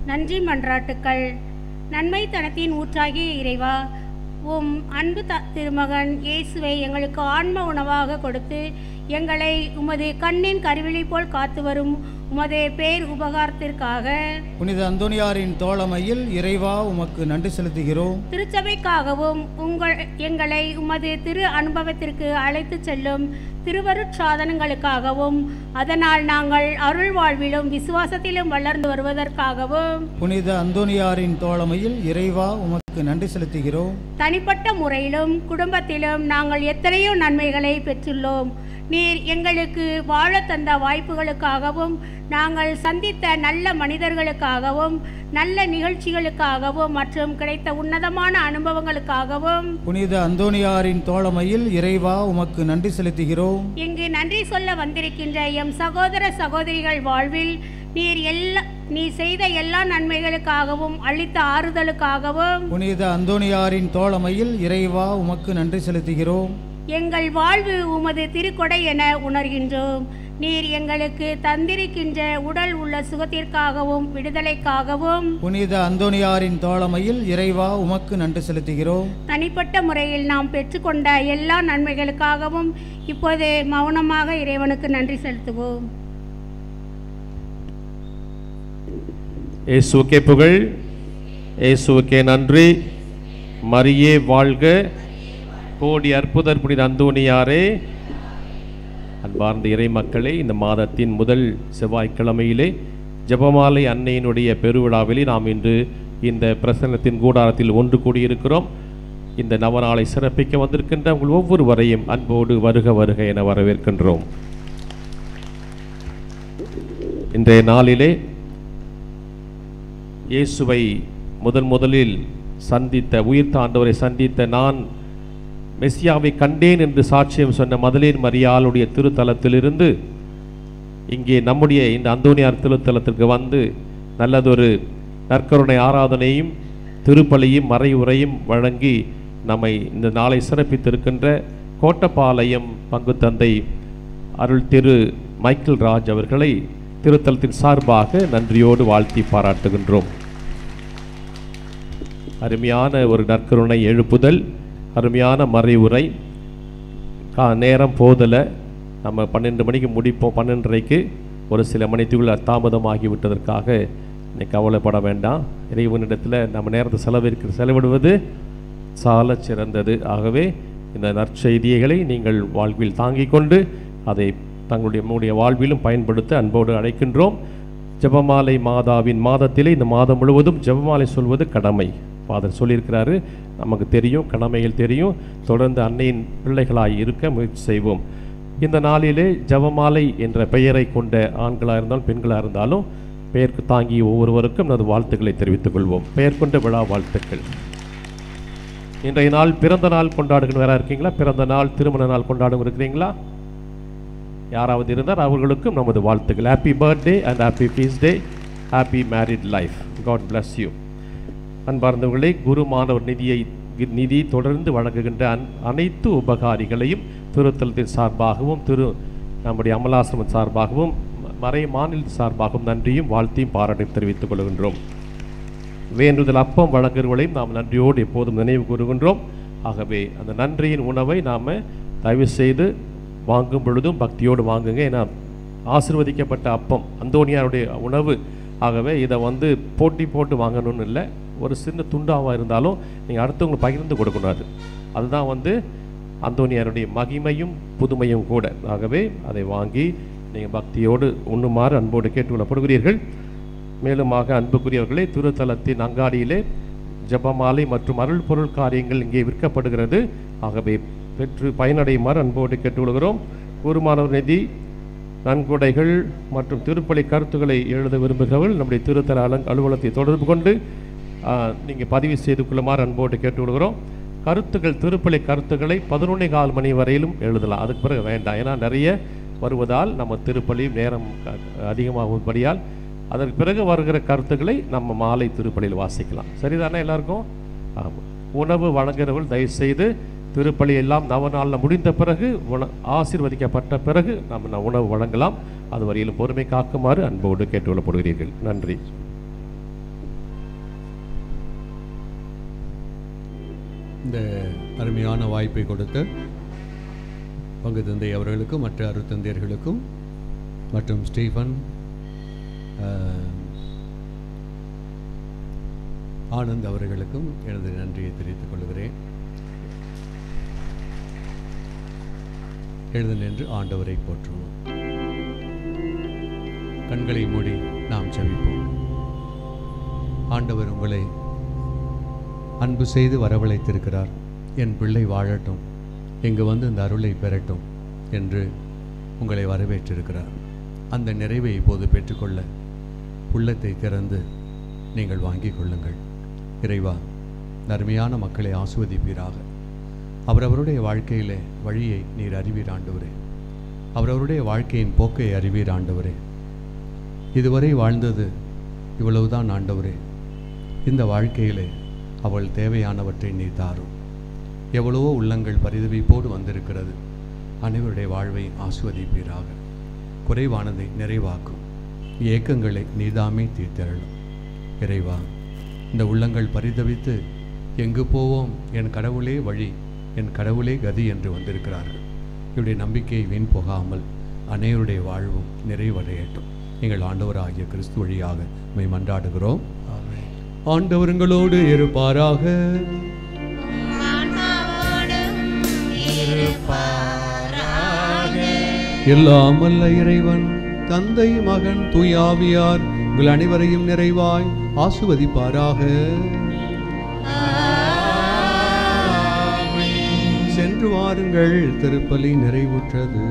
நன்றி மன்றாட்டுக்கள். நன்மை தனத்தின் ஊற்றாகிய இறைவா, உம் அன்பு திருமகன் இயேசுவை எங்களுக்கு ஆன்ம உணவாக கொடுத்து எங்களை உமது கண்ணின் கருவிழி போல் காத்து வரும் உமது பேர் உபகாரத்திற்காக புனித அந்தோனியாரின் தோழமையில் இறைவா உமக்கு நன்றி செலுத்துகிறோம். திருச்சபைக்காகவும் எங்களை உமது திரு அனுபவத்திற்கு அழைத்து செல்லும் திருவருட்சாதனங்களுக்காகவும் அதனால் நாங்கள் அருள் வாழ்விலும் விசுவாசத்திலும் வளர்ந்து வருவதற்காகவும் புனித அந்தோனியாரின் தோழமையில் இறைவா உமக்கு நன்றி செலுத்துகிறோம். தனிப்பட்ட முறையிலும் குடும்பத்திலும் நாங்கள் எத்தனையோ நன்மைகளை பெற்றுள்ளோம். நீர் எங்களுக்கு வாழ தந்த வாய்ப்புகளுக்காகவும் நாங்கள் சந்தித்த நல்ல மனிதர்களுக்காகவும் நல்ல நிகழ்ச்சிகளுக்காகவும் மற்றும் கிடைத்த உன்னதமான அனுபவங்களுக்காகவும் புனித அந்தோனியாரின் தோழமையில் இறைவா உமக்கு நன்றி செலுத்துகிறோம். இங்கு நன்றி சொல்ல வந்திருக்கின்ற எம் சகோதர சகோதரிகள் வாழ்வில் நீர் செய்த எல்லா நன்மைகளுக்காகவும் அளித்த ஆறுதலுக்காகவும் புனித அந்தோனியாரின் தோழமையில் இறைவா உமக்கு நன்றி செலுத்துகிறோம். எங்கள் வாழ்வு உமது திருக்கொடை என உணர்கின்றோம். நீர் எங்களுக்கு தந்திருக்கின்ற உடல் உள்ள சுகத்திற்காகவும் விடுதலைக்காகவும் புனித அந்தோனியாரின் தோழமையில் இறைவா உமக்கு நன்றி செலுத்துகிறோம். தனிப்பட்ட முறையில் நாம் பெற்றுக்கொண்ட எல்லா நன்மைகளுக்காகவும் இப்போது மௌனமாக இறைவனுக்கு நன்றி செலுத்துவோம். இயேசுவுக்கே புகழ், இயேசுவுக்கே நன்றி. மரியே வாழ்க, கோடி அற்புதர் புனித அந்தோனியாரே. அன்பார்ந்த இறை மக்களே, இந்த மாதத்தின் முதல் செவ்வாய்க்கிழமையிலே ஜெபமாலை அன்னையினுடைய பெருவிழாவிலே நாம் இன்று இந்த பிரசன்னத்தின் கூடாரத்தில் ஒன்று கூடியிருக்கிறோம். இந்த நவநாளை சிறப்பிக்க வந்திருக்கின்ற உங்கள் ஒவ்வொருவரையும் அன்போடு வருக வருக என வரவேற்கின்றோம். இன்றைய நாளிலே இயேசுவை முதலில் சந்தித்த, உயிர்த்த ஆண்டவரை சந்தித்த, நான் மெசியாவை கண்டேன் என்று சாட்சியம் சொன்ன மதலேன் மரியாளுடைய திருத்தலத்திலிருந்து இங்கே நம்முடைய இந்த அந்தோனியார் திருத்தலத்திற்கு வந்து நல்லதொரு நற்கருணை ஆராதனையும் திருப்பலியும் மறைவுரையும் வழங்கி நம்மை இந்த நாளை சிறப்பித்திருக்கின்ற கோட்டப்பாளையம் பங்கு தந்தை அருள் திரு மைக்கேல் ராஜ் அவர்களை திருத்தலத்தின் சார்பாக நன்றியோடு வாழ்த்தி பாராட்டுகின்றோம். அருமையான ஒரு நற்கருணை எழுப்புதல், அருமையான மறைவுரை. நேரம் போதலை, நம்ம 12 மணிக்கு முடிப்போம். 12:30க்கு ஒரு சில மணித்துக்குள் தாமதமாகி விட்டதற்காக இன்னைக்கு கவலைப்பட வேண்டாம். இறைவனிடத்தில் நம்ம நேரத்தை செலவிடுவது சால சிறந்தது. ஆகவே இந்த நற்செய்திகளை நீங்கள் வாழ்வில் தாங்கிக் கொண்டு அதை தங்களுடைய வாழ்விலும் பயன்படுத்த அன்போடு அழைக்கின்றோம். ஜெபமாலை மாதாவின் மாதத்திலே இந்த மாதம் முழுவதும் ஜெபமாலை சொல்வது கடமை. ஃபாதர் சொல்லியிருக்கிறாரு, நமக்கு தெரியும், கடமைகள் தெரியும். தொடர்ந்து அன்னையின் பிள்ளைகளாய் இருக்க முயற்சி செய்வோம். இந்த நாளிலே ஜெபமாலை என்ற பெயரை கொண்ட ஆண்களாக இருந்தாலும் பெண்களாக இருந்தாலும் பெயருக்கு தாங்கி ஒவ்வொருவருக்கும் நமது வாழ்த்துக்களை தெரிவித்துக் கொள்வோம். பெயர் கொண்ட விழா வாழ்த்துக்கள். இன்றைய நாள் பிறந்த நாள் கொண்டாடுகிற வேற இருக்கீங்களா? பிறந்த நாள், திருமண நாள் கொண்டாடுங்க இருக்கிறீங்களா? யாராவது இருந்தால் அவர்களுக்கும் நமது வாழ்த்துக்கள். Happy birthday and happy feast day, happy married life. God bless you. அன்பார்ந்தவர்களே, குரு மாணவர் நிதி தொடர்ந்து வழங்குகின்ற அனைத்து உபகாரிகளையும் திருத்தலத்தின் சார்பாகவும் நம்முடைய அமலாசிரமம் சார்பாகவும் மறை மாநில சார்பாகவும் நன்றியும் வாழ்த்தியும் பாராட்டையும் தெரிவித்துக் கொள்கின்றோம். வேண்டுதல் அப்பம் வழங்குவர்களையும் நாம் நன்றியோடு எப்போதும் நினைவு கூறுகின்றோம். ஆகவே அந்த நன்றியின் உணவை நாம் தயவு செய்து வாங்கும் பொழுதும் பக்தியோடு வாங்குங்க. ஏன்னா ஆசீர்வதிக்கப்பட்ட அப்பம் அந்தோனியாருடைய உணவு. ஆகவே இதை போட்டி போட்டு வாங்கணும்னு இல்லை. ஒரு சின்ன துண்டாவாக இருந்தாலும் நீங்கள் அடுத்தவங்களுக்கு பகிர்ந்து கொடுக்கணும். அதுதான் அந்தோனியாருடைய மகிமையும் புதுமையும் கூட. ஆகவே அதை வாங்கி நீங்கள் பக்தியோடு உண்ணுமாறு அன்போடு கேட்டுக்கொள்ளப்படுகிறீர்கள். மேலுமாக அன்புக்குரியவர்களே, திருத்தலத்தின் அங்காடியிலே ஜெபமாலை மற்றும் அருள் பொருள் காரியங்கள் இங்கே விற்கப்படுகிறது. ஆகவே பெற்று பயனடையுமாறு அன்போடு கேட்டுக்கொள்கிறோம். குருமானவர் நிதி, நன்கொடைகள் மற்றும் திருப்பலி கருத்துக்களை எழுத விரும்புகிறவர்கள் நம்முடைய திருத்தல அலுவலகத்தை தொடர்பு கொண்டு நீங்கள் பதிவு செய்து கொள்ளுமாறு அன்போடு கேட்டுக்கொள்கிறோம். கருத்துக்கள், திருப்பலி கருத்துக்களை 11:15 மணி வரையிலும் எழுதலாம். அதுக்கு பிறகு வேண்டாம். ஏன்னா நிறைய வருவதால் நம்ம திருப்பலி நேரம் அதிகமாகும்படியால் அதற்கு பிறகு வருகிற கருத்துக்களை நம்ம மாலை திருப்பலியில் வாசிக்கலாம். சரிதானே எல்லாருக்கும்? ஆமாம். உணவு வழங்குகிறவர்கள் தயவுசெய்து திருப்பலி எல்லாம் நவநாளில் முடிந்த பிறகு ஆசீர்வதிக்கப்பட்ட பிறகு நம்ம உணவு வழங்கலாம். அது வரையிலும் பொறுமை காக்குமாறு அன்போடு கேட்டுக்கொள்ளப்படுகிறீர்கள். நன்றி. இந்த அருமையான வாய்ப்பை கொடுத்த பங்கு தந்தை அவர்களுக்கும் மற்ற அருத்தந்தையர்களுக்கும் மற்றும் ஸ்டீஃபன் ஆனந்த் அவர்களுக்கும் எனது நன்றியை தெரிவித்துக் கொள்கிறேன். எழுந்து நின்று ஆண்டவரை போற்றுவோம். கண்களை மூடி நாம் ஜெபிப்போம். ஆண்டவர் உங்களை அன்பு செய்து வரவழைத்திருக்கிறார். என் பிள்ளை வாழட்டும், இங்கு வந்து இந்த அருளை பெறட்டும் என்று உங்களை வரவேற்றிருக்கிறார். அந்த நிறைவை இப்போது பெற்றுக்கொள்ள உள்ளத்தை திறந்து நீங்கள் வாங்கிக் கொள்ளுங்கள். இறைவா, நன்மையான மக்களை ஆசுவதிப்பீராக. அவரவருடைய வாழ்க்கையிலே வழியை நீர் அறிவீர் ஆண்டவரே. அவரவருடைய வாழ்க்கையின் போக்கை அறிவீர் ஆண்டவரே. இதுவரை வாழ்ந்தது இவ்வளவுதான் ஆண்டவரே. இந்த வாழ்க்கையிலே அவள் தேவையானவற்றை நீர் தாரும். எவ்வளவோ உள்ளங்கள் பரிதவிப்போடு வந்திருக்கிறது. அனைவருடைய வாழ்வை ஆசுவதிப்பீராக. குறைவானதை நிறைவாக்கும். ஏக்கங்களை நீதாமே தீர்த்தருளும். இறைவா, இந்த உள்ளங்கள் பரிதவித்து எங்கு போவோம், என் கடவுளே வழி, என் கடவுளே கதி என்று வந்திருக்கிறார்கள். இவருடைய நம்பிக்கையை வீண் போகாமல் அனைவருடைய வாழ்வும் நிறைவடையட்டும். எங்கள் ஆண்டவராகிய கிறிஸ்து வழியாக மை மன்றாடுகிறோம். ஆண்டவர்களோடு இருப்பாராக. எல்லாம் வல்ல இறைவன் தந்தை, மகன், தூய ஆவியார் உங்கள் அனைவரையும் நிறைவாய் ஆசுவதிப்பாராக. சென்று வாருங்கள், திருப்பலி நிறைவுற்றது.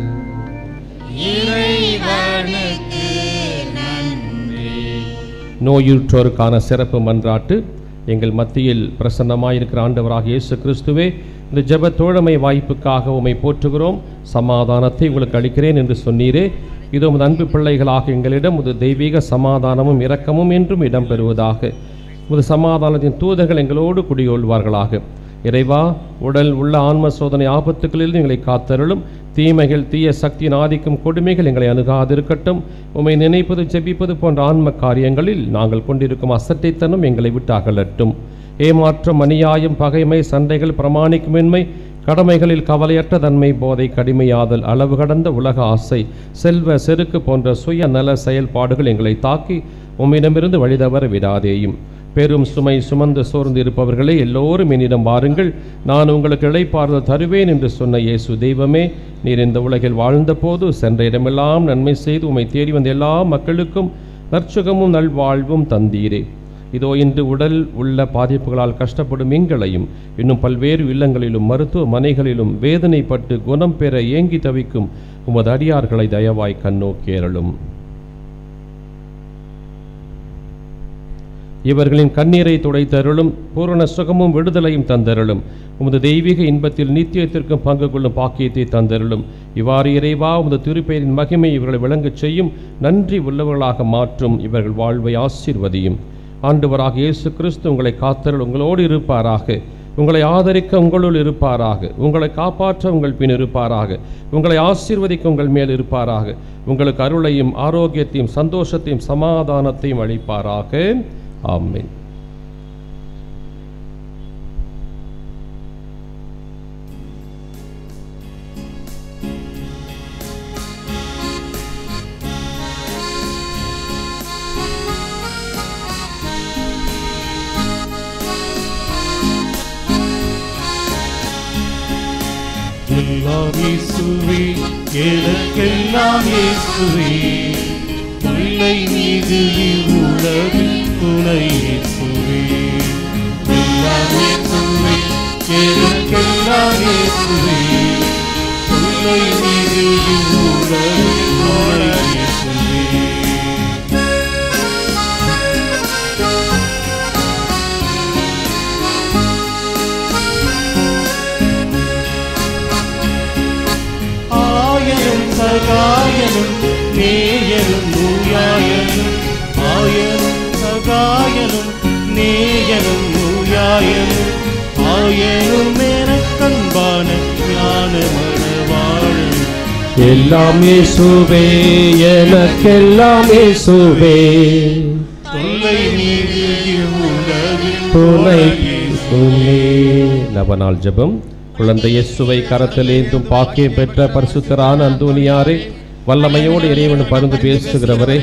நோயுற்றோருக்கான சிறப்பு மன்றாட்டு. எங்கள் மத்தியில் பிரசன்னமாயிருக்கிற ஆண்டவராக இயேசு கிறிஸ்துவே, இந்த ஜெப தோழமை வாய்ப்புக்காக உம்மை போற்றுகிறோம். சமாதானத்தை உங்களுக்கு அளிக்கிறேன் என்று சொன்னீரே. இதோ உமது அன்பு பிள்ளைகளாக எங்களிடம் உமது தெய்வீக சமாதானமும் இரக்கமும் என்றும் இடம்பெறுவதாக. உமது சமாதானத்தின் தூதர்கள் எங்களோடு குடியொள்வார்களாக. இறைவா, உடல் உள்ள ஆன்ம சோதனை ஆபத்துக்களில் எங்களை காத்தருளும். தீமைகள், தீய சக்தியின் ஆதிக்கும் கொடுமைகள் எங்களை அணுகாதிருக்கட்டும். உம்மை நினைப்பது, ஜெபிப்பது போன்ற ஆன்ம காரியங்களில் நாங்கள் கொண்டிருக்கும் அசட்டைத்தனம் எங்களை விட்டு அகலட்டும். ஏமாற்றம், அநியாயம், பகைமை, சண்டைகள், பிரமாணிக்குமின்மை, கடமைகளில் கவலையற்ற தன்மை, போதை, கடுமையாதல், அளவு கடந்த உலக ஆசை, செல்வ செருக்கு போன்ற சுய நல செயல்பாடுகள் எங்களை தாக்கி உம்மிடமிருந்து வழிதவற விடாதேயும். பெரும் சுமை சுமந்து சோர்ந்து இருப்பவர்களே, எல்லோரும் என்னிடம் வாருங்கள், நான் உங்களுக்கு இளைப்பாறுதல் தருவேன் என்று சொன்ன இயேசு தெய்வமே, நீர் இந்த உலகில் வாழ்ந்த போது சென்ற இடமெல்லாம் நன்மை செய்து உம்மை தேடி வந்த எல்லா மக்களுக்கும் நற்சுகமும் நல்வாழ்வும் தந்தீரே. இதோ இன்று உடல் உள்ள பாதிப்புகளால் கஷ்டப்படும் எங்களையும், இன்னும் பல்வேறு இல்லங்களிலும் மருத்துவமனைகளிலும் வேதனைப்பட்டு குணம் பெற ஏங்கி தவிக்கும் உமது அடியார்களை தயவாய் கண்ணோக்கேறலும். இவர்களின் கண்ணீரை துடைத்தருளும். பூரண சுகமும் விடுதலையும் தந்தருளும். உமது தெய்வீக இன்பத்தில் நித்தியத்திற்கும் பங்கு கொள்ளும் பாக்கியத்தை தந்தருளும். இவ்வாறு இறைவா, உமது திருப்பெயரின் மகிமை இவர்களை விளங்கச் செய்யும். நன்றி உள்ளவர்களாக மாற்றும். இவர்கள் வாழ்வை ஆசீர்வதியும். ஆண்டவராக இயேசு கிறிஸ்து உங்களை காத்தருள் உங்களோடு இருப்பாராக. உங்களை ஆதரிக்க உங்களுள் இருப்பாராக. உங்களை காப்பாற்ற உங்கள் பின் இருப்பாராக. உங்களை ஆசீர்வதிக்க உங்கள் மேல் இருப்பாராக. உங்களுக்கு அருளையும் ஆரோக்கியத்தையும் சந்தோஷத்தையும் சமாதானத்தையும் அளிப்பாராக. ஆமென். எல்லாம் இயேசுவே, எனக்கெல்லாம் இயேசுவே, முல்லை மீது உலகில் துணை இயேசுவே. எல்லாம் இயேசுவே, எனக்கெல்லாம் இயேசுவே, முல்லை மீது உலகில் துணை இயேசுவே. சகாயனும் நேயனும் நூயாயனும், ஆயனும் சகாயனும் நேயனும் நூயாயனும், ஆயனும் எனக்கன்பான ஞான மணவாளன். எல்லாம் இயேசுவே, எனக்கெல்லாம் இயேசுவே, தொல்லை மீது உலகில் துணை இயேசுவே. நவநாள் ஜெபம். குழந்தை இயேசுவை கரத்திலேந்தும் பாக்கியம் பெற்ற பரிசுத்தரான அந்தோனியாரே, வல்லமையோடு இறைவன் பருந்து பேசுகிறவரே,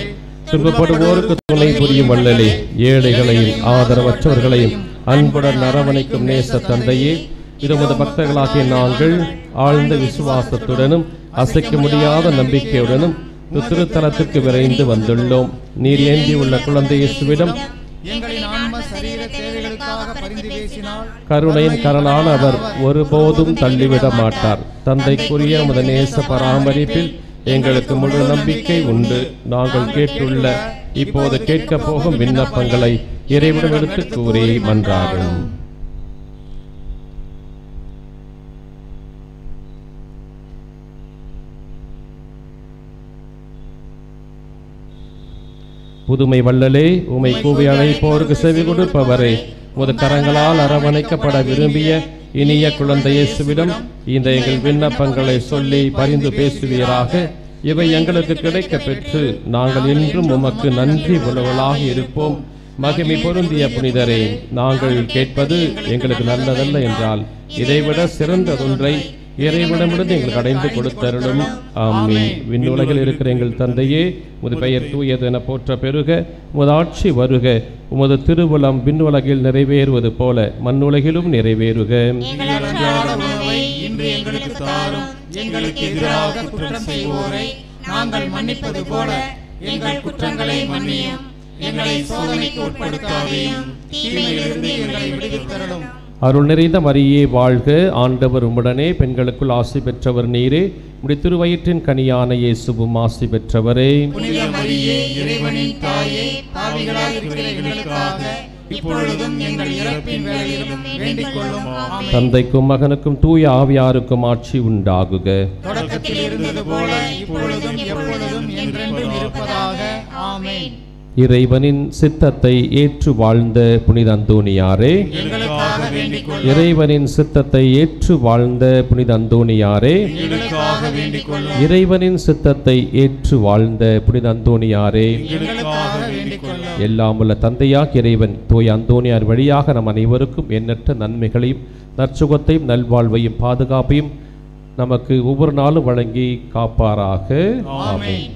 துன்பப்படுவோருக்கு துணை புரியும் வள்ளலே, ஏழைகளையும் ஆதரவற்றவர்களையும் அன்புடன் அரவணைக்கும் நேச தந்தையே, இதுமது பக்தர்களாகிய நாங்கள் ஆழ்ந்த விசுவாசத்துடனும் அசைக்க முடியாத நம்பிக்கையுடனும் திருத்தலத்திற்கு விரைந்து வந்துள்ளோம். நீர் ஏந்தியுள்ள குழந்தை இயேசுவிடம் எங்களின் ஆன்ம சரீர தேவைகளுக்காக பரிந்து பேசினால் கருணையின் கரலால் அவர் ஒருபோதும் தள்ளிவிட மாட்டார். தந்தைக்குரிய உமது நேச பராமரிப்பில் எங்களுக்கு முழு நம்பிக்கை உண்டு. நாங்கள் கேட்டுள்ள இப்போது கேட்க போகும் விண்ணப்பங்களை இறைவனிடம் எடுத்து கூறி மன்றாடும். புதுமை வள்ளலே, உமை கூவி அழைப்போருக்கு செவி கொடுப்பவரே, உமது கரங்களால் அரவணைக்கப்பட விரும்பிய இனிய குழந்தை இயேசுவிடம் இந்த எங்கள் விண்ணப்பங்களை சொல்லி பரிந்து பேசுவீராக. இவை எங்களுக்கு கிடைக்க பெற்று நாங்கள் என்றும் உமக்கு நன்றி உணவலாக இருப்போம். மகிமை பொருந்திய புனிதரே, நாங்கள் கேட்பது எங்களுக்கு நல்லதல்ல என்றால் இதைவிட சிறந்ததொன்றை இறைவனமிருந்து எங்களுக்கு அடைந்து கொடுத்தருளும். ஆமீன். விண்ணுலகில் இருக்கிற எங்கள் தந்தையே, உமது பெயர் தூயது என போற்ற பெருக, உமது ஆட்சி வருக, உமது திருவுளம் விண்ணுலகில் நிறைவேறுவது போல மண்ணுலகிலும் நிறைவேறுக. இன்று எங்களுக்கு தாரும். எங்களுக்கு எதிராக குற்றம் செய்வோரை நாங்கள் மன்னிப்பது போல எங்கள் குற்றங்களை மன்னியும். எங்களை சோதனைக்கு உட்படுத்தாதேயும், தீமையிலிருந்து எங்களை விடுவித்தருளும். அருள் நிறைந்த மரியே வாழ்க, ஆண்டவர் உம்முடனே, பெண்களுக்குள் ஆசி பெற்றவர் நீரே, உம்முடைய திருவயிற்றின் கனியான இயேசுவும் ஆசி பெற்றவரே. புனித மரியே, இறைவனின் தாயே, பாவிகளாய் இருக்கிற எங்களுக்காக இப்பொழுதும் எங்கள் இறப்பின் வேளையிலும் வேண்டிக் கொள்ளும். ஆமென். தந்தைக்கும் மகனுக்கும் தூய ஆவியாருக்கும் ஆட்சி உண்டாகுக. தொடக்கத்தில் இருந்தது போல இப்பொழுதும் எப்பொழுதும் என்றென்றும் இருப்பதாக. ஆமென். இறைவனின் சித்தத்தை ஏற்று வாழ்ந்த புனித அந்தோணியாரே, எங்களுக்காக வேண்டிக் கொள்ளும். இறைவனின் சித்தத்தை ஏற்று வாழ்ந்த புனித அந்தோணியாரே, எங்களுக்காக வேண்டிக் கொள்ளும். இறைவனின் சித்தத்தை ஏற்று வாழ்ந்த புனித அந்தோணியாரே, எங்களுக்காக வேண்டிக் கொள்ளும். எல்லாம் உள்ள தந்தையாக இறைவன் தூய அந்தோணியார் வழியாக நம் அனைவருக்கும் எண்ணற்ற நன்மைகளையும் நற்சுகத்தையும் நல்வாழ்வையும் பாதுகாப்பையும் நமக்கு ஒவ்வொரு நாளும் வழங்கி காப்பாராக. ஆமென்.